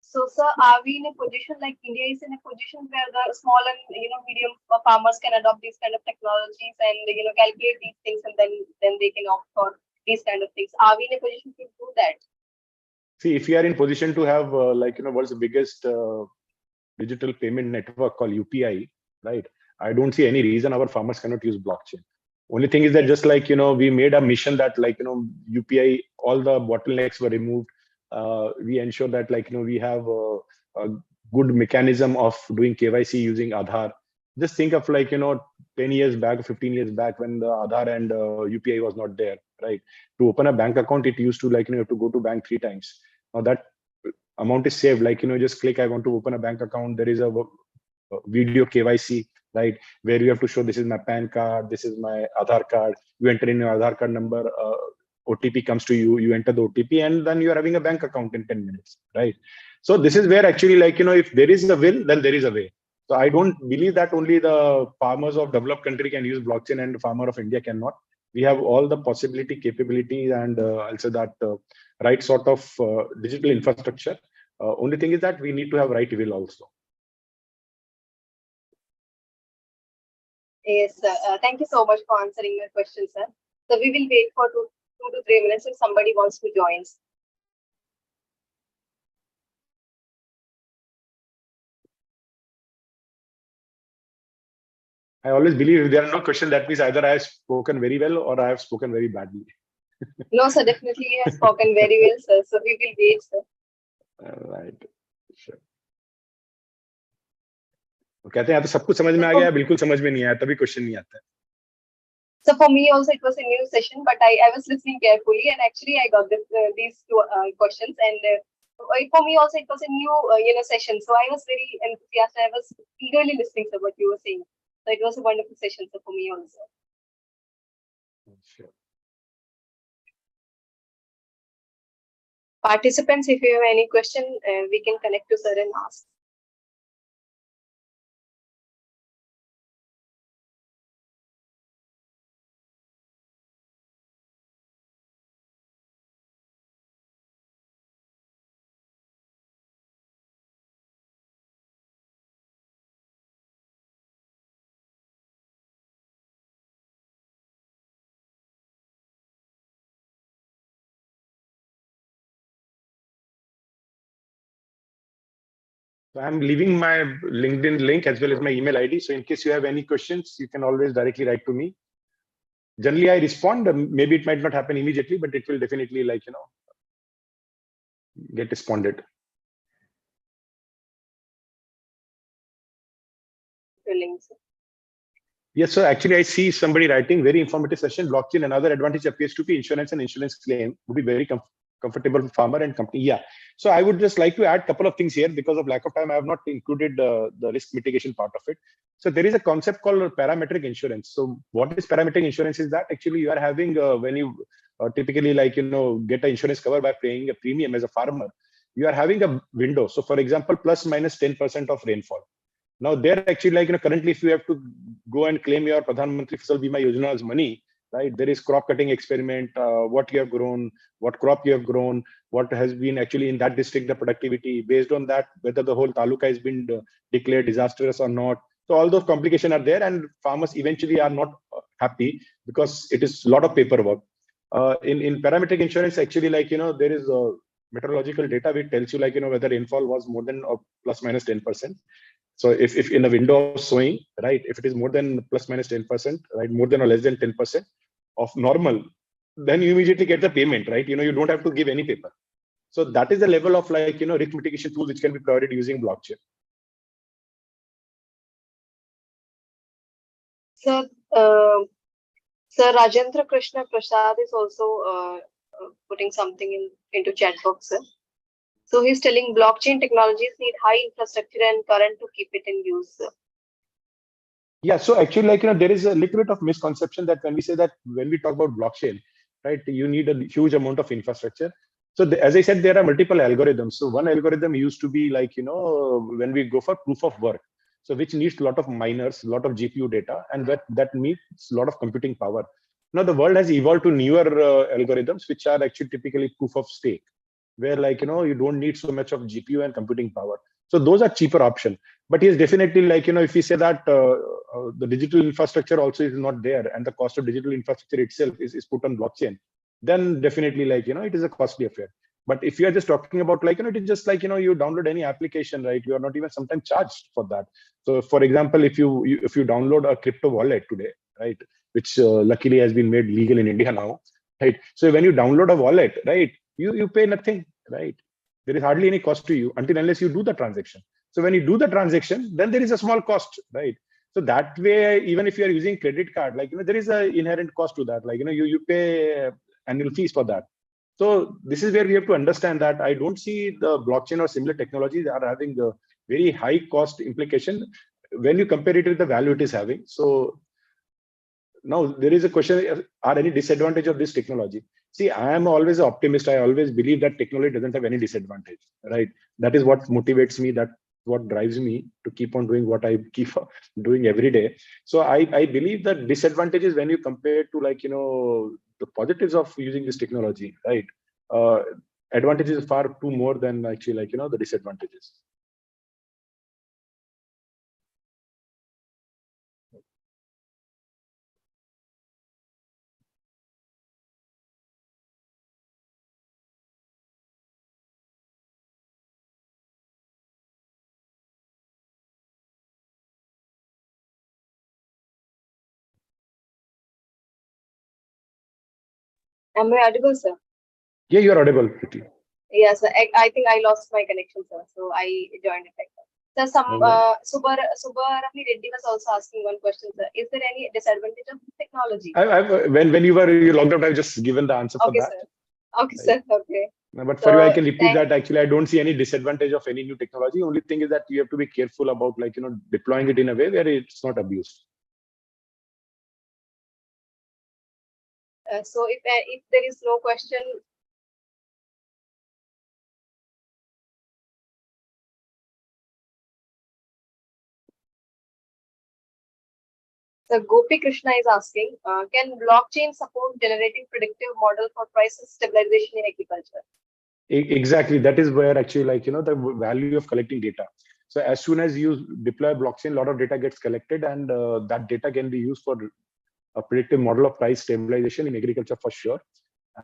So, sir, are we in a position like India is in a position where the small and medium farmers can adopt these kind of technologies and calculate these things, and then they can opt for these kind of things? Are we in a position to do that? See, if you are in position to have world's biggest digital payment network called UPI, right? I don't see any reason our farmers cannot use blockchain. Only thing is that just we made a mission that UPI, all the bottlenecks were removed. We ensure that we have a good mechanism of doing KYC using Aadhaar. Just think of 10 years back, 15 years back, when the Aadhaar and UPI was not there, right? To open a bank account, it used to you have to go to bank 3 times. Now that amount is saved. Just click, I want to open a bank account. There is a video KYC, right, where you have to show this is my PAN card, this is my Aadhaar card. You enter in your Aadhaar card number. OTP comes to you, you enter the OTP, and then you are having a bank account in 10 minutes, right? So this is where actually if there is a will, then there is a way. So I don't believe that only the farmers of developed country can use blockchain and the farmer of India cannot. We have all the possibility, capability, and I'll say that right sort of digital infrastructure. Only thing is that we need to have right will also. Yes, sir. Thank you so much for answering my question, sir. So we will wait for 2 to 3 minutes if somebody wants to join. I always believe if there are no questions, that means either I have spoken very well or I have spoken very badly. No, sir, definitely you have spoken very well, sir. So we will wait, sir. All right. कहते हैं या तो सब कुछ समझ में आ गया, बिल्कुल समझ में नहीं आया, तभी क्वेश्चन नहीं आता है. So for me also it was a new session, but I was listening carefully, and actually I got these two questions, and for me also it was a new session. So I was very enthusiastic. I was eagerly listening to what you were saying. So it was a wonderful session. So for me also. Sure. Participants, if you have any question, we can connect to sir and ask. So I'm leaving my LinkedIn link as well as my email ID. So in case you have any questions, you can always directly write to me. Generally, I respond. Maybe it might not happen immediately, but it will definitely get responded. Yes, so actually I see somebody writing very informative session. Blockchain, another advantage appears to be insurance and insurance claim would be very comfortable for farmer and company. Yeah. So I would just like to add a couple of things here. Because of lack of time, I have not included the risk mitigation part of it. So there is a concept called parametric insurance. So what is parametric insurance is that actually you are having when you typically get an insurance cover by paying a premium as a farmer, you are having a window. So for example, plus minus 10% of rainfall. Now there actually currently if you have to go and claim your Pradhan Mantri Fasal Bima Yojana's money, right? There is crop cutting experiment, what you have grown, what crop you have grown, what has been actually in that district, the productivity. Based on that, whether the whole taluka has been declared disastrous or not. So all those complications are there, and farmers eventually are not happy because it is a lot of paperwork. In parametric insurance, actually, there is meteorological data which tells you whether rainfall was more than or plus minus 10%. So if in a window of sowing, right, if it is more than plus minus 10%, right, more than or less than 10% of normal, then you immediately get the payment, right? You don't have to give any paper. So that is the level of risk mitigation tool which can be provided using blockchain. Sir, Sir Rajendra Krishna Prasad is also putting something into chat box, sir. So he's telling blockchain technologies need high infrastructure and current to keep it in use, sir. Yeah, so actually, there is a little bit of misconception that when we say that when we talk about blockchain, right, you need a huge amount of infrastructure. So as I said, there are multiple algorithms. So one algorithm used to be when we go for proof of work, so which needs a lot of miners, a lot of GPU data, and that needs a lot of computing power. Now the world has evolved to newer algorithms, which are actually typically proof of stake, where you don't need so much of GPU and computing power. So those are cheaper option. But yes, definitely if we say that the digital infrastructure also is not there, and the cost of digital infrastructure itself is put on blockchain, then definitely it is a costly affair. But if you are just talking about it is just you download any application, right? You are not even sometimes charged for that. So for example, if you download a crypto wallet today, right, which luckily has been made legal in India now, right? So when you download a wallet, right, you pay nothing, right? There is hardly any cost to you unless you do the transaction. So when you do the transaction, then there is a small cost, right? So that way, even if you are using credit card, there is an inherent cost to that. You pay annual fees for that. So this is where we have to understand that I don't see the blockchain or similar technologies are having a very high cost implication when you compare it with the value it is having. So now there is a question: are any disadvantage of this technology? See, I am always an optimist. I always believe that technology doesn't have any disadvantage, right? That is what motivates me. That what drives me to keep on doing what I keep doing every day. So I believe that disadvantages when you compare to the positives of using this technology, right? Advantages far too more than actually the disadvantages. Am I audible, sir? Yeah, you are audible, Priti. Yes, I think I lost my connection, sir. So I joined it back. Sir, some Subaravi Reddy was also asking one question, sir. Is there any disadvantage of technology? When you logged out, I've just given the answer for Okay, that. sir. Okay, sir. Okay. But So, for you, I can repeat that actually I don't see any disadvantage of any new technology. Only thing is that you have to be careful about deploying it in a way where it's not abused. So if there is no question, so Gopi Krishna is asking, can blockchain support generating predictive model for price stabilization in agriculture? Exactly. That is where actually the value of collecting data. So as soon as you deploy blockchain, a lot of data gets collected, and that data can be used for a predictive model of price stabilization in agriculture for sure.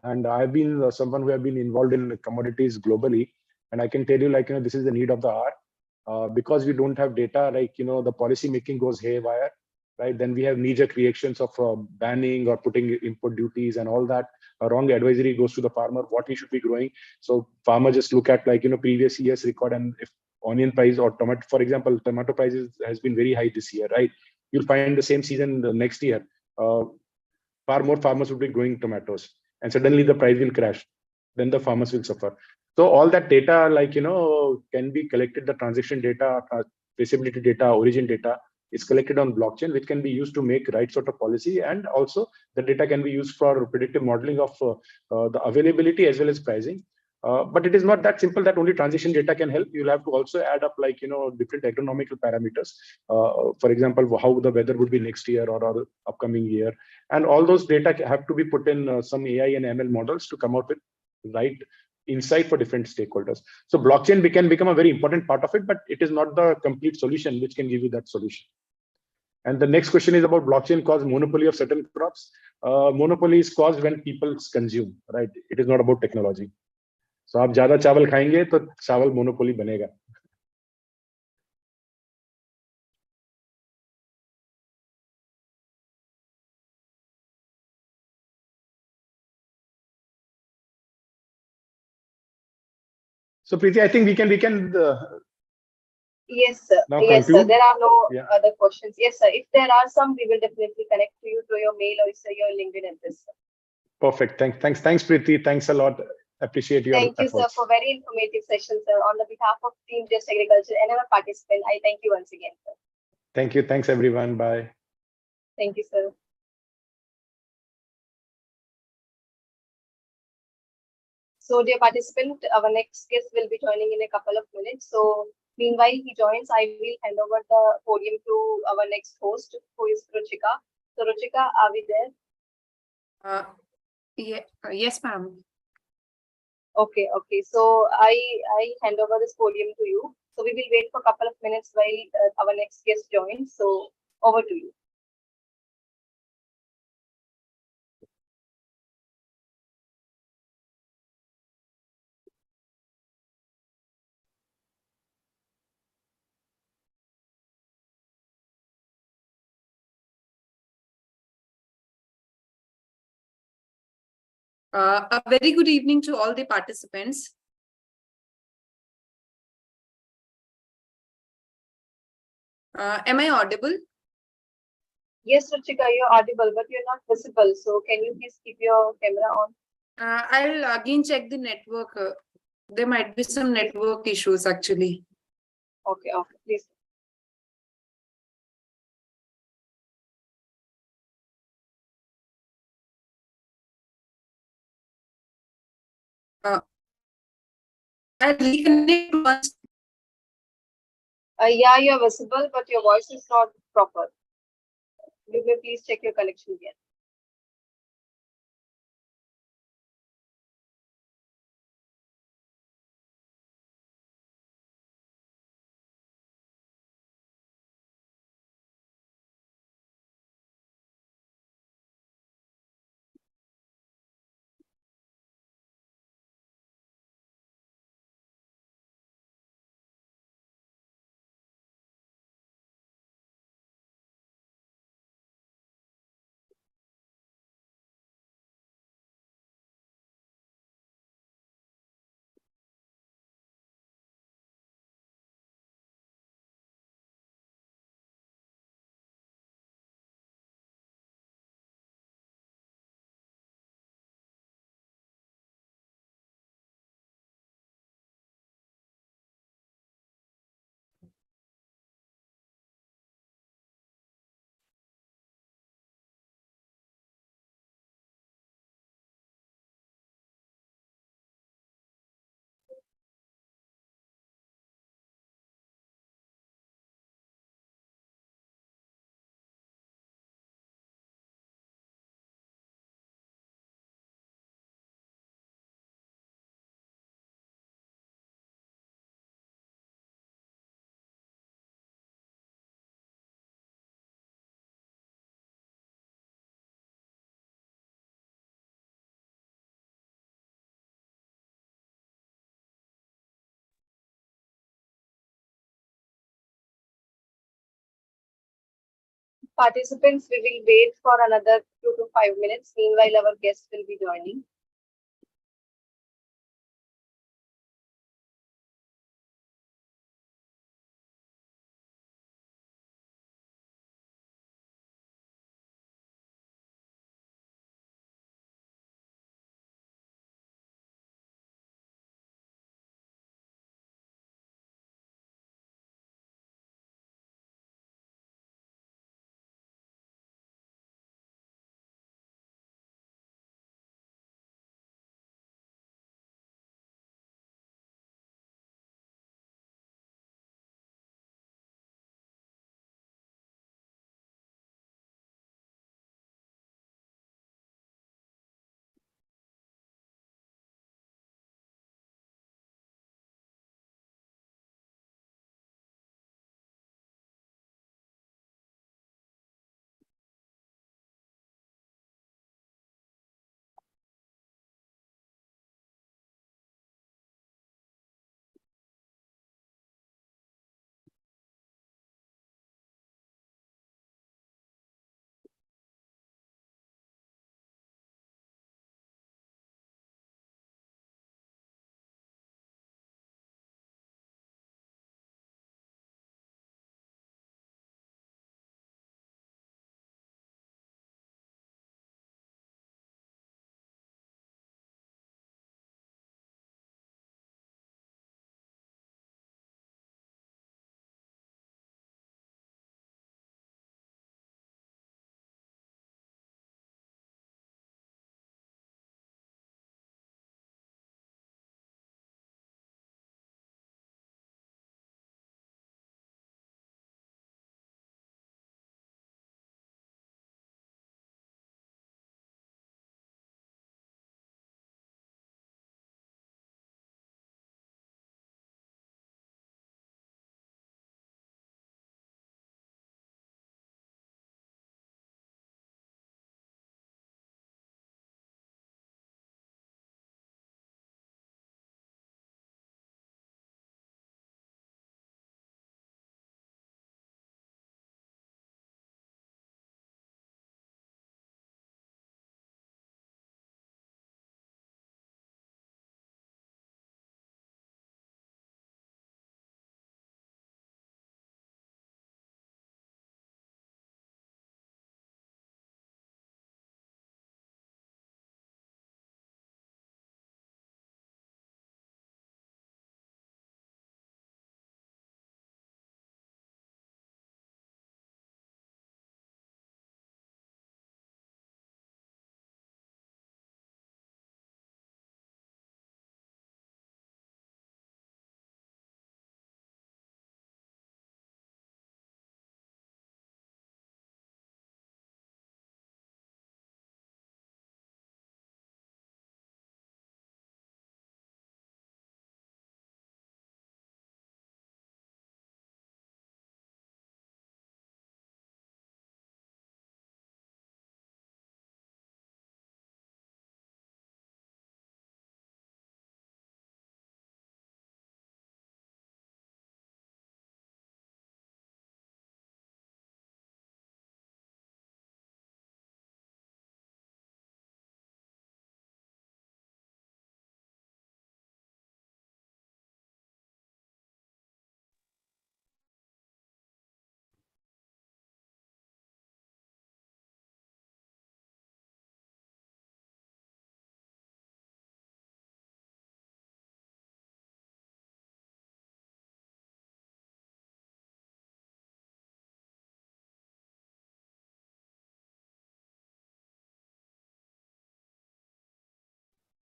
And I've been someone who have been involved in commodities globally, and I can tell you this is the need of the hour. Because we don't have data, the policy making goes haywire, right? Then we have knee-jerk reactions of banning or putting input duties and all that. A wrong advisory goes to the farmer what he should be growing. So farmer just look at previous year's record, and if onion price or tomato, for example, tomato prices has been very high this year, right? You'll find the same season the next year. Far more farmers would be growing tomatoes, and suddenly the price will crash. Then the farmers will suffer. So all that data, can be collected. The transaction data, traceability data, origin data is collected on blockchain, which can be used to make right sort of policy, and also the data can be used for predictive modeling of the availability as well as pricing. But it is not that simple that only transaction data can help. You'll have to also add up different agronomical parameters. For example, how the weather would be next year or upcoming year, and all those data have to be put in some AI and ML models to come out with right insight for different stakeholders. So blockchain can become a very important part of it, but it is not the complete solution which can give you that solution. And the next question is about blockchain cause monopoly of certain crops. Monopoly is caused when people consume, right? It is not about technology. So आप ज़्यादा चावल खाएंगे तो चावल monopoly बनेगा. So Preeti, I think we can yes, sir. now Yes, conclude. sir. There are no Yeah. other questions. Yes, sir. If there are some, we will definitely connect to you through your mail or your LinkedIn address. Sir. Perfect. Thanks, Preeti. Thanks a lot. Appreciate your Thank you, efforts. sir, for very informative session, sir. On the behalf of Team Just Agriculture and our participant, I thank you once again, sir. Thank you. Thanks, everyone. Bye. Thank you, sir. So, dear participant, our next guest will be joining in a couple of minutes. So, meanwhile he joins, I will hand over the podium to our next host, who is Ruchika. So, Ruchika, are we there? Yes, ma'am. Okay. So, I hand over this podium to you. So, we will wait for a couple of minutes while our next guest joins. So, over to you. A very good evening to all the participants. Am I audible? Yes, Ruchika, you're audible, but you're not visible. So, can you please keep your camera on? I'll again check the network. There might be some network issues actually. Okay, please. I'll reconnect once. Yeah, you're visible, but your voice is not proper. You may please check your connection again. Participants, we will wait for another 2 to 5 minutes. Meanwhile, our guests will be joining.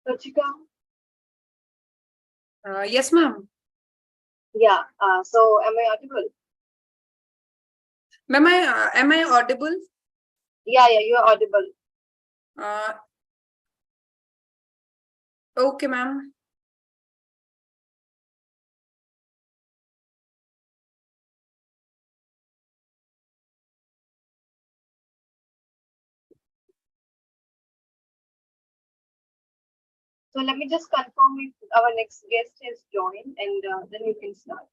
Rachika? Yes, ma'am. Yeah, so am I audible? Ma'am, am I audible? Yeah, you are audible. Okay, ma'am. So let me just confirm if our next guest has joined, and then you can start.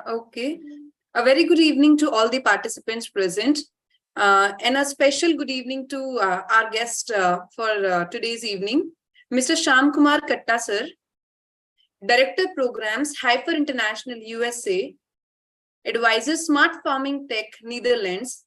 Okay. A very good evening to all the participants present, and a special good evening to our guest for today's evening, Mr. Shyam Kumar Katta sir, Director Programs, Hyper International USA, Advisor Smart Farming Tech, Netherlands.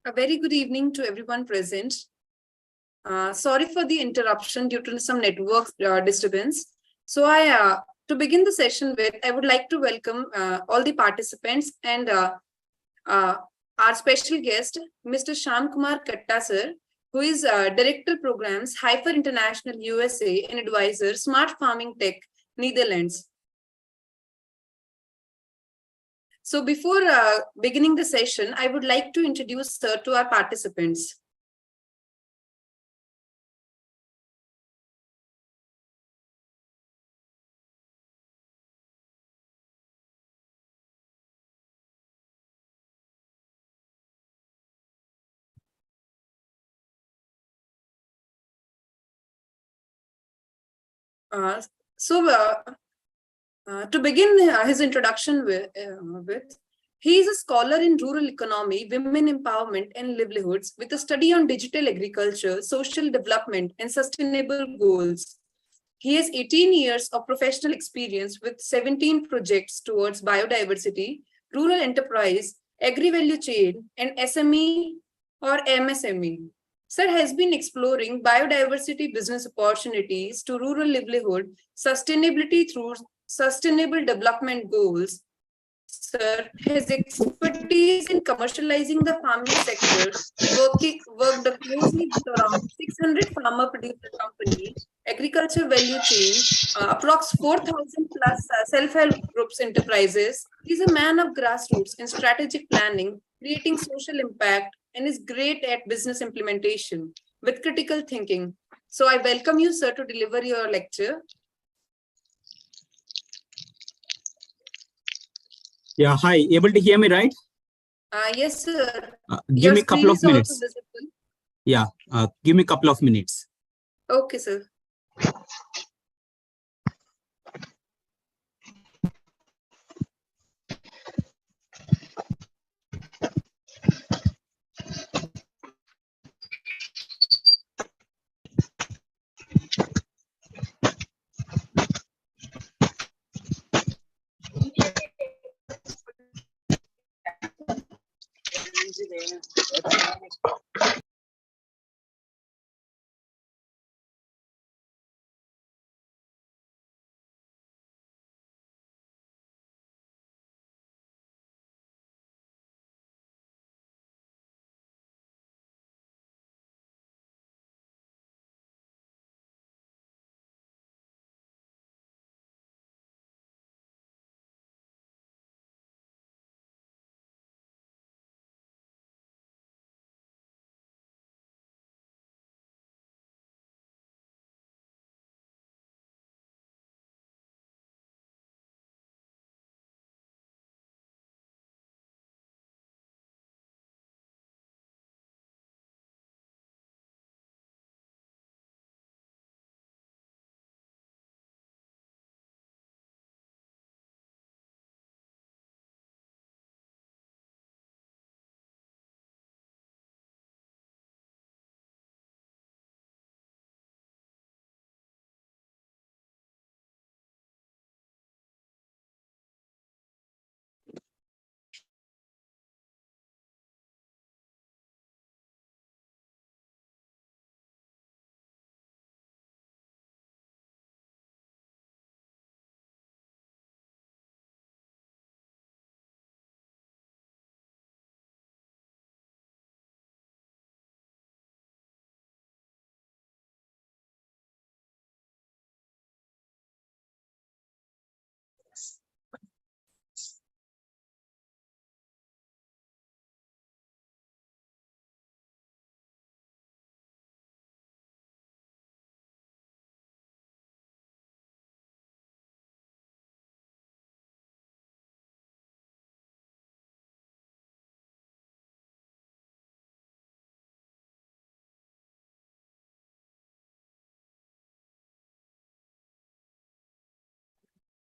A very good evening to everyone present. Sorry for the interruption due to some network disturbance. So to begin the session with, I would like to welcome all the participants and our special guest, Mr. Shyam Kumar Katta sir, who is Director Programs, Hyper International USA and Advisor, Smart Farming Tech, Netherlands. So before beginning the session, I would like to introduce sir to our participants. To begin his introduction with, he is a scholar in rural economy, women empowerment and livelihoods with a study on digital agriculture, social development and sustainable goals. He has 18 years of professional experience with 17 projects towards biodiversity, rural enterprise, agri-value chain and SME or MSME. Sir has been exploring biodiversity business opportunities to rural livelihood, sustainability through sustainable development goals. Sir has expertise in commercializing the farming sector, worked closely with around 600 farmer producer companies, agriculture value chain, approx 4,000 plus self-help groups enterprises. He's a man of grassroots in strategic planning, creating social impact, and is great at business implementation with critical thinking. So I welcome you, sir, to deliver your lecture. Yeah, hi. Able to hear me, right? Yes, sir. Give me a couple of minutes. Yeah, give me a couple of minutes. Okay, sir.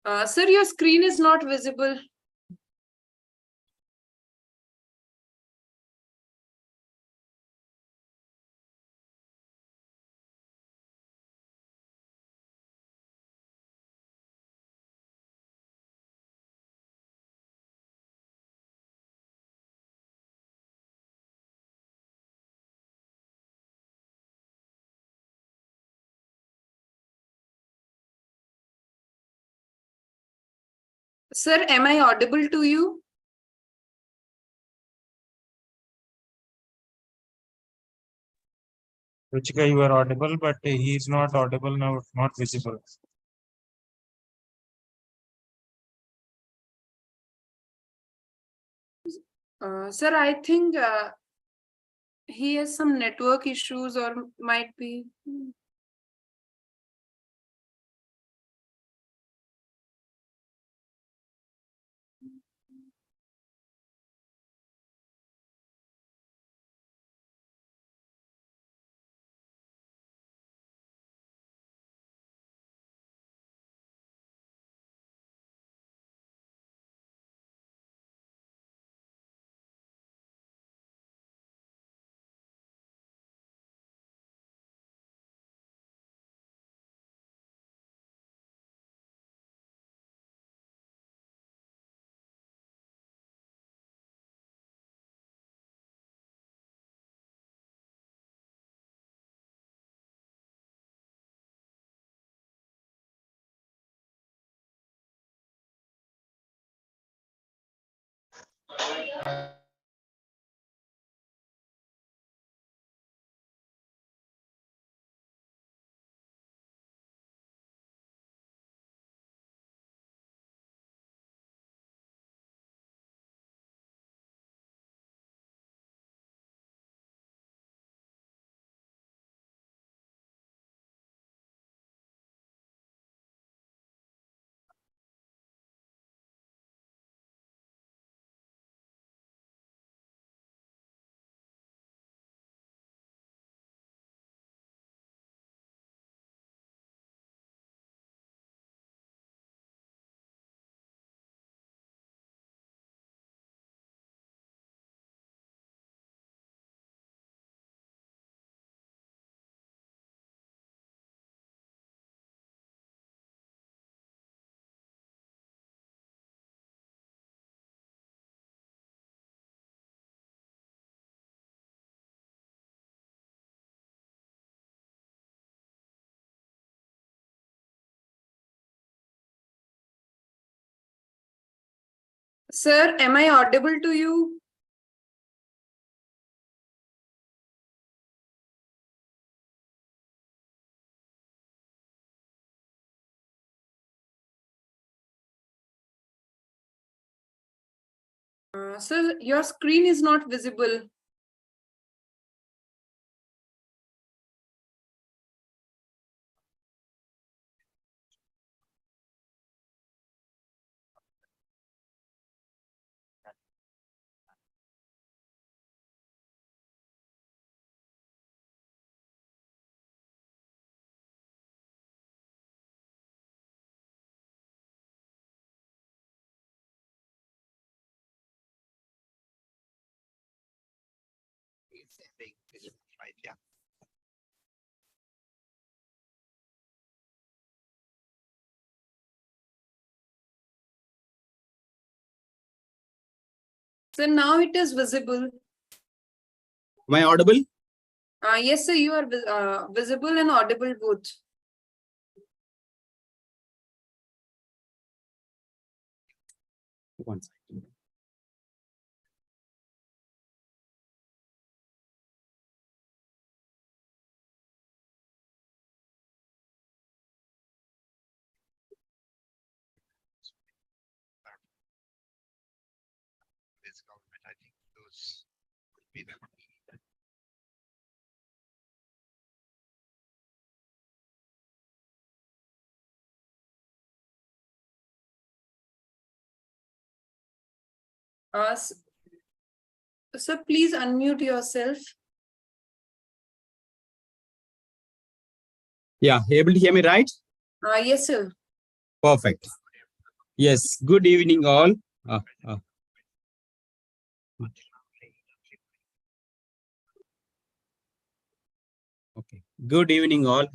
Sir, your screen is not visible. Sir, am I audible to you? Ruchika, you are audible, but he is not audible now, not visible. Sir, I think he has some network issues or might be. Sir, am I audible to you? Sir, your screen is not visible. Right, yeah. Sir, now it is visible. Am I audible? Yes, sir, you are visible and audible both. One second. This government, I think those would be the. Sir, please unmute yourself. Yeah, able to hear me right? Yes, sir. Perfect. Yes, good evening all. Okay, good evening all.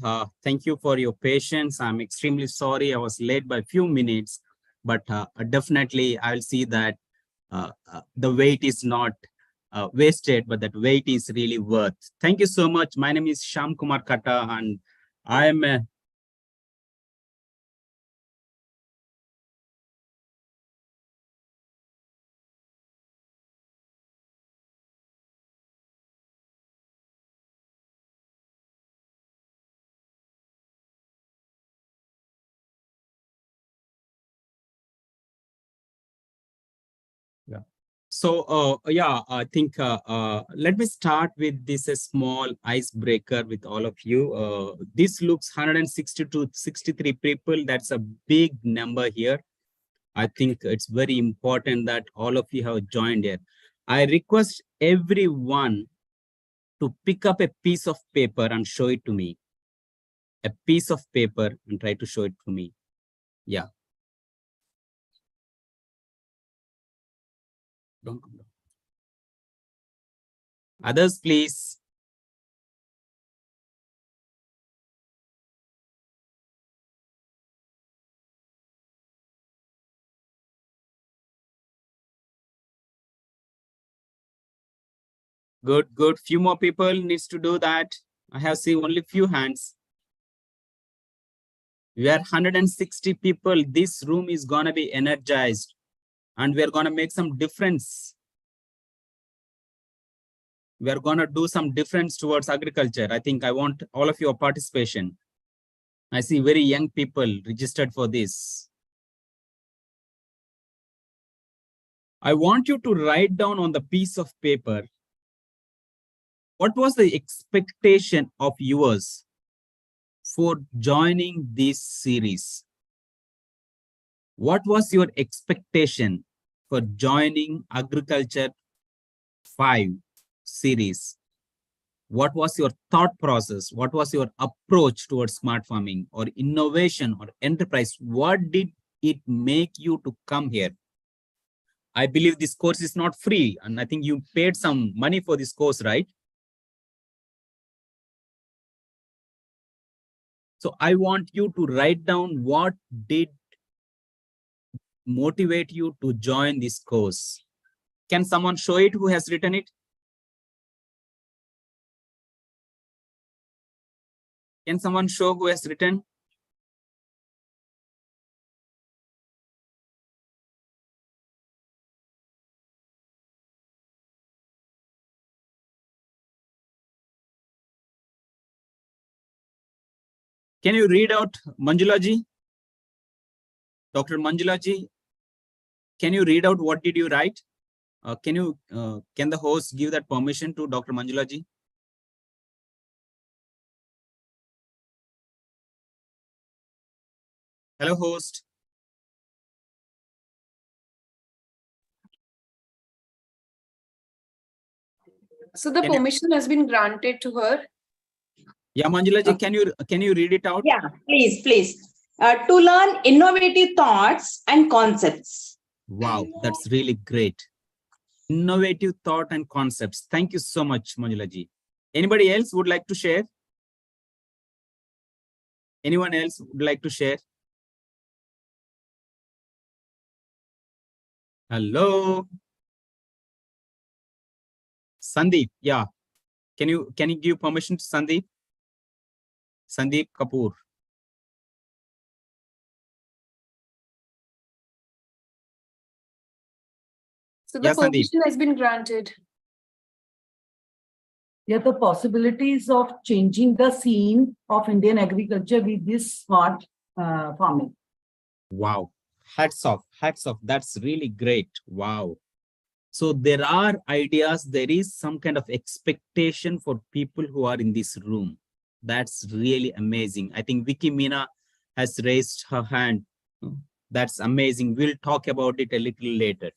Thank you for your patience. I'm extremely sorry I was late by a few minutes, but definitely I'll see that the wait is not wasted, but that wait is really worth. Thank you so much. My name is Sham Kumar Kata, and I am a yeah. So, I think let me start with this small icebreaker with all of you. This looks 160 to 63 people. That's a big number here. I think it's very important that all of you have joined here. I request everyone to pick up a piece of paper and show it to me. A piece of paper and try to show it to me. Yeah. Don't come down. Others, please. Good, good. Few more people needs to do that. I have seen only few hands. We are 160 people. This room is gonna be energized and we are gonna make some difference. We are gonna do some difference towards agriculture. I think I want all of your participation. I see very young people registered for this. I want you to write down on the piece of paper, what was the expectation of yours for joining this series? What was your expectation for joining Agriculture 5 series? What was your thought process? What was your approach towards smart farming or innovation or enterprise? What did it make you to come here? I believe this course is not free, and I think you paid some money for this course, right? So I want you to write down what did motivate you to join this course. Can someone show it who has written it? Can someone show who has written? Can you read out Manjula ji? Dr. Manjula ji, can you read out what did you write? Can the host give that permission to Dr. Manjula ji? Hello, host. So the permission has been granted to her. Yeah, Manjula ji, can you read it out? Yeah, please. To learn innovative thoughts and concepts. Wow, that's really great. Innovative thought and concepts. Thank you so much, Manjula ji. Anybody else would like to share? Anyone else would like to share? Hello. Sandeep, yeah. Can you give permission to Sandeep? Sandeep Kapoor. So the permission has been granted. Yeah, the possibilities of changing the scene of Indian agriculture with this smart farming. Wow. Hats off. That's really great. Wow. So there are ideas, there is some kind of expectation for people who are in this room. That's really amazing. I think Vicky Meena has raised her hand. That's amazing. We'll talk about it a little later.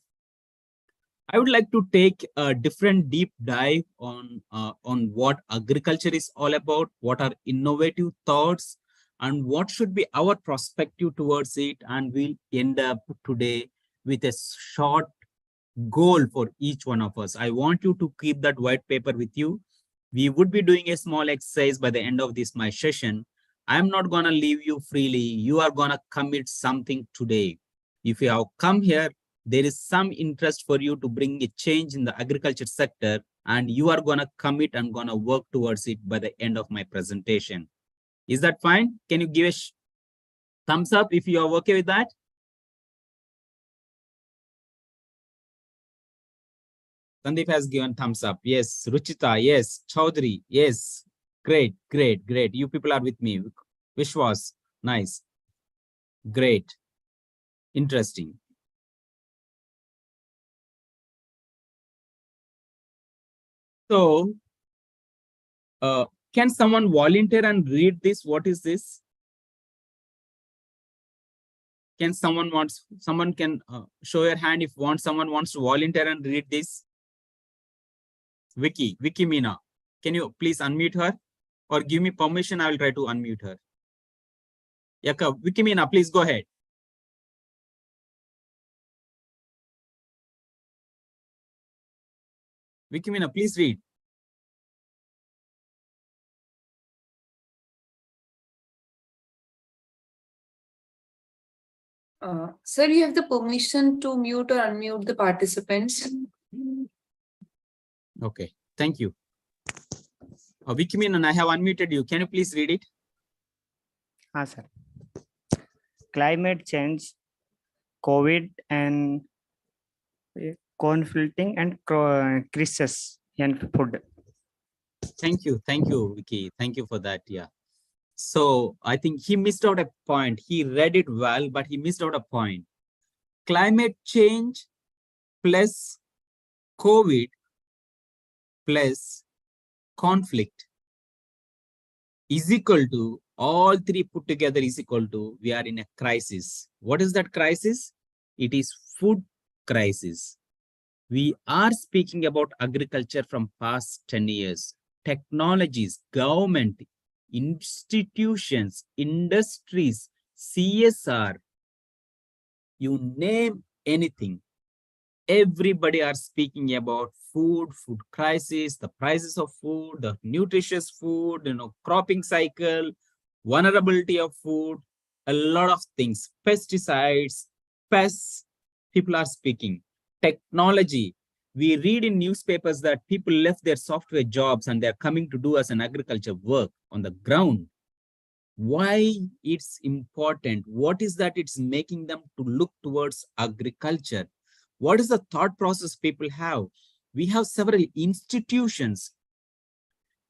I would like to take a different deep dive on what agriculture is all about, what are innovative thoughts, and what should be our perspective towards it. And we'll end up today with a short goal for each one of us. I want you to keep that white paper with you. We would be doing a small exercise by the end of this my session. I'm not going to leave you freely. You are going to commit something today. If you have come here, there is some interest for you to bring a change in the agriculture sector, and you are going to commit and going to work towards it by the end of my presentation. Is that fine? Can you give a thumbs up if you are okay with that? Sandeep has given thumbs up. Yes. Ruchita. Yes. Chaudhary. Yes. Great, great, great. You people are with me. Vishwas. Nice. Great. Interesting. So, can someone volunteer and read this? What is this? Can someone can show your hand if someone wants to volunteer and read this? Vicky Meena, can you please unmute her or give me permission? I will try to unmute her. Yaka, Vicky Meena, please go ahead. Vicky Meena, please read. Sir, you have the permission to mute or unmute the participants. Okay, thank you. Vicky Meena, I have unmuted you. Can you please read it? Sir. Climate change, COVID, and conflicting and crisis and food. Thank you, Vicky. Thank you for that. Yeah. So I think he missed out a point. He read it well, but he missed out a point. Climate change plus COVID plus conflict is equal to, all three put together is equal to, we are in a crisis. What is that crisis? It is food crisis. We are speaking about agriculture from past 10 years. Technologies, government, institutions, industries, CSR, you name anything. Everybody are speaking about food crisis, the prices of food, the nutritious food, cropping cycle, vulnerability of food, a lot of things, pesticides, pests, people are speaking. Technology, we read in newspapers that people left their software jobs and they're coming to do as an agriculture work on the ground. Why it's important? What is that it's making them to look towards agriculture? What is the thought process people have? We have several institutions,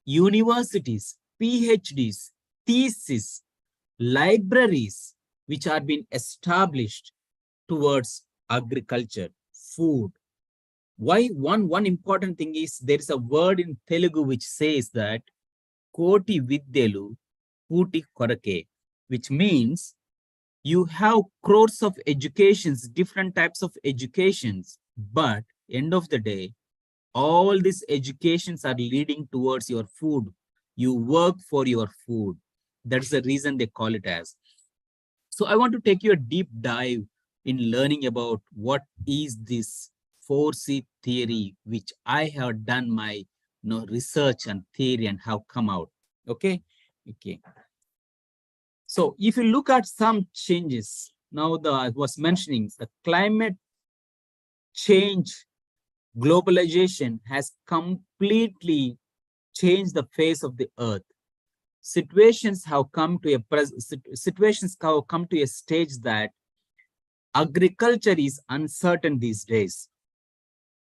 universities, PhDs, theses, libraries, which are being established towards agriculture, food. Why? One important thing is there is a word in Telugu which says that Koti Vidyelu Puti Korake, which means you have crores of educations, different types of educations, but end of the day, all these educations are leading towards your food. You work for your food. That's the reason they call it as. So I want to take you a deep dive in learning about what is this 4C theory, which I have done my research and theory and have come out. Okay. So if you look at some changes, now I was mentioning the climate change, globalization has completely changed the face of the earth. Situations have come to a stage that agriculture is uncertain these days.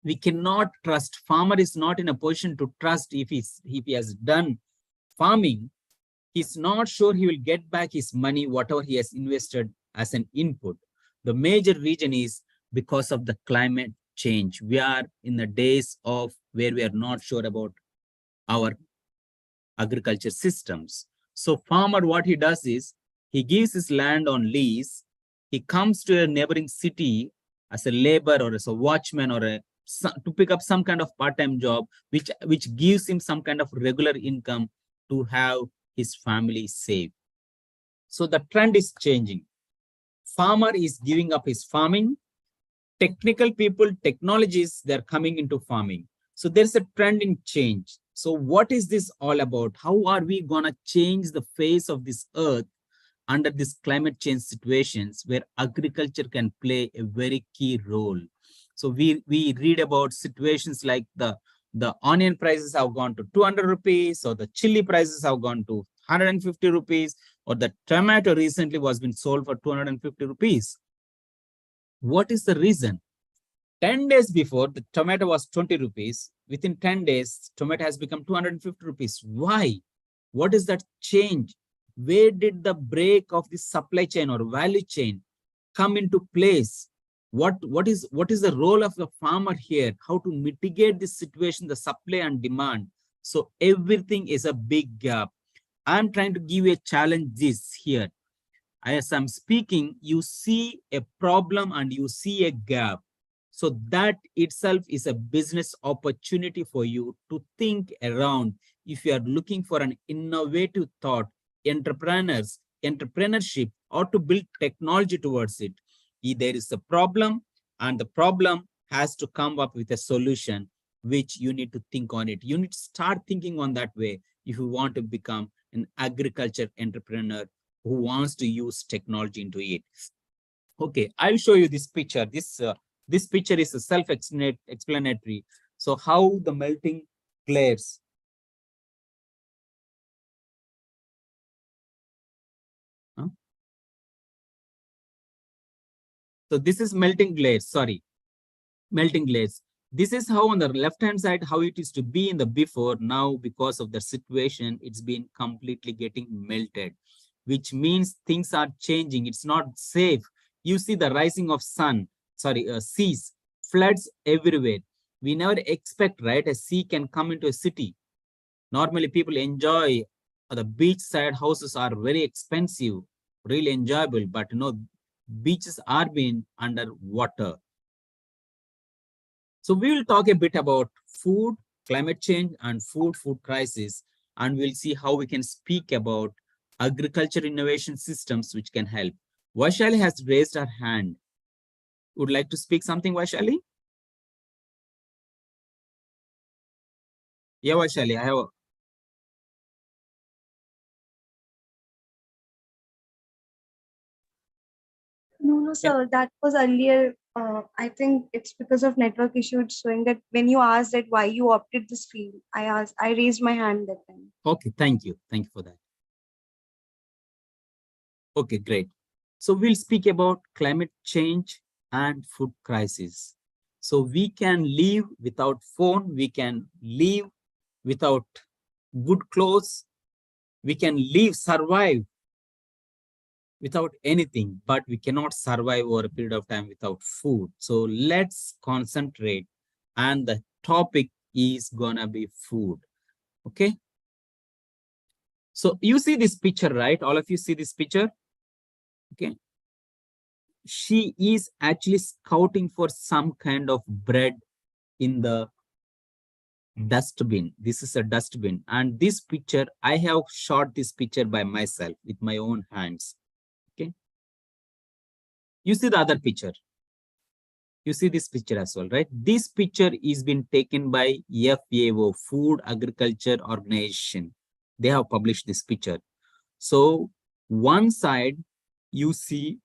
We cannot trust. Farmer is not in a position to trust if he has done farming. He's not sure he will get back his money, whatever he has invested as an input. The major reason is because of the climate change. We are in the days of where we are not sure about our agriculture systems. So farmer, what he does is he gives his land on lease. He comes to a neighboring city as a labor or as a watchman or to pick up some kind of part-time job, which gives him some kind of regular income to have his family safe. So the trend is changing. Farmer is giving up his farming. Technical people, technologies, they're coming into farming. So there's a trend in change. So what is this all about? How are we gonna change the face of this earth under this climate change situations where agriculture can play a very key role? So we read about situations like the onion prices have gone to 200 rupees, or the chili prices have gone to 150 rupees, or the tomato recently was been sold for 250 rupees. What is the reason? 10 days before, the tomato was 20 rupees. Within 10 days, tomato has become 250 rupees. Why? What is that change? Where did the break of the supply chain or value chain come into place? What is the role of the farmer here? How to mitigate this situation, the supply and demand? So everything is a big gap. I'm trying to give you a challenge this here. As I'm speaking, you see a problem and you see a gap. So that itself is a business opportunity for you to think around. If you are looking for an innovative thought, entrepreneurship, or to build technology towards it, there is a problem, and the problem has to come up with a solution, which you need to think on it. You need to start thinking on that way if you want to become an agriculture entrepreneur who wants to use technology into it. Okay, I'll show you this picture. This picture is a self-explanatory. So how the melting glares. Huh? So this is melting glares, sorry, melting glares. This is how on the left-hand side, how it used to be in the before. Now, because of the situation, it's been completely getting melted, which means things are changing. It's not safe. You see the rising of seas, floods everywhere. We never expect, right? A sea can come into a city. Normally people enjoy, the beachside houses are very expensive, really enjoyable, but beaches are being under water. So we will talk a bit about food, climate change, and food crisis, and we'll see how we can speak about agriculture innovation systems which can help. Vaishali has raised her hand. Would like to speak something, Vaishali? Yeah, Vaishali, I have. No, sir, that was earlier. I think it's because of network issue. It's showing that when you asked that why you opted this field, I raised my hand that time. Okay, thank you. Thank you for that. Okay, great. So we'll speak about climate change and food crisis. So we can live without phone, we can live without good clothes, we can survive without anything, but we cannot survive over a period of time without food. So let's concentrate, and the topic is gonna be food. Okay. So you see this picture, right? All of you see this picture? Okay. She is actually scouting for some kind of bread in the dustbin. This is a dustbin, and this picture, I have shot this picture by myself with my own hands. Okay. You see the other picture. You see this picture as well, right? This picture is been taken by FAO, Food Agriculture Organization. They have published this picture. So one side, you see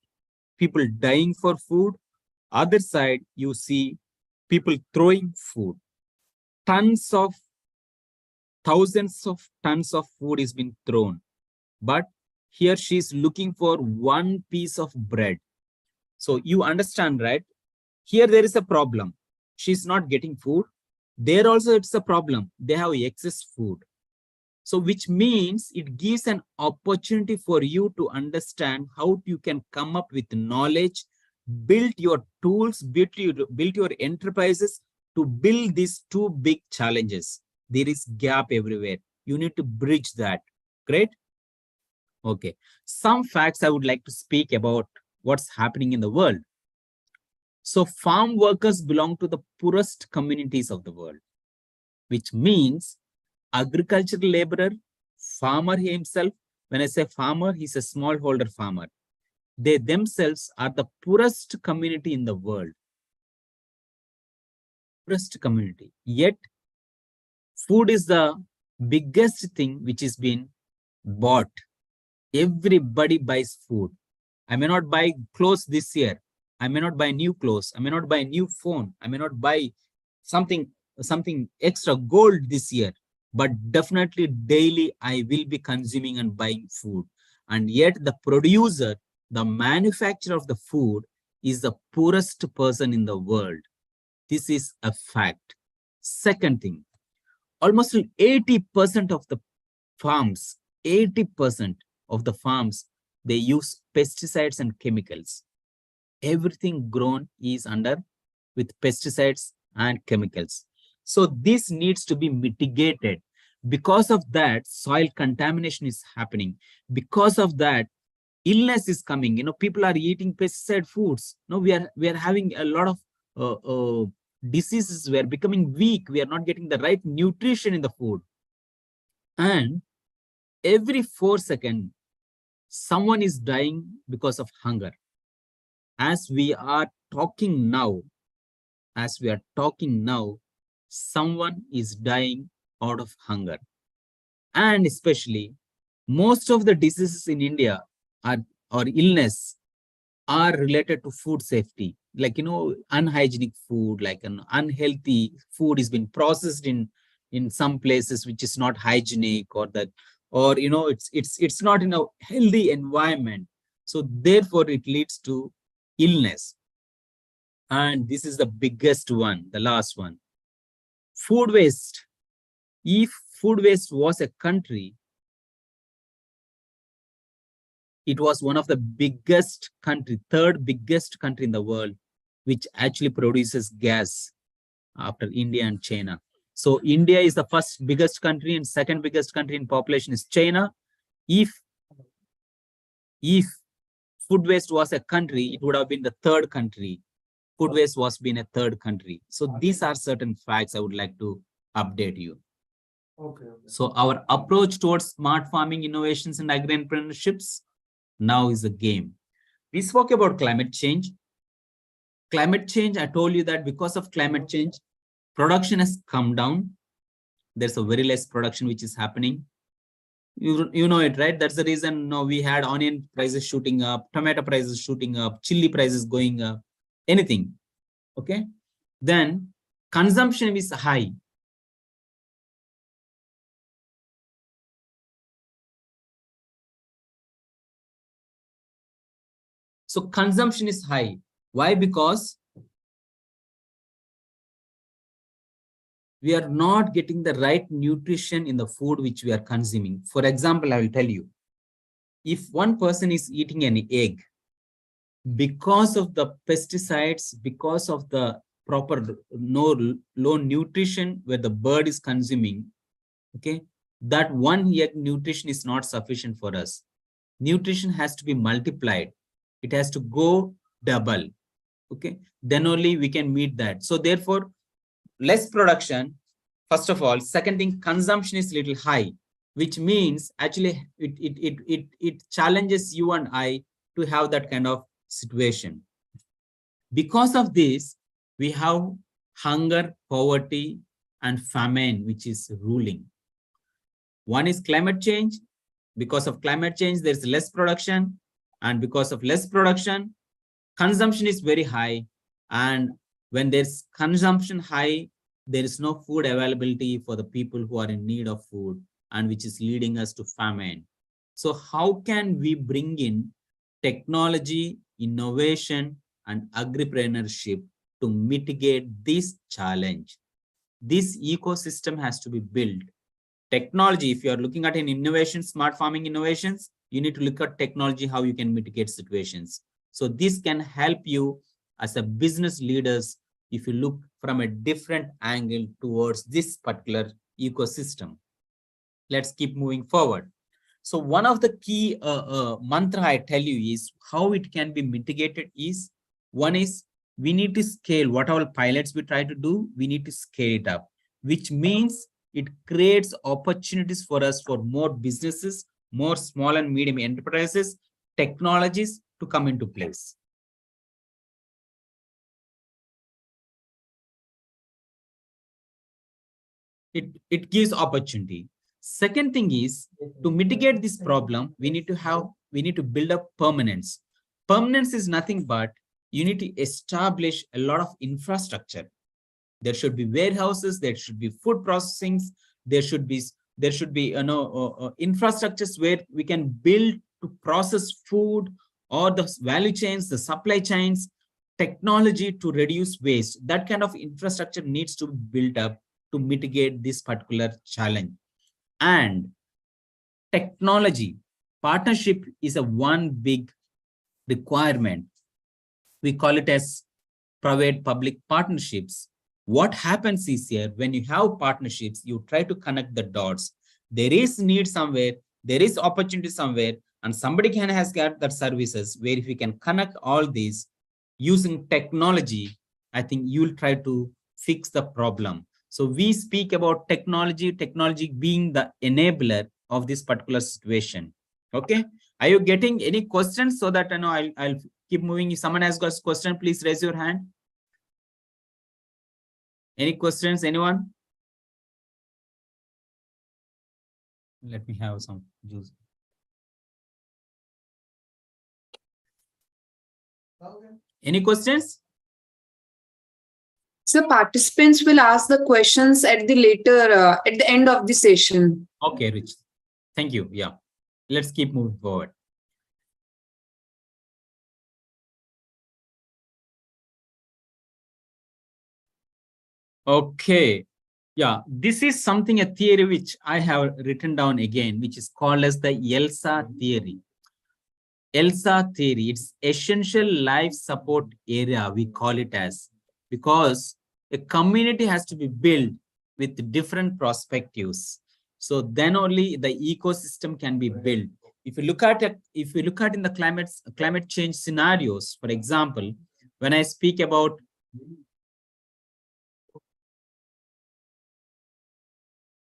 people dying for food. Other side, you see people throwing food. Thousands of tons of food is being thrown. But here she's looking for one piece of bread. So you understand, right? Here there is a problem. She's not getting food. There also it's a problem. They have excess food. So which means it gives an opportunity for you to understand how you can come up with knowledge, build your tools, build your enterprises to build these two big challenges. There is gap everywhere. You need to bridge that. Great. Okay. Some facts I would like to speak about what's happening in the world. So farm workers belong to the poorest communities of the world, which means agricultural laborer, farmer himself, When I say farmer, he's a smallholder farmer. They themselves are the poorest community in the world. Poorest community. Yet, food is the biggest thing which is being bought. Everybody buys food. I may not buy clothes this year. I may not buy new clothes. I may not buy a new phone. I may not buy something extra gold this year. But definitely daily I will be consuming and buying food. And yet the producer, the manufacturer of the food is the poorest person in the world. This is a fact. Second thing, almost 80% of the farms, 80% of the farms, they use pesticides and chemicals. Everything grown is with pesticides and chemicals. So this needs to be mitigated. Because of that, soil contamination is happening. Because of that, illness is coming. People are eating pesticide foods. We are having a lot of diseases. We are becoming weak. We are not getting the right nutrition in the food. And every 4 seconds, someone is dying because of hunger. As we are talking now, someone is dying out of hunger. And especially, most of the diseases in India or illness are related to food safety. Like, unhygienic food, like an unhealthy food is being processed in some places which is not hygienic, or it's not in a healthy environment. So therefore it leads to illness. And this is the biggest one, the last one. Food waste. If food waste was a country, it was one of the biggest country, third biggest country in the world, which actually produces gas after India and China. So India is the first biggest country, and second biggest country in population is China. If food waste was a country, it would have been the third country. Food waste was being a third country. So these are certain facts I would like to update you. Okay. So our approach towards smart farming innovations and agri-entrepreneurships now is a game. We spoke about climate change. Climate change, I told you that because of climate change, production has come down. There's a very less production which is happening. You know it, right? That's the reason we had onion prices shooting up, tomato prices shooting up, chili prices going up, anything. Okay. Then consumption is high. So consumption is high. Why? Because we are not getting the right nutrition in the food which we are consuming. For example, I will tell you, if one person is eating an egg, because of the pesticides, because of the proper low nutrition where the bird is consuming, okay, that one egg nutrition is not sufficient for us. Nutrition has to be multiplied. It has to go double. Okay, then only we can meet that. So therefore, less production, first of all. Second thing, consumption is little high, which means actually it challenges you and I to have that kind of situation. Because of this, we have hunger, poverty, and famine, which is ruling. One is climate change. Because of climate change, there's less production. And because of less production, consumption is very high. And when there's consumption high, there is no food availability for the people who are in need of food, and which is leading us to famine. So how can we bring in technology, innovation, and agripreneurship to mitigate this challenge? This ecosystem has to be built. Technology, if you are looking at an innovation, smart farming innovations, you need to look at technology, how you can mitigate situations. So this can help you as a business leaders if you look from a different angle towards this particular ecosystem. Let's keep moving forward. So one of the key mantra I tell you is how it can be mitigated is, one is we need to scale what all pilots we try to do, we need to scale it up, which means it creates opportunities for us for more businesses, more small and medium enterprises, technologies to come into place. It gives opportunity. Second thing is, to mitigate this problem, we need to build up permanence. Permanence is nothing but you need to establish a lot of infrastructure. There should be warehouses, there should be food processings, there should be infrastructures where we can build to process food, or the value chains, the supply chains, technology to reduce waste. That kind of infrastructure needs to be built up to mitigate this particular challenge. And technology partnership is a one big requirement. We call it as private-public partnerships. What happens is here, when you have partnerships, you try to connect the dots. There is need somewhere, there is opportunity somewhere, and somebody has got that services where if we can connect all these using technology, I think you'll try to fix the problem. So we speak about technology being the enabler of this particular situation. Okay, are you getting any questions? So that I know I'll keep moving. If someone has got a question, please raise your hand. Any questions, anyone? Let me have some juice. Any questions? So participants will ask the questions at the end of the session. Okay, Rich. Thank you. Yeah. Let's keep moving forward. Okay. Yeah, this is something, a theory which I have written down again, which is called as the ELSA theory. ELSA theory, it's essential life support area, we call it as, because a community has to be built with different perspectives. So then only the ecosystem can be built. If you look at it, in the climate change scenarios, for example, when I speak about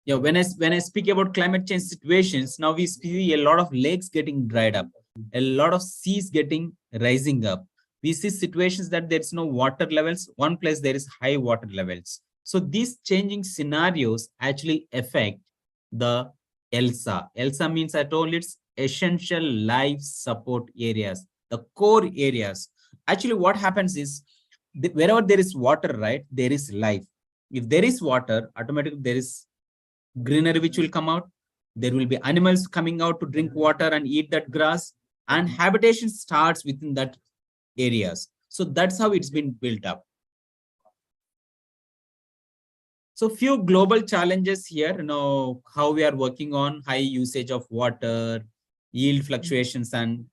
when I speak about climate change situations, now we see a lot of lakes getting dried up, a lot of seas rising up. We see situations that there's no water levels. One place there is high water levels. So these changing scenarios actually affect the ELSA. ELSA means, I told, it's essential life support areas, the core areas. Actually, what happens is, wherever there is water, right, there is life. If there is water, automatically there is greenery which will come out. There will be animals coming out to drink water and eat that grass, and habitation starts within that areas. So that's how it's been built up. So few global challenges here, how we are working on high usage of water, yield fluctuations and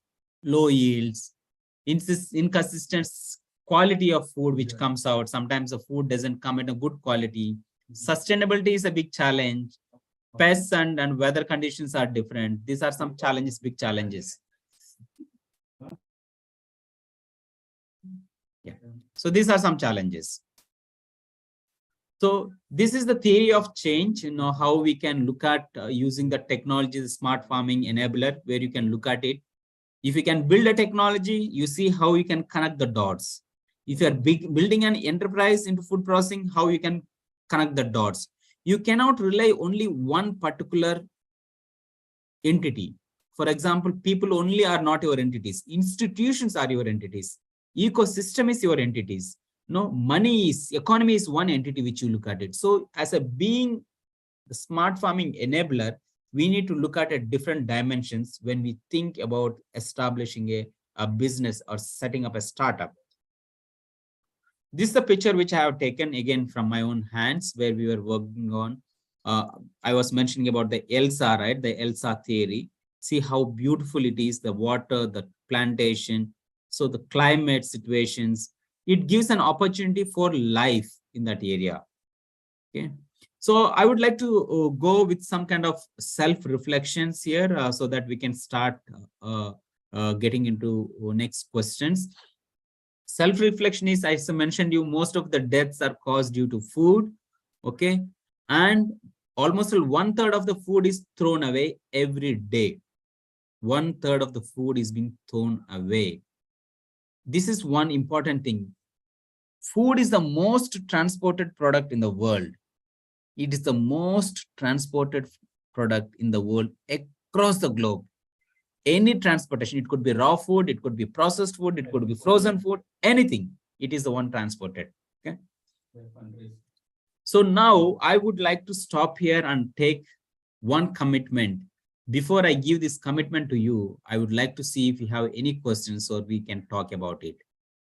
low yields, inconsistent quality of food which comes out. Sometimes the food doesn't come in a good quality. Sustainability is a big challenge. Pests and weather conditions are different. These are some challenges, big challenges. Yeah. So these are some challenges. So this is the theory of change, how we can look at using the technology, the smart farming enabler, where you can look at it. If you can build a technology, you see how you can connect the dots. If you are building an enterprise into food processing, how you can connect the dots. You cannot rely only one particular entity. For example, people only are not your entities. Institutions are your entities. Ecosystem is your entities. No, economy is one entity which you look at it. So as a being the smart farming enabler, we need to look at different dimensions when we think about establishing a business or setting up a startup. This is the picture which I have taken again from my own hands, where we were working on. I was mentioning about the ELSA, right? The ELSA theory. See how beautiful it is, the water, the plantation. So the climate situations, it gives an opportunity for life in that area. Okay. So I would like to go with some kind of self-reflections here so that we can start getting into next questions. Self-reflection is, as I mentioned you, most of the deaths are caused due to food. Okay. And almost 1/3 of the food is thrown away every day. 1/3 of the food is being thrown away. This is one important thing. Food is the most transported product in the world. It is the most transported product in the world across the globe. Any transportation, it could be raw food, it could be processed food, it could be frozen food, anything. It is the one transported. Okay. So now I would like to stop here and take one commitment. Before I give this commitment to you, I would like to see if you have any questions or we can talk about it.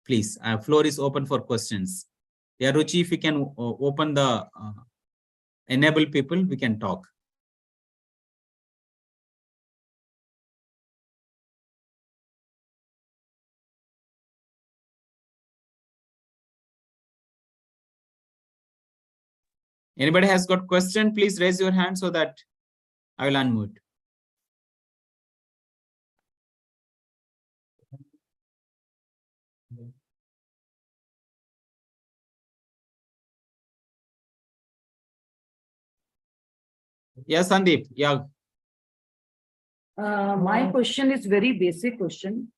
Please, floor is open for questions. Yeah, Ruchi, if you can open the enable people, we can talk. Anybody has got question, please raise your hand so that I will unmute. Yeah, Sandeep. Yeah. My question is very basic question.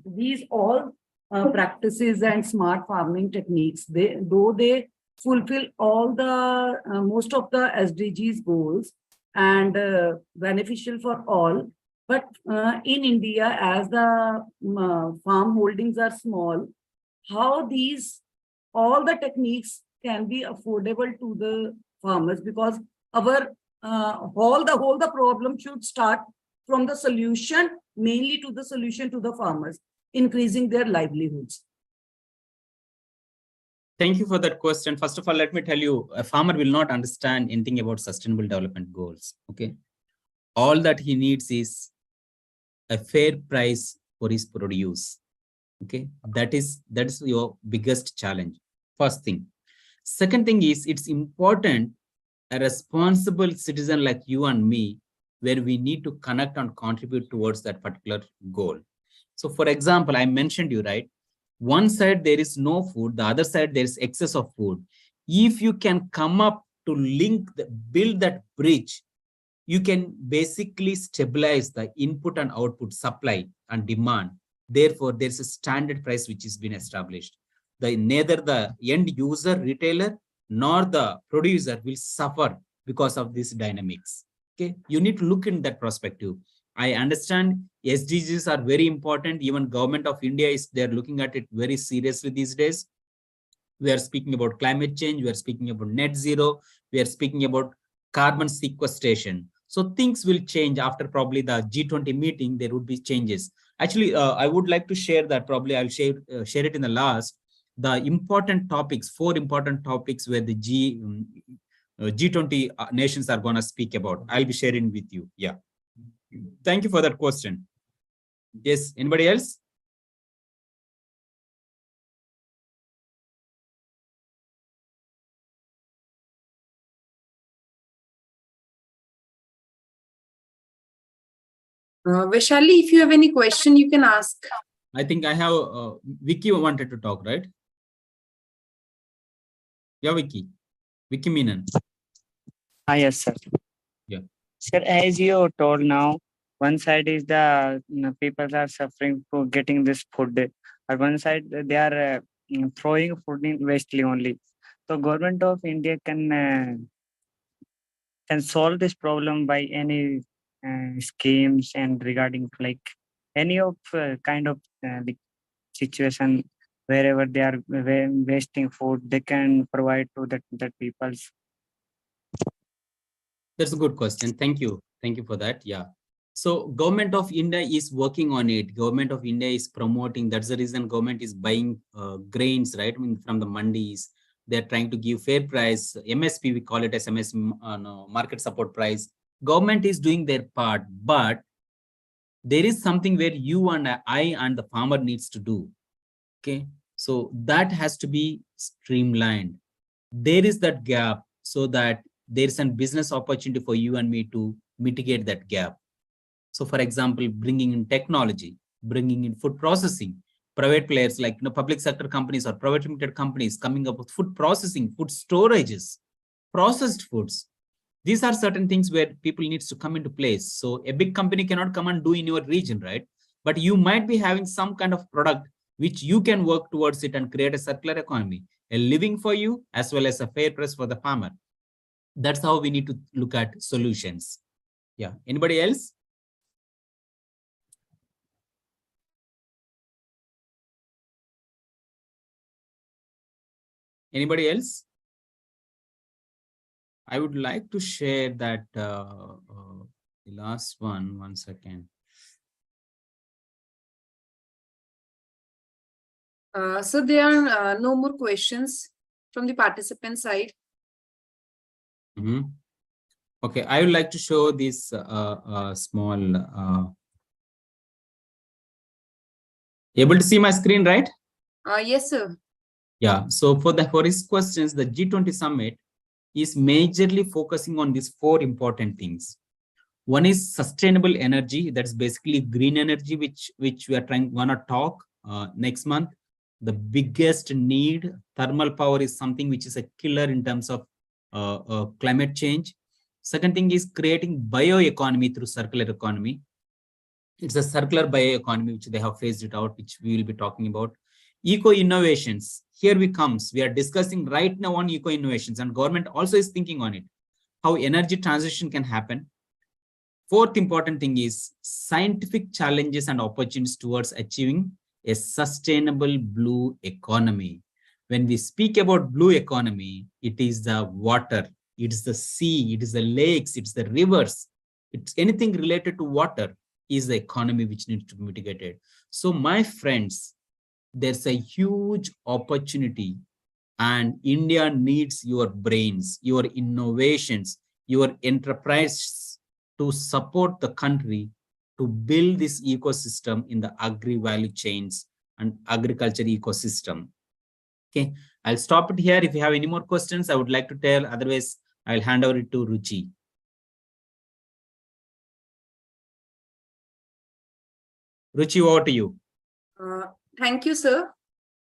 These all practices and smart farming techniques, though they fulfill all the most of the SDGs goals and beneficial for all, but in India, as the farm holdings are small, how these all the techniques can be affordable to the farmers, because our the whole problem should start from the solution, mainly to the solution to the farmers, increasing their livelihoods. Thank you for that question. First of all, let me tell you, a farmer will not understand anything about sustainable development goals. Okay. All that he needs is a fair price for his produce. Okay. That is your biggest challenge. First thing. Second thing is, it's important a responsible citizen like you and me, where we need to connect and contribute towards that particular goal. So for example, I mentioned you, right? One side there is no food, the other side there is excess of food. If you can come up to build that bridge, you can basically stabilize the input and output, supply and demand. Therefore, there's a standard price which has been established. Neither the end user, retailer, nor the producer will suffer because of these dynamics. Okay, you need to look in that perspective. I understand SDGs are very important. Even government of India they're looking at it very seriously these days. We are speaking about climate change. We are speaking about net zero. We are speaking about carbon sequestration. So things will change after probably the G20 meeting. There would be changes. Actually, I would like to share that. Probably I'll share it in the last. The important topics, 4 important topics where the G20 nations are going to speak about. I'll be sharing with you. Yeah. Thank you for that question. Yes. Anybody else? Vaishali, if you have any question, you can ask. I think I have Vicky wanted to talk, right? Yeah, Vicky Menon. Yes, sir. Yeah. Sir, as you told now, one side is the people are suffering for getting this food. On one side, they are throwing food in wastely only. So government of India can solve this problem by any schemes and regarding like any of kind of like situation wherever they are wasting food, they can provide to that people's. That's a good question. Thank you. Thank you for that. Yeah. So government of India is working on it. Government of India is promoting. That's the reason government is buying grains, right? I mean, from the mandis. They're trying to give fair price. MSP, we call it as market support price. Government is doing their part, but there is something where you and I and the farmer needs to do. Okay. So that has to be streamlined. There is that gap so that there's a business opportunity for you and me to mitigate that gap. So for example, bringing in technology, bringing in food processing, private players like public sector companies or private limited companies coming up with food processing, food storages, processed foods. These are certain things where people needs to come into place. So a big company cannot come and do in your region, right? But you might be having some kind of product which you can work towards it and create a circular economy, a living for you as well as a fair price for the farmer. That's how we need to look at solutions. Yeah. Anybody else? Anybody else? I would like to share that the last one second. So there are no more questions from the participant side. Okay, I would like to show this small. Able to see my screen, right? Yes, sir. Yeah. So for his questions, the G20 summit is majorly focusing on these 4 important things. One is sustainable energy. That's basically green energy, which we are gonna talk next month. The biggest need, thermal power, is something which is a killer in terms of climate change. Second thing is creating bioeconomy through circular economy. It's a circular bioeconomy which they have phased it out, which we will be talking about. Eco innovations. Here we comes. We are discussing right now on eco innovations, and government also is thinking on it, how energy transition can happen. Fourth important thing is scientific challenges and opportunities towards achieving a sustainable blue economy. When we speak about blue economy, it is the water, it is the sea, it is the lakes, it's the rivers, it's anything related to water is the economy which needs to be mitigated. So my friends, there's a huge opportunity, and India needs your brains, your innovations, your enterprise to support the country to build this ecosystem in the agri value chains and agriculture ecosystem. Okay, I'll stop it here. If you have any more questions, I would like to tell. Otherwise, I'll hand over it to Ruchi. Ruchi, over to you. Thank you, sir,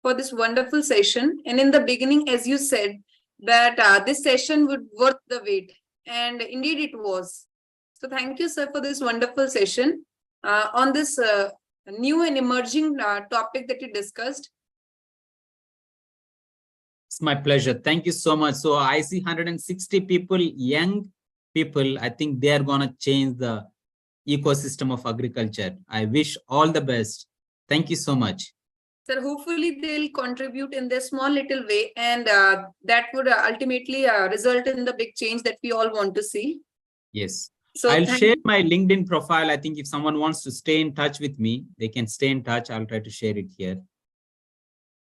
for this wonderful session. And in the beginning, as you said, that this session would worth the wait. And indeed it was. So thank you, sir, for this wonderful session on this new and emerging topic that you discussed. It's my pleasure. Thank you so much. So I see 160 people, young people. I think they are going to change the ecosystem of agriculture. I wish all the best. Thank you so much. Sir, hopefully they'll contribute in their small little way, and that would ultimately result in the big change that we all want to see. Yes. So I'll share my LinkedIn profile. I think if someone wants to stay in touch with me, they can stay in touch. I'll try to share it here.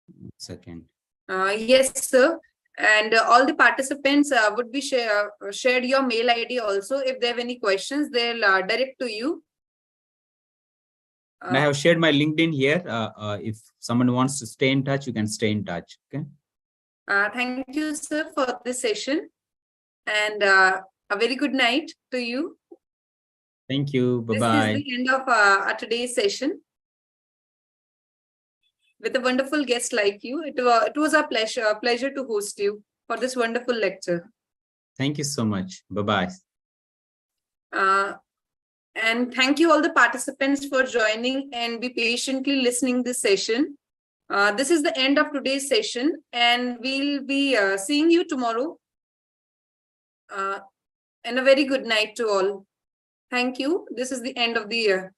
1 second. Yes, sir. And all the participants would be shared your mail ID also. If they have any questions, they'll direct to you. And I have shared my LinkedIn here. If someone wants to stay in touch, you can stay in touch. Okay. Thank you, sir, for this session. And a very good night to you. Thank you. Bye-bye. This is the end of today's session. With a wonderful guest like you, it was a pleasure to host you for this wonderful lecture. Thank you so much. Bye-bye. And thank you all the participants for joining and be patiently listening this session. This is the end of today's session, and we'll be seeing you tomorrow. And a very good night to all. Thank you. This is the end of the